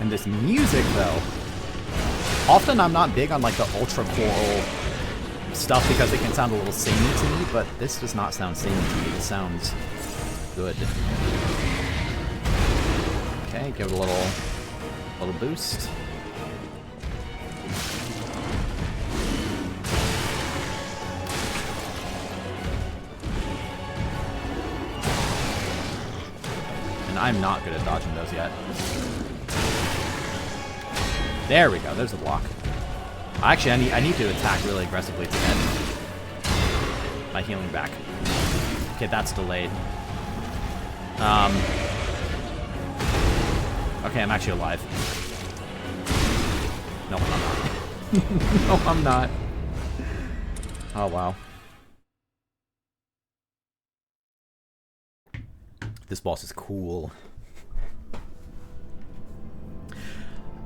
And this music, though. Often I'm not big on like the ultra choral stuff because it can sound a little samey to me, but this does not sound samey to me. This sounds good. Okay, give it a little boost. And I'm not good at dodging those yet. There we go, there's a block. Actually, I need to attack really aggressively to get my healing back. Okay, that's delayed. Okay, I'm actually alive. No, I'm not. No, I'm not. Oh, wow. This boss is cool.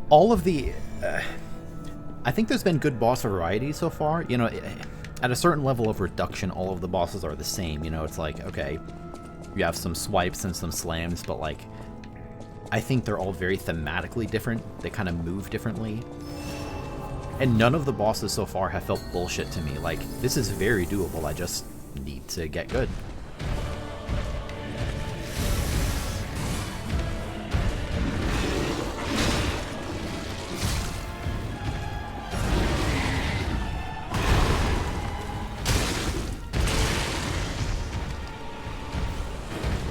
All of the... I think there's been good boss variety so far. You know, at a certain level of reduction, all of the bosses are the same. You know, it's like, okay, you have some swipes and some slams, but like, I think they're all very thematically different. They kind of move differently. And none of the bosses so far have felt bullshit to me. Like, this is very doable. I just need to get good.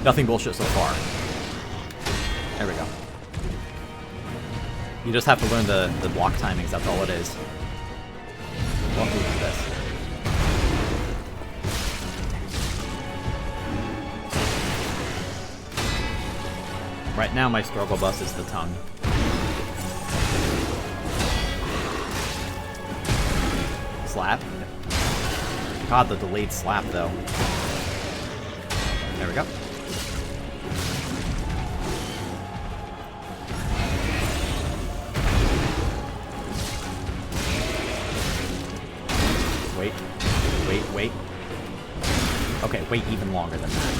Nothing bullshit so far. There we go. You just have to learn the block timings, that's all it is. What move is this? Right now my struggle bus is the tongue. Slap. God, the delayed slap though. There we go. Wait. Okay, wait even longer than that.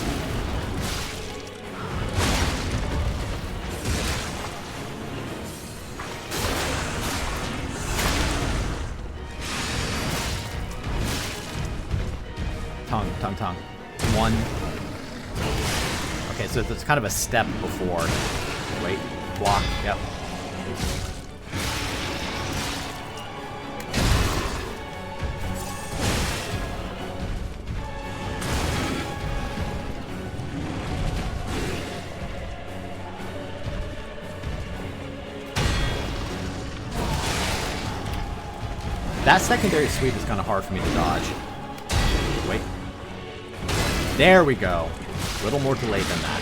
Tongue. One. Okay, so it's kind of a step before. Wait, block, yep. That secondary sweep is kind of hard for me to dodge. Wait. There we go. A little more delayed than that.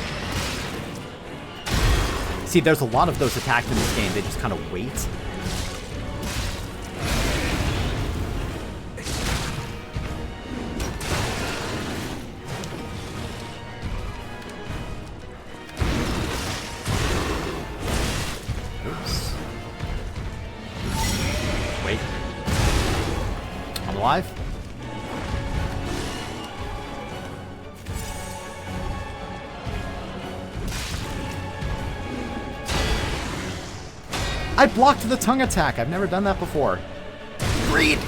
See, there's a lot of those attacks in this game. They just kind of wait. Oops. Wait. I'm alive? I blocked the tongue attack. I've never done that before. Greed!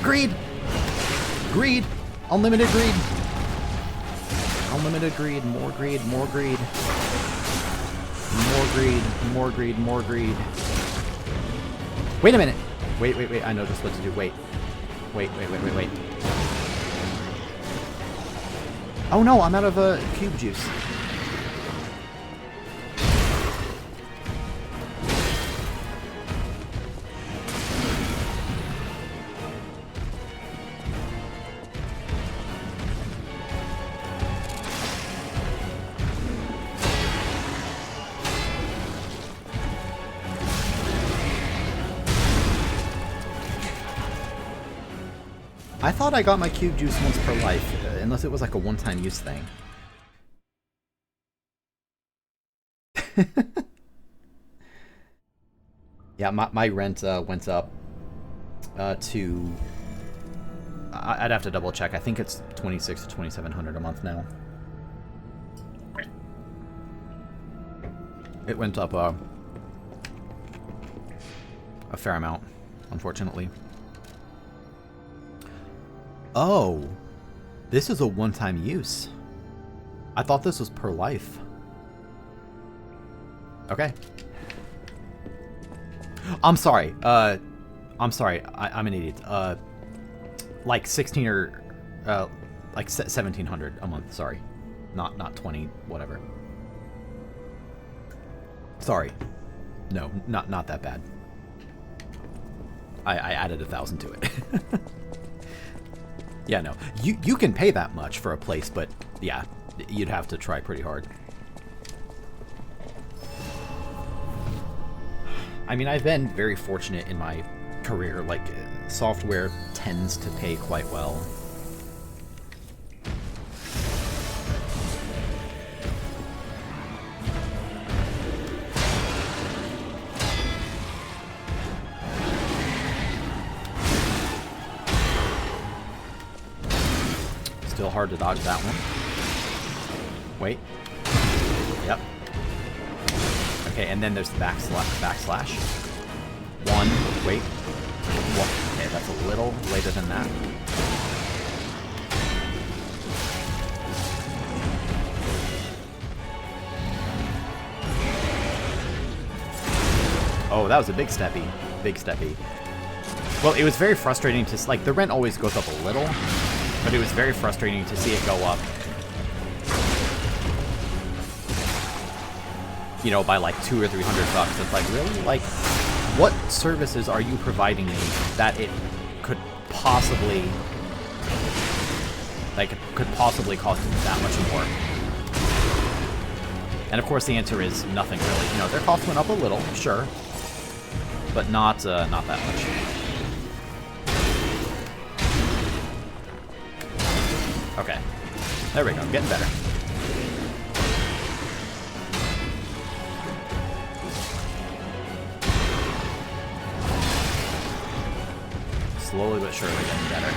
Unlimited greed. Unlimited greed. More greed. More greed. More greed. Wait a minute. Wait. I know just what to do. Wait. Oh no, I'm out of cube juice. I thought I got my cube juice once per life, unless it was like a one-time use thing. Yeah, my rent went up to... I'd have to double check. I think it's $2,600 to $2,700 a month now. It went up a fair amount, unfortunately. Oh, this is a one-time use. I thought this was per life. Okay. I'm sorry. I'm sorry. I'm an idiot. Like 16 or like 1,700 a month. Sorry, not 20. Whatever. Sorry. No, not that bad. I added 1,000 to it. Yeah, no. You can pay that much for a place, but yeah, you'd have to try pretty hard. I mean, I've been very fortunate in my career. Like, software tends to pay quite well. Still hard to dodge that one. Wait. Yep. Okay, and then there's the backslash. One. Wait. One. Okay, that's a little later than that. Oh, that was a big steppy. Big steppy. Well, it was very frustrating to... Like, the rent always goes up a little, but it was very frustrating to see it go up, you know, by like $200 or $300. It's like, really? Like, what services are you providing me that it could possibly... Like, it could possibly cost that much more? And of course the answer is nothing really. You know, their costs went up a little, sure, but not that much. Okay, there we go, getting better. Slowly but surely getting better.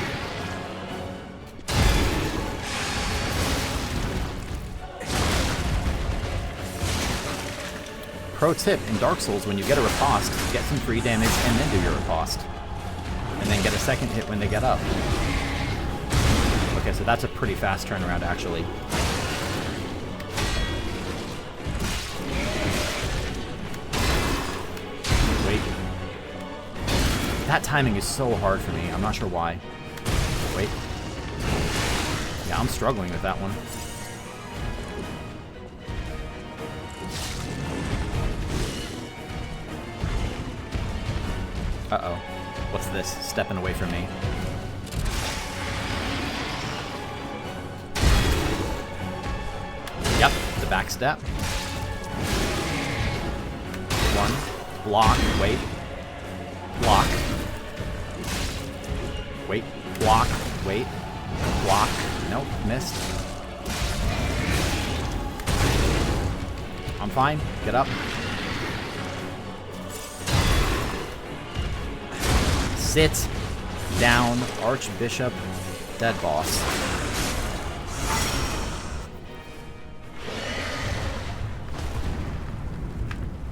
Pro tip, in Dark Souls, when you get a riposte, get some free damage and then do your riposte. And then get a second hit when they get up. Okay, so that's a pretty fast turnaround, actually. Wait. That timing is so hard for me. I'm not sure why. Wait. Yeah, I'm struggling with that one. Uh-oh. What's this? Stepping away from me. Yep, the back step. One. Block. Wait. Block. Wait. Block. Wait. Block. Nope, missed. I'm fine. Get up. Sit down, Archbishop, dead boss.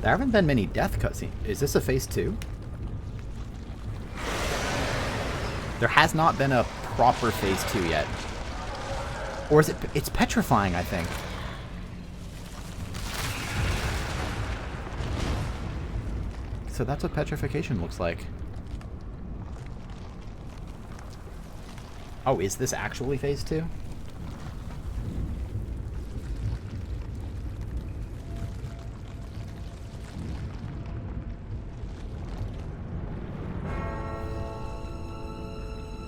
There haven't been many death cutscenes. Is this a phase 2? There has not been a proper phase 2 yet. Or is it? It's petrifying, I think. So that's what petrification looks like. Oh, is this actually phase 2?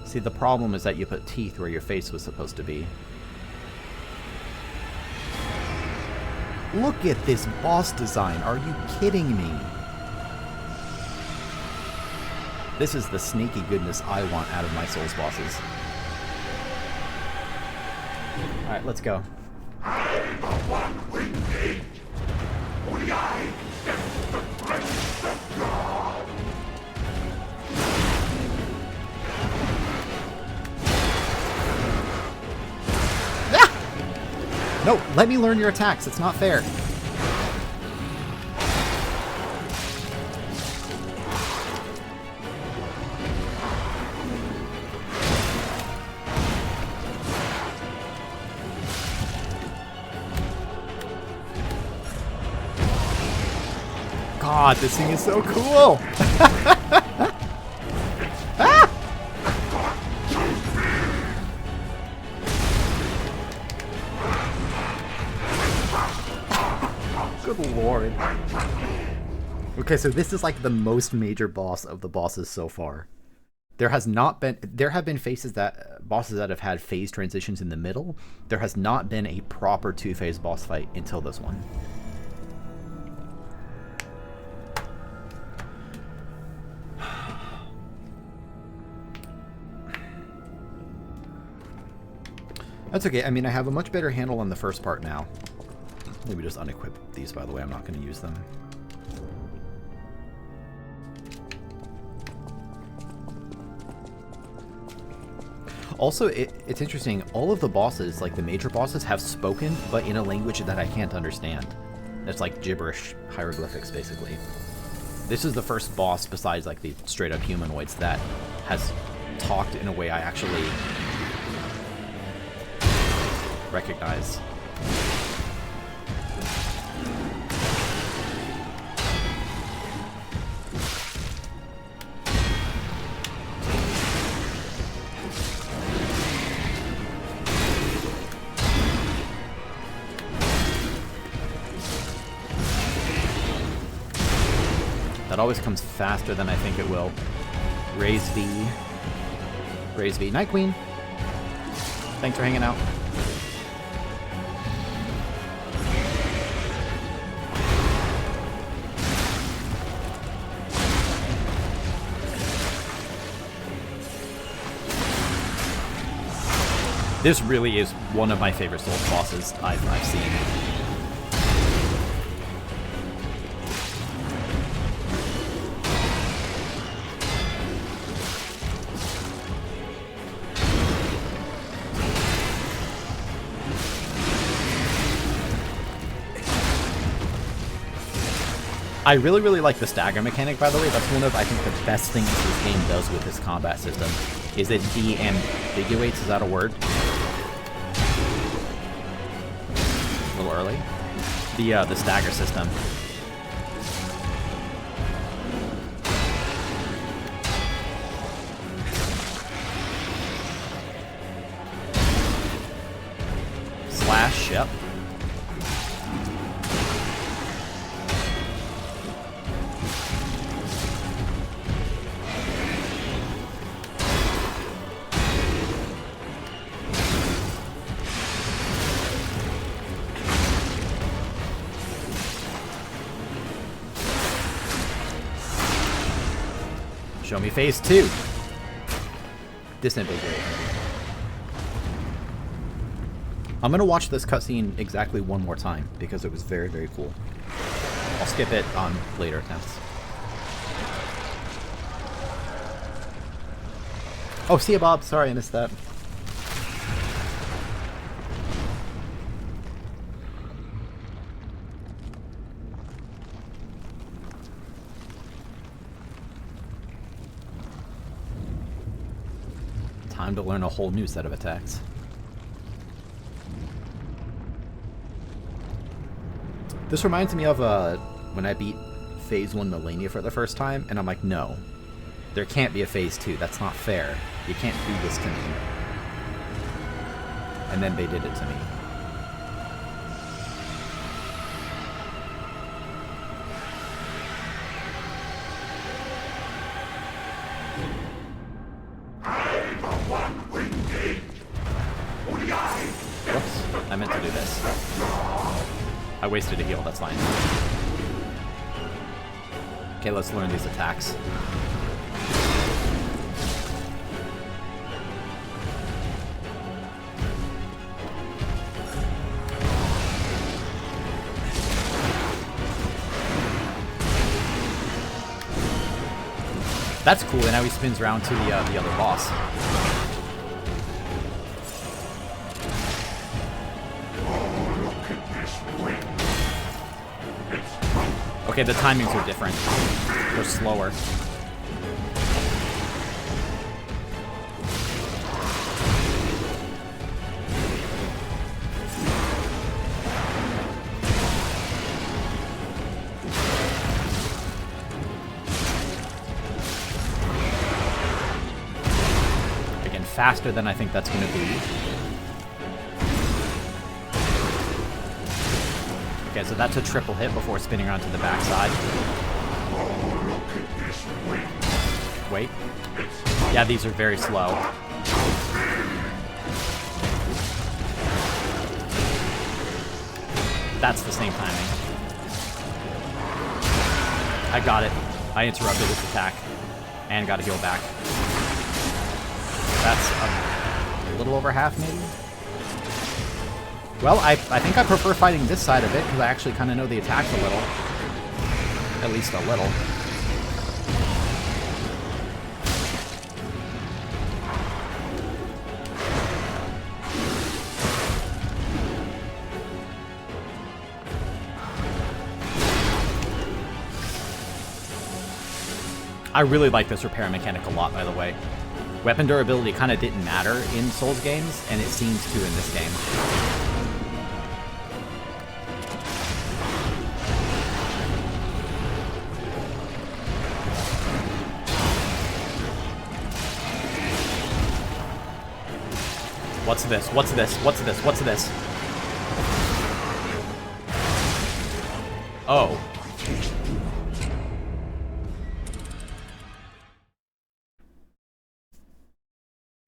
See, the problem is that you put teeth where your face was supposed to be. Look at this boss design. Are you kidding me? This is the sneaky goodness I want out of my Souls bosses. Alright, let's go. I'm the one we need. We are the grace of God. Ah! No, let me learn your attacks. It's not fair. God, this thing is so cool! Ah! Good lord. Okay, so this is like the most major boss of the bosses so far. There have been bosses that have had phase transitions in the middle. There has not been a proper two-phase boss fight until this one. That's okay. I mean, I have a much better handle on the first part now. Let me just unequip these, by the way. I'm not going to use them. Also, it's interesting, all of the bosses, like the major bosses, have spoken, but in a language that I can't understand. It's like gibberish hieroglyphics, basically. This is the first boss, besides like the straight-up humanoids, that has talked in a way I actually recognize. That always comes faster than I think it will. Raise V. Raise V. Night Queen. Thanks for hanging out. This really is one of my favorite Souls bosses I've seen. I really, really like the stagger mechanic, by the way. That's one of, I think, the best things this game does with this combat system, is it de-ambiguates, is that a word? A little early. The stagger system. Slash, yep. Show me phase 2. Disambiguate. I'm gonna watch this cutscene exactly one more time because it was very, very cool. I'll skip it on later attempts. Oh, see ya, Bob. Sorry, I missed that. Time to learn a whole new set of attacks. This reminds me of when I beat Phase 1 Millennia for the first time, and I'm like, no, there can't be a Phase 2. That's not fair. You can't do this to me. And then they did it to me. Whoops, I meant to do this. I wasted a heal, that's fine. Okay, let's learn these attacks. That's cool, and now he spins around to the other boss. Okay, the timings are different. They're slower. Again, faster than I think that's going to be. Okay, so that's a triple hit before spinning around to the backside. Wait. Yeah, these are very slow. That's the same timing. I got it. I interrupted this attack and got a heal back. That's a little over half, maybe? Well, I think I prefer fighting this side of it, because I actually kind of know the attacks a little. At least a little. I really like this repair mechanic a lot, by the way. Weapon durability kind of didn't matter in Souls games, and it seems to in this game. What's this? What's this? What's this? What's this? Oh.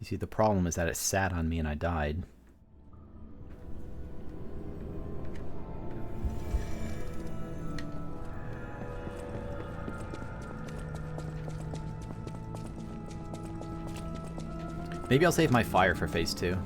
You see, the problem is that it sat on me and I died. Maybe I'll save my fire for phase 2.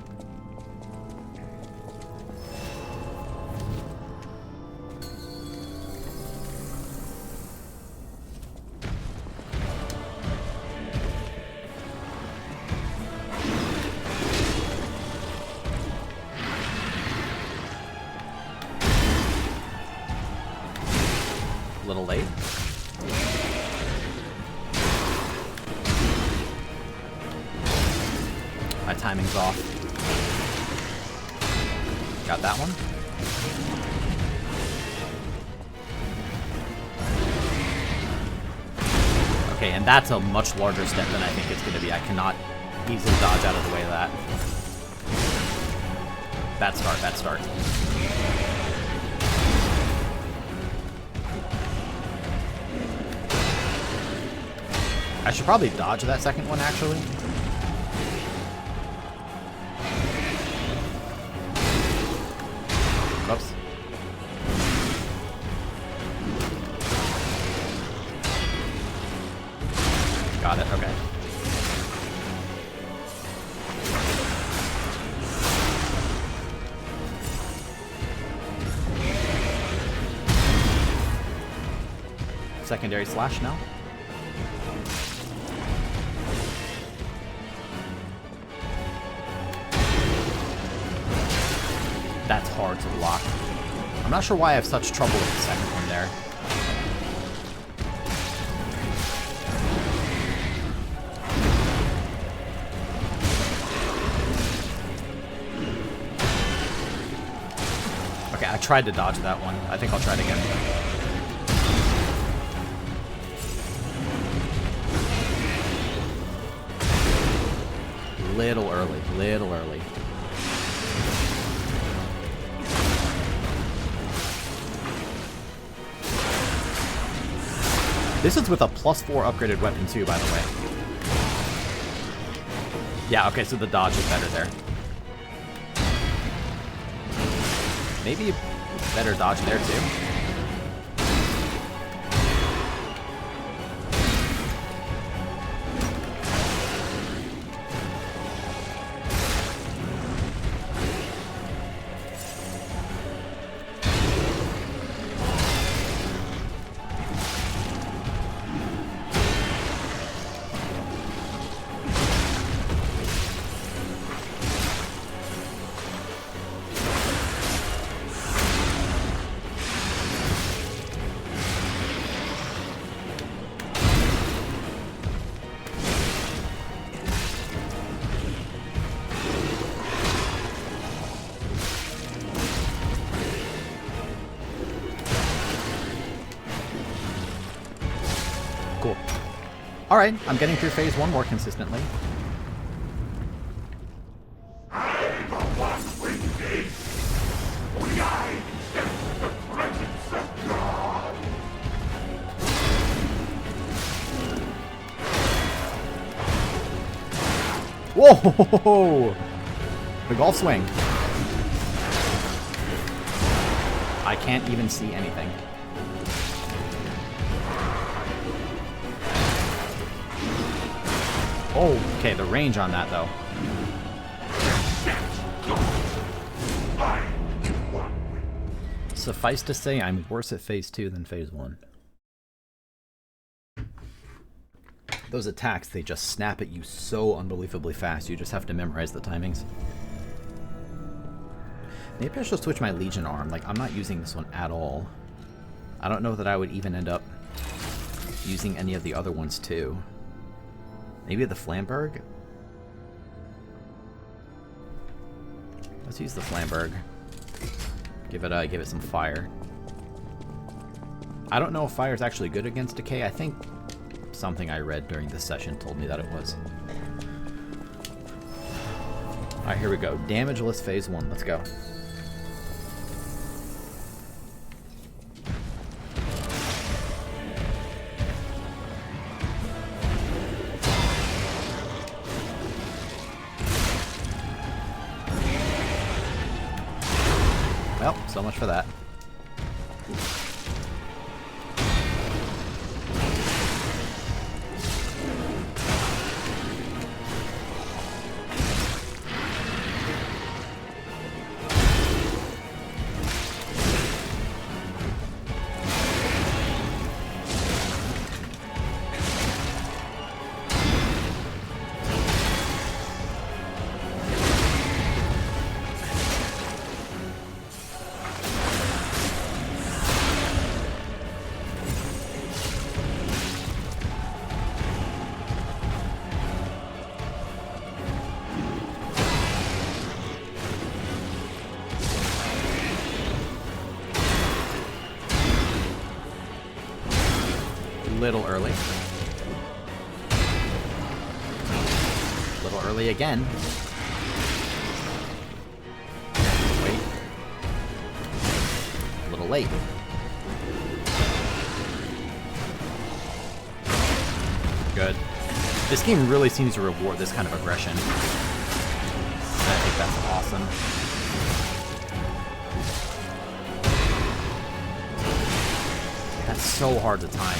A little late. My timing's off. Got that one. Okay, and that's a much larger step than I think it's going to be. I cannot easily dodge out of the way of that. Bad start, bad start. I should probably dodge that second one, actually. Oops. Got it, okay. Secondary slash now. That's hard to block. I'm not sure why I have such trouble with the second one there. Okay, I tried to dodge that one. I think I'll try it again. Little early, little early. This is with a +4 upgraded weapon too, by the way. Yeah, okay, so the dodge is better there. Maybe better dodge there too. Cool. Alright, I'm getting through phase 1 more consistently. Whoa! The golf swing. I can't even see anything. Oh, okay, the range on that, though. Suffice to say, I'm worse at phase 2 than phase 1. Those attacks, they just snap at you so unbelievably fast, you just have to memorize the timings. Maybe I should switch my Legion arm. Like, I'm not using this one at all. I don't know that I would even end up using any of the other ones too. Maybe the Flamberg? Let's use the Flamberg. Give it some fire. I don't know if fire is actually good against decay. I think something I read during this session told me that it was. Alright, here we go. Damageless phase 1. Let's go. Well, so much for that. Little early. Little early again. Wait. A little late. Good. This game really seems to reward this kind of aggression. And I think that's awesome. That's so hard to time.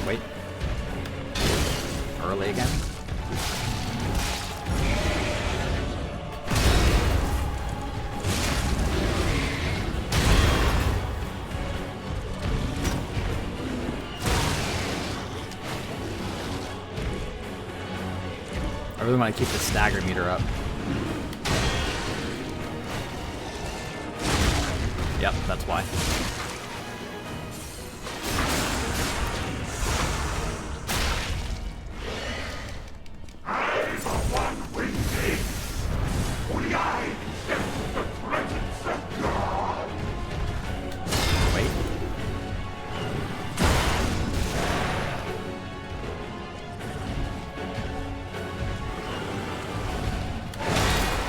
Wait. Early again. I really want to keep the stagger meter up. Yep, that's why.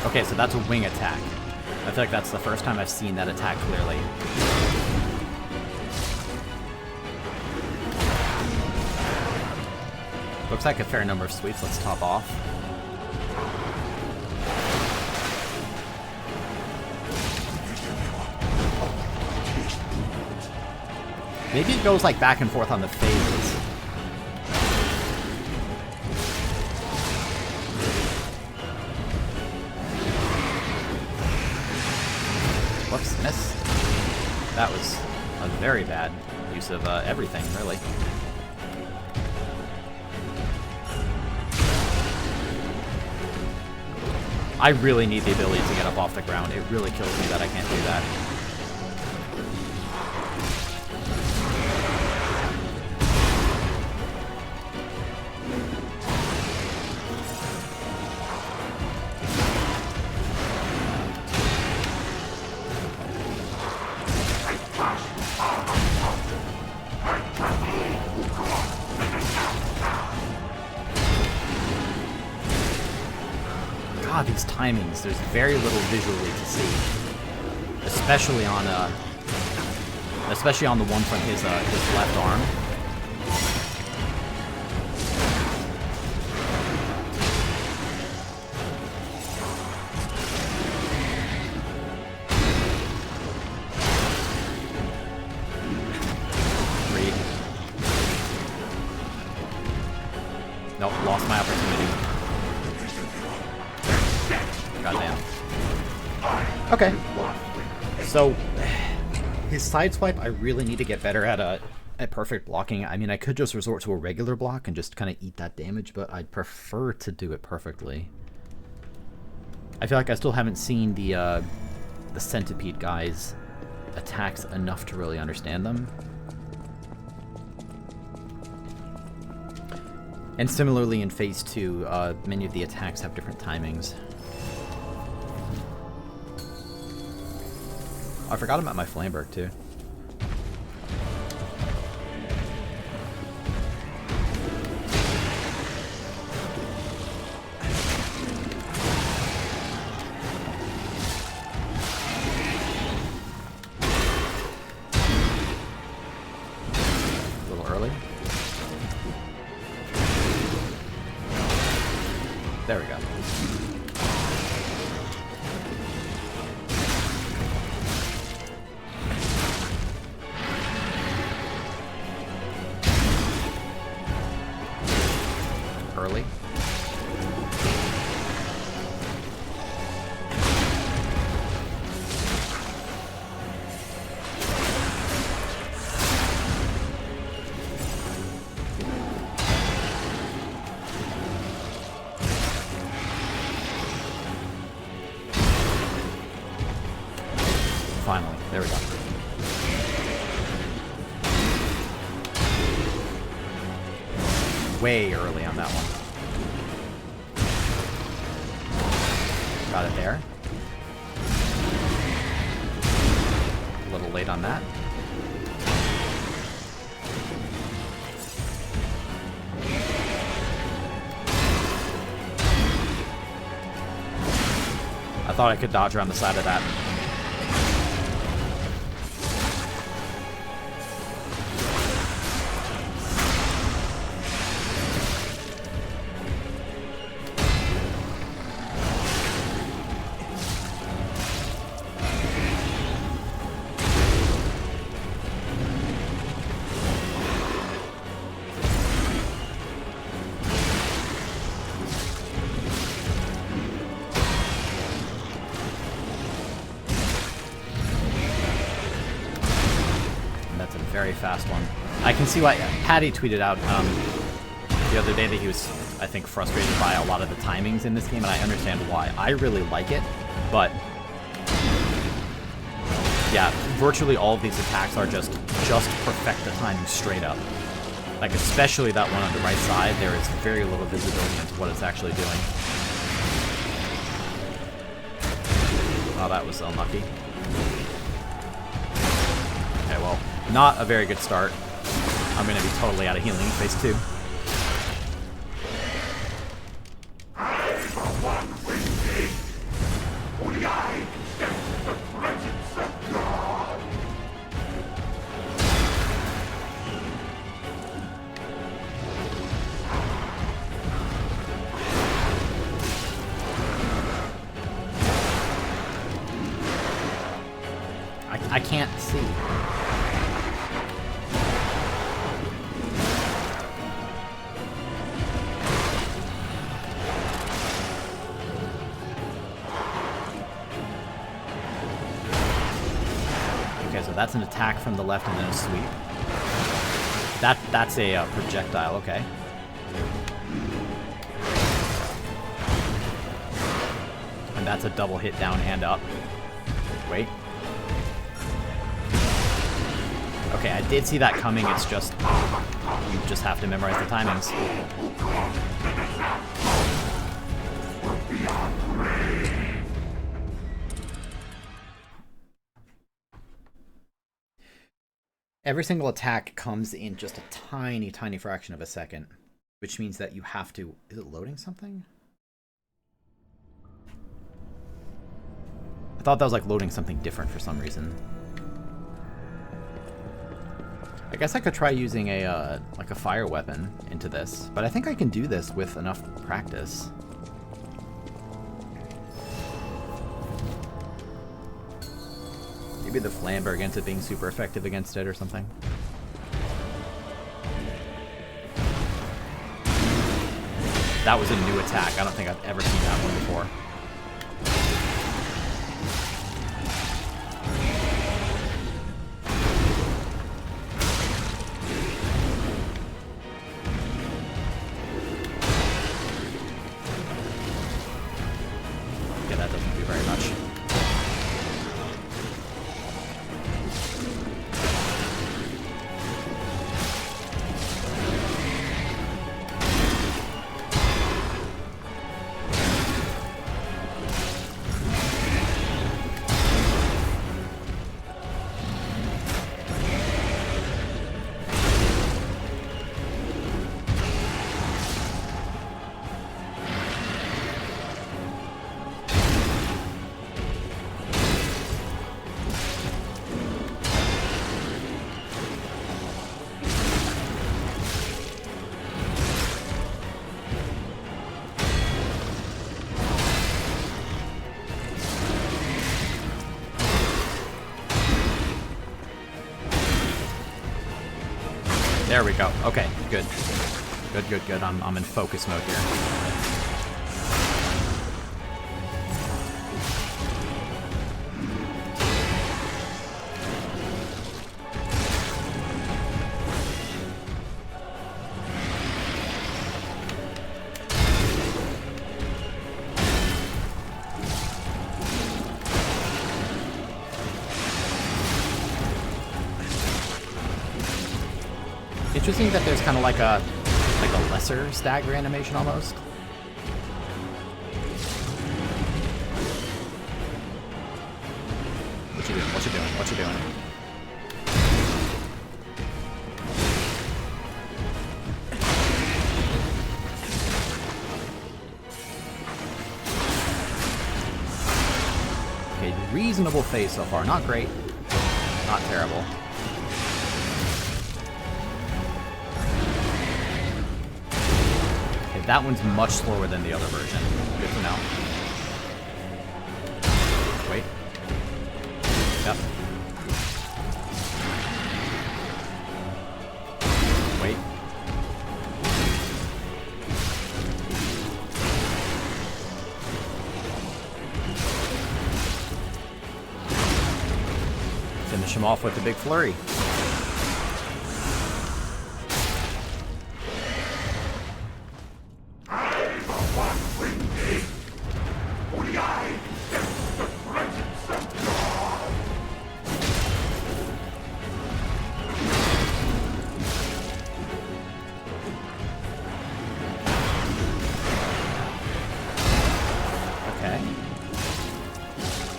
Okay, so that's a wing attack. I feel like that's the first time I've seen that attack clearly. Looks like a fair number of sweeps. Let's top off. Maybe it goes like back and forth on the phases. Whoops, miss. That was a very bad use of everything, really. I really need the ability to get up off the ground. It really kills me that I can't do that. God, these timings, there's very little visually to see. Especially on the one from his left arm. Read. Nope, lost my opportunity. Goddamn. Okay. So, his sideswipe, I really need to get better at perfect blocking. I mean, I could just resort to a regular block and just kind of eat that damage, but I'd prefer to do it perfectly. I feel like I still haven't seen the Centipede guy's attacks enough to really understand them. And similarly in Phase 2, many of the attacks have different timings. I forgot about my Flamberg too. A little early. There we go. Early. Finally, there we go. Way early on that one. Got it there. A little late on that. I thought I could dodge around the side of that. Very fast one. I can see why Patty tweeted out the other day that he was, I think, frustrated by a lot of the timings in this game, and I understand why. I really like it, but yeah, virtually all of these attacks are just perfect the timing straight up. Like especially that one on the right side, there is very little visibility into what it's actually doing. Oh, that was unlucky. Okay, well. Not a very good start. I'm going to be totally out of healing in Phase 2. I can't see. That's an attack from the left and then a sweep. That's a projectile, okay. And that's a double hit down and up. Wait. Okay, I did see that coming, it's just... You just have to memorize the timings. Every single attack comes in just a tiny, tiny fraction of a second, which means that you have to... Is it loading something? I thought that was like loading something different for some reason. I guess I could try using a like a fire weapon into this, but I think I can do this with enough practice. Maybe the Flamberg ends up being super effective against it or something. That was a new attack. I don't think I've ever seen that one before. Yeah, that doesn't do very much. There we go. Okay, good. Good, good, good. I'm in focus mode here. Interesting that there's kind of like a lesser stagger animation almost. What you doing? What you doing? What you doing? Okay, reasonable phase so far. Not great. Not terrible. That one's much slower than the other version. Good to know. Wait. Yep. Wait. Finish him off with a big flurry.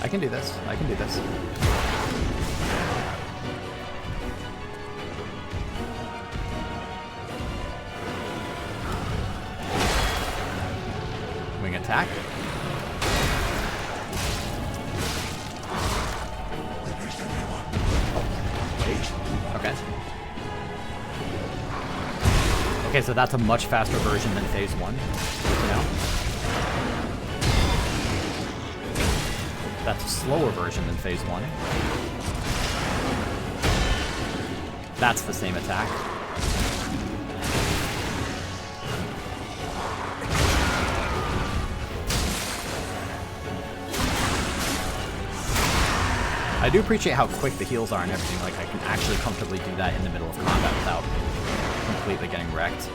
I can do this. I can do this. Wing attack. Okay. Okay, so that's a much faster version than phase 1. Good to know. That's a slower version than phase 1. That's the same attack. I do appreciate how quick the heals are and everything. Like, I can actually comfortably do that in the middle of combat without completely getting wrecked.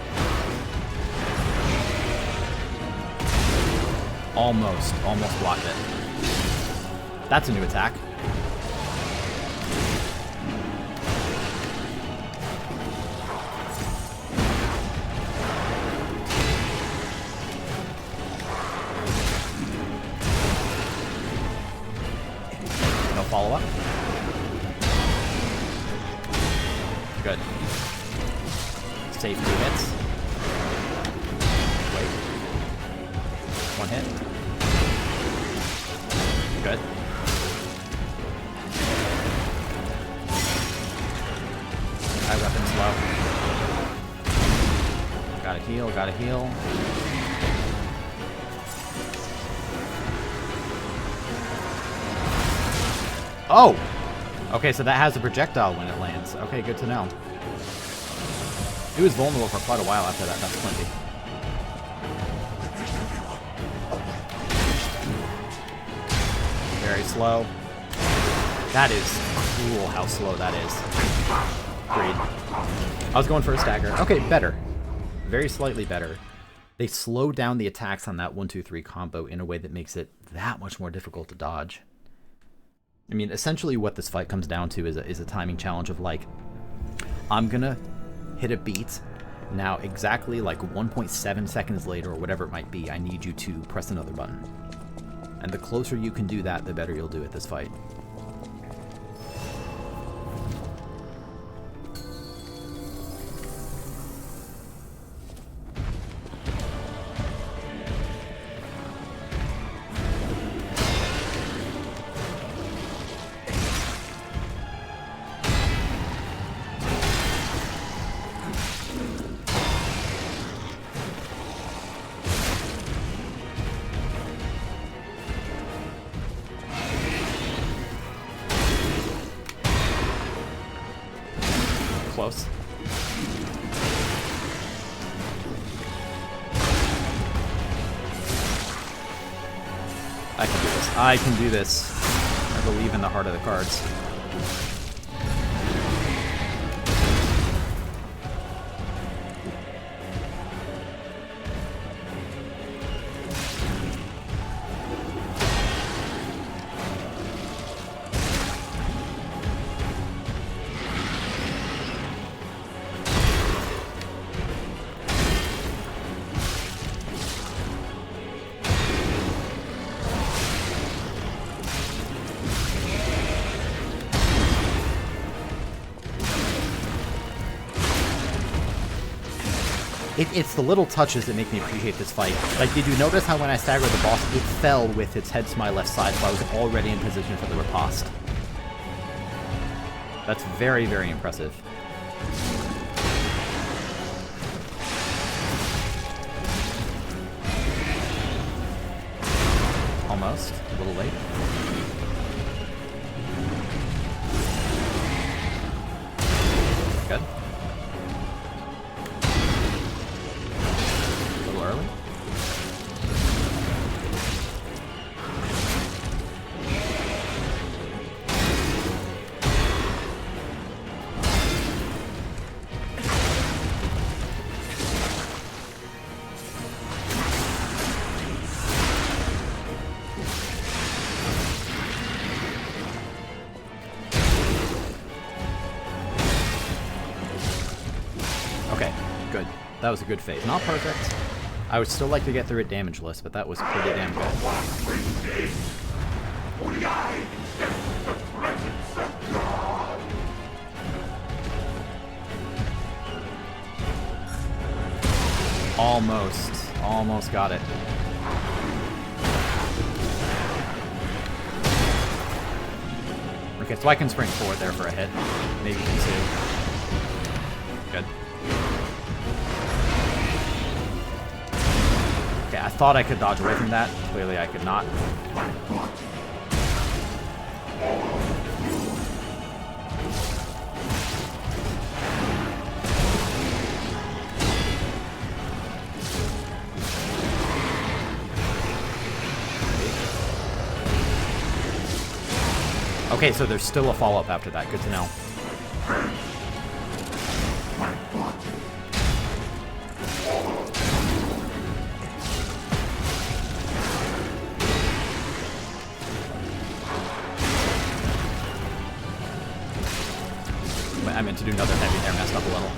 Almost blocked it. That's a new attack. No follow-up. Good. Safe 2 hits. Wait. 1 hit. Good. High weapon slow. Gotta heal, gotta heal. Oh! Okay, so that has a projectile when it lands. Okay, good to know. It was vulnerable for quite a while after that. That's plenty. Very slow. That is cool how slow that is. Agreed. I was going for a stagger. Okay, better. Very slightly better. They slow down the attacks on that 1-2-3 combo in a way that makes it that much more difficult to dodge. I mean, essentially what this fight comes down to is a timing challenge of, like, I'm gonna hit a beat. Now, exactly like 1.7 seconds later, or whatever it might be, I need you to press another button. And the closer you can do that, the better you'll do at this fight. can do this. I can do this. I believe in the heart of the cards. It's the little touches that make me appreciate this fight. Like, did you notice how when I staggered the boss, it fell with its head to my left side, so I was already in position for the riposte. That's very, very impressive. Almost. A little late. Good. Early. Okay, good. That was a good fade. Not perfect. I would still like to get through it damageless, but that was pretty damn good. Almost got it. Okay, so I can sprint forward there for a hit. Maybe even two. Good. Okay, I thought I could dodge away from that. Clearly I could not. Okay, so there's still a follow-up after that. Good to know. I meant to do another heavy there, messed up a little.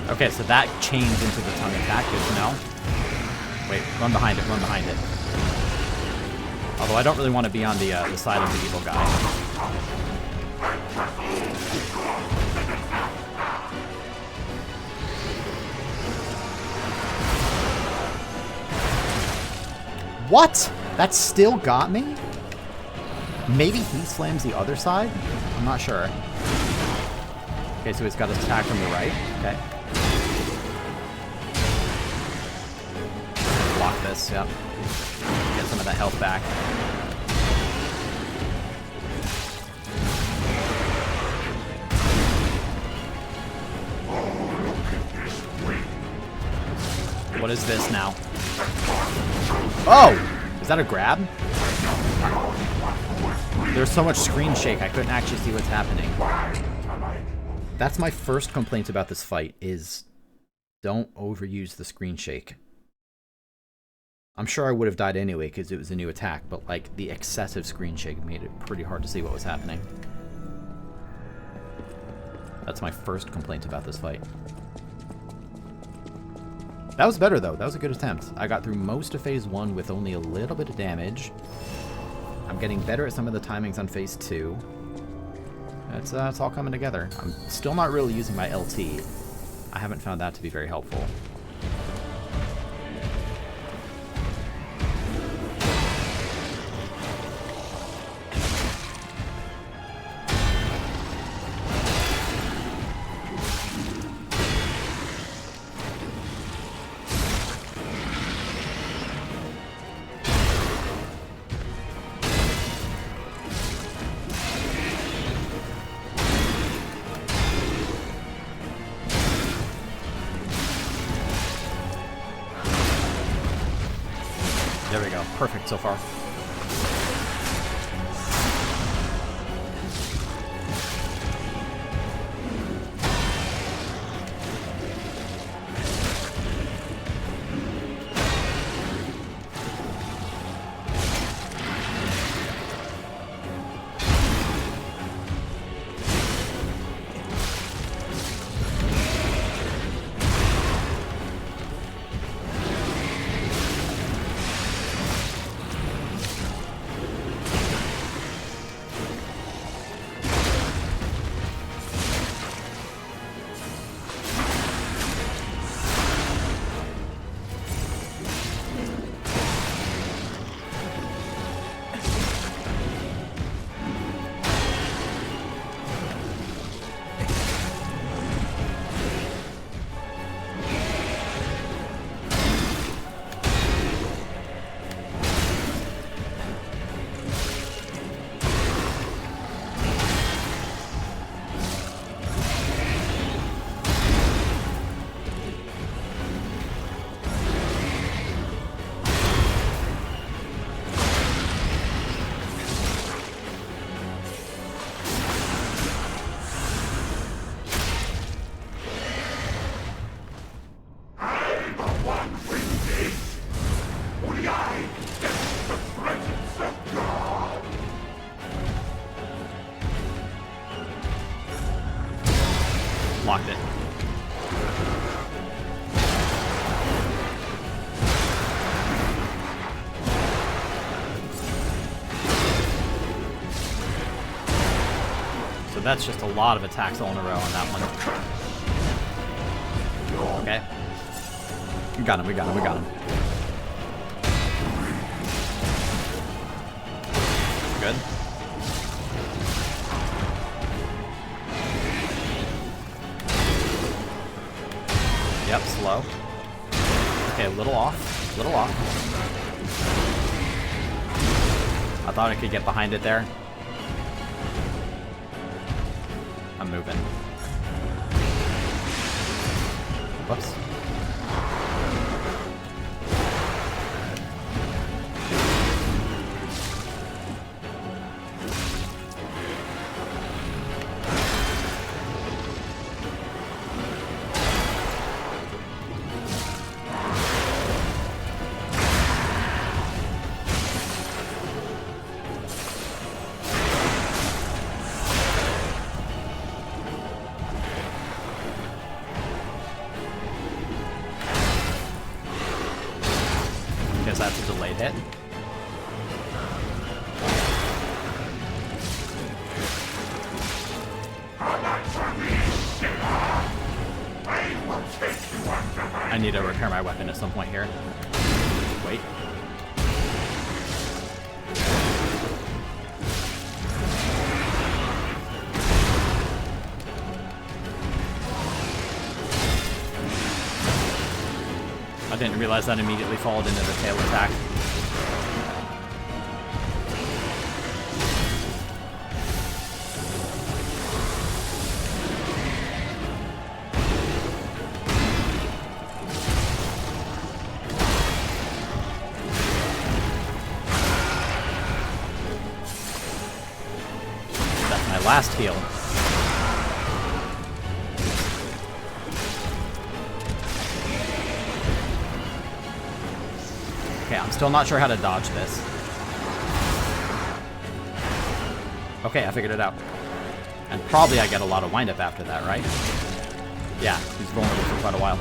Okay, so that chains into the tongue attack, good to know. Wait, run behind it, run behind it. Although I don't really want to be on the side of the evil guy. What? That still got me? Maybe he slams the other side? I'm not sure. Okay, so he's got his attack from the right. Okay. Block this, yep. Get some of that health back. What is this now? Oh! Is that a grab? There's so much screen shake, I couldn't actually see what's happening. That's my first complaint about this fight, is don't overuse the screen shake. I'm sure I would have died anyway because it was a new attack, but like the excessive screen shake made it pretty hard to see what was happening. That's my first complaint about this fight. That was better though, that was a good attempt. I got through most of phase 1 with only a little bit of damage. I'm getting better at some of the timings on phase 2. It's all coming together. I'm still not really using my LT. I haven't found that to be very helpful. There we go. Perfect so far. Locked it. So that's just a lot of attacks all in a row on that one. Okay. We got him, we got him, we got him. Good. Yep, slow. Okay, a little off. A little off. I thought I could get behind it there. I'm moving. Whoops. Guess that's a delayed hit. I need to repair my weapon at some point here. Wait. I didn't realize that immediately followed into the tail attack. That's my last heal. Okay, I'm still not sure how to dodge this. Okay, I figured it out. And probably I get a lot of wind-up after that, right? Yeah, he's vulnerable for quite a while.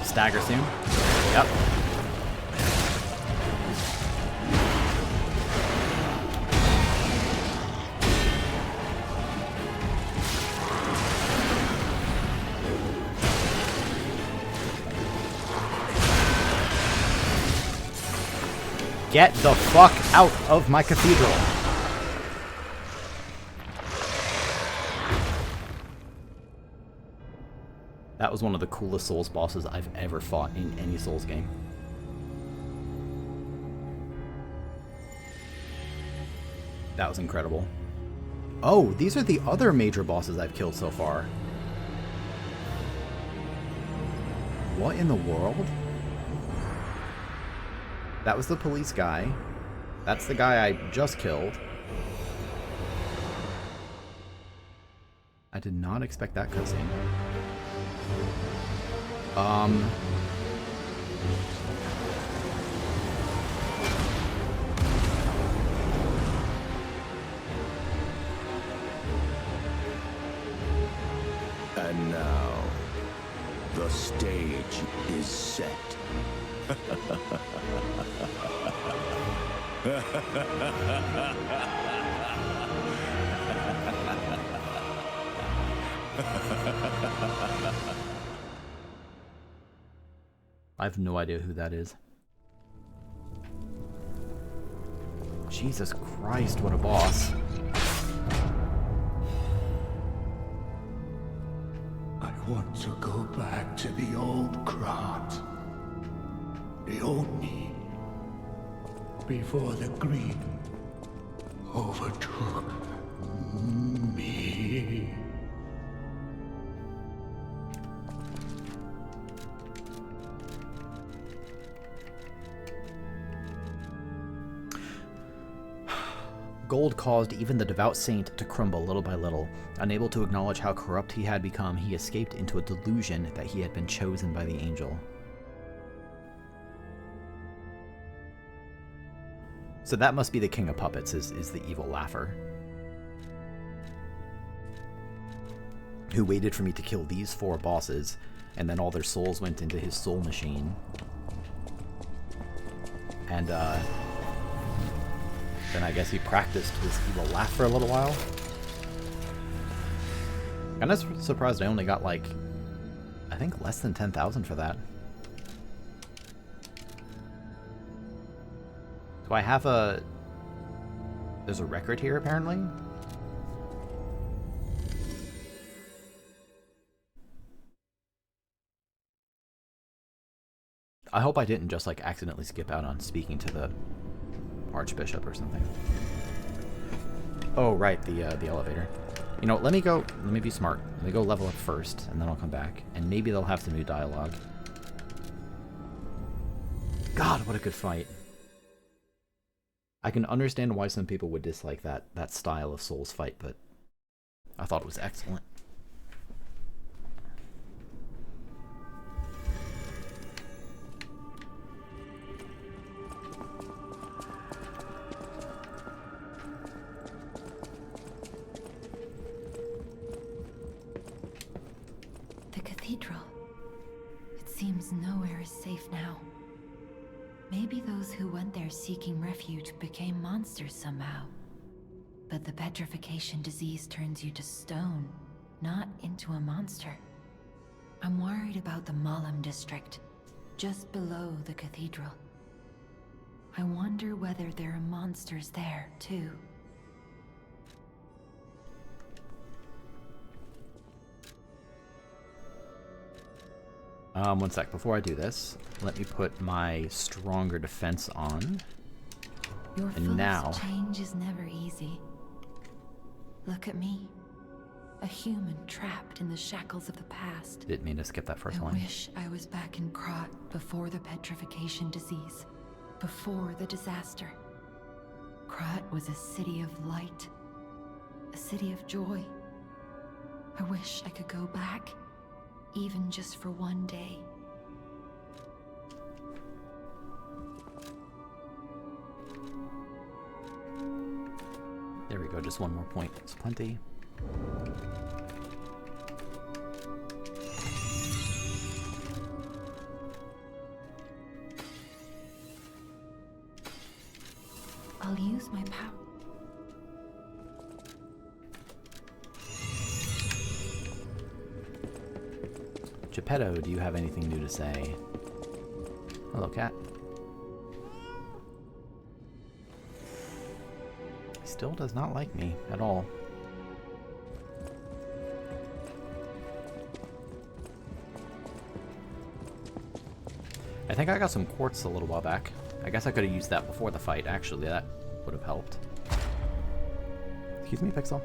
stagger soon. Yep. Get the fuck out of my cathedral! That was one of the coolest Souls bosses I've ever fought in any Souls game. That was incredible. Oh, these are the other major bosses I've killed so far. What in the world? That was the police guy. That's the guy I just killed. I did not expect that cutscene. And now, the stage is set. I have no idea who that is. Jesus Christ, what a boss. I want to go back to the old Krat. The old me. Before the greed overtook me. Gold caused even the devout saint to crumble little by little. Unable to acknowledge how corrupt he had become, he escaped into a delusion that he had been chosen by the angel. So that must be the King of Puppets, is the evil laugher. Who waited for me to kill these 4 bosses, and then all their souls went into his soul machine. And, then I guess he practiced his evil laugh for a little while. I'm just surprised I only got, like, I think less than 10,000 for that. Do I have a... There's a record here, apparently? I hope I didn't just, like, accidentally skip out on speaking to the Archbishop or something. Oh, right, the elevator. You know, let me be smart. Let me go level up first, and then I'll come back. And maybe they'll have some new dialogue. God, what a good fight. I can understand why some people would dislike that style of Souls fight, but I thought it was excellent. The cathedral. It seems nowhere is safe now. Maybe those who went there seeking refuge became monsters somehow. But the petrification disease turns you to stone, not into a monster. I'm worried about the Malum district, just below the cathedral. I wonder whether there are monsters there, too. One sec. Before I do this, let me put my stronger defense on. Your And now, change is never easy. Look at me. A human trapped in the shackles of the past. didn't mean to skip that first I line. wish I was back in Krat before the petrification disease. Before the disaster. Krat was a city of light. A city of joy. I wish I could go back. Even just for one day. There we go, just one more point. It's plenty. Geppetto, do you have anything new to say? Hello, cat. He still does not like me at all. I think I got some quartz a little while back. I guess I could have used that before the fight, actually. That would have helped. Excuse me, Pixel.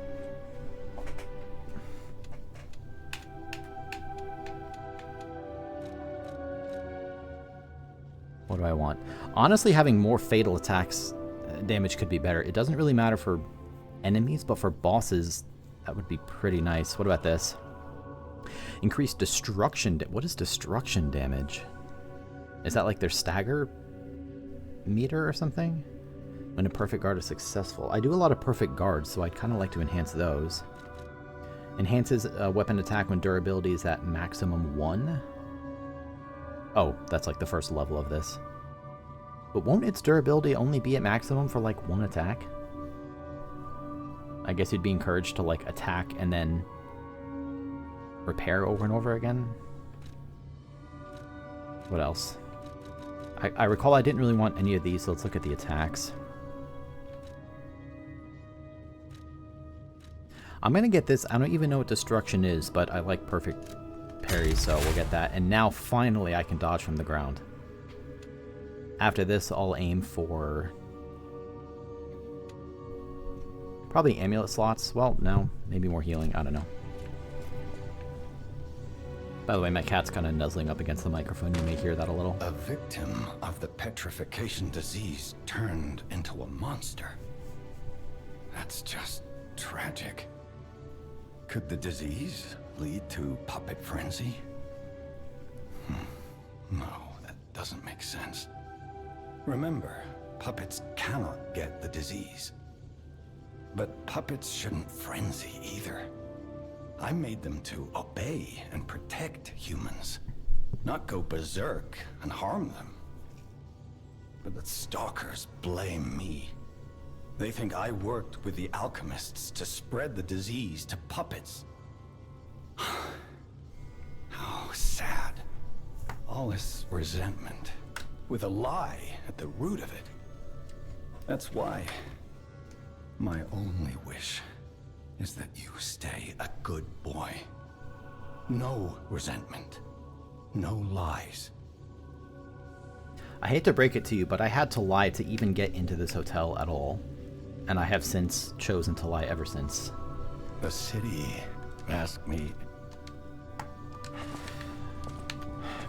What do I want? Honestly, having more fatal attacks damage could be better. It doesn't really matter for enemies, but for bosses, that would be pretty nice. What about this? Increased destruction. What is destruction damage? Is that like their stagger meter or something? When a perfect guard is successful. I do a lot of perfect guards, so I'd kind of like to enhance those. Enhances weapon attack when durability is at maximum 1. Oh, that's like the first level of this. But won't its durability only be at maximum for like 1 attack? I guess you'd be encouraged to like attack and then repair over and over again. What else? I recall I didn't really want any of these, so let's look at the attacks. I'm gonna get this. I don't even know what destruction is, but I like perfect parry, so we'll get that. And now finally I can dodge from the ground. After this, I'll aim for probably amulet slots. Well, no, maybe more healing. I don't know. By the way, my cat's kind of nuzzling up against the microphone. You may hear that a little. A victim of the petrification disease turned into a monster. That's just tragic. Could the disease lead to puppet frenzy? No, that doesn't make sense. Remember, puppets cannot get the disease. But puppets shouldn't frenzy either. I made them to obey and protect humans, not go berserk and harm them. But the stalkers blame me. They think I worked with the alchemists to spread the disease to puppets. How sad. All this resentment, with a lie at the root of it. That's why my only wish is that you stay a good boy. No resentment. No lies. I hate to break it to you, but I had to lie to even get into this hotel at all. And I have since chosen to lie ever since. The city asked me...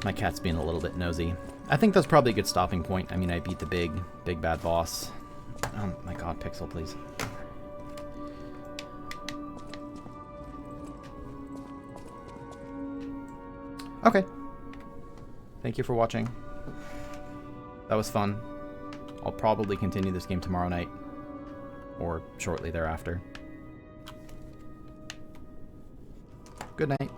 My cat's being a little bit nosy. I think that's probably a good stopping point. I mean, I beat the big bad boss. Oh my god, Pixel, please. Okay. Thank you for watching. That was fun. I'll probably continue this game tomorrow night. Or shortly thereafter. Good night.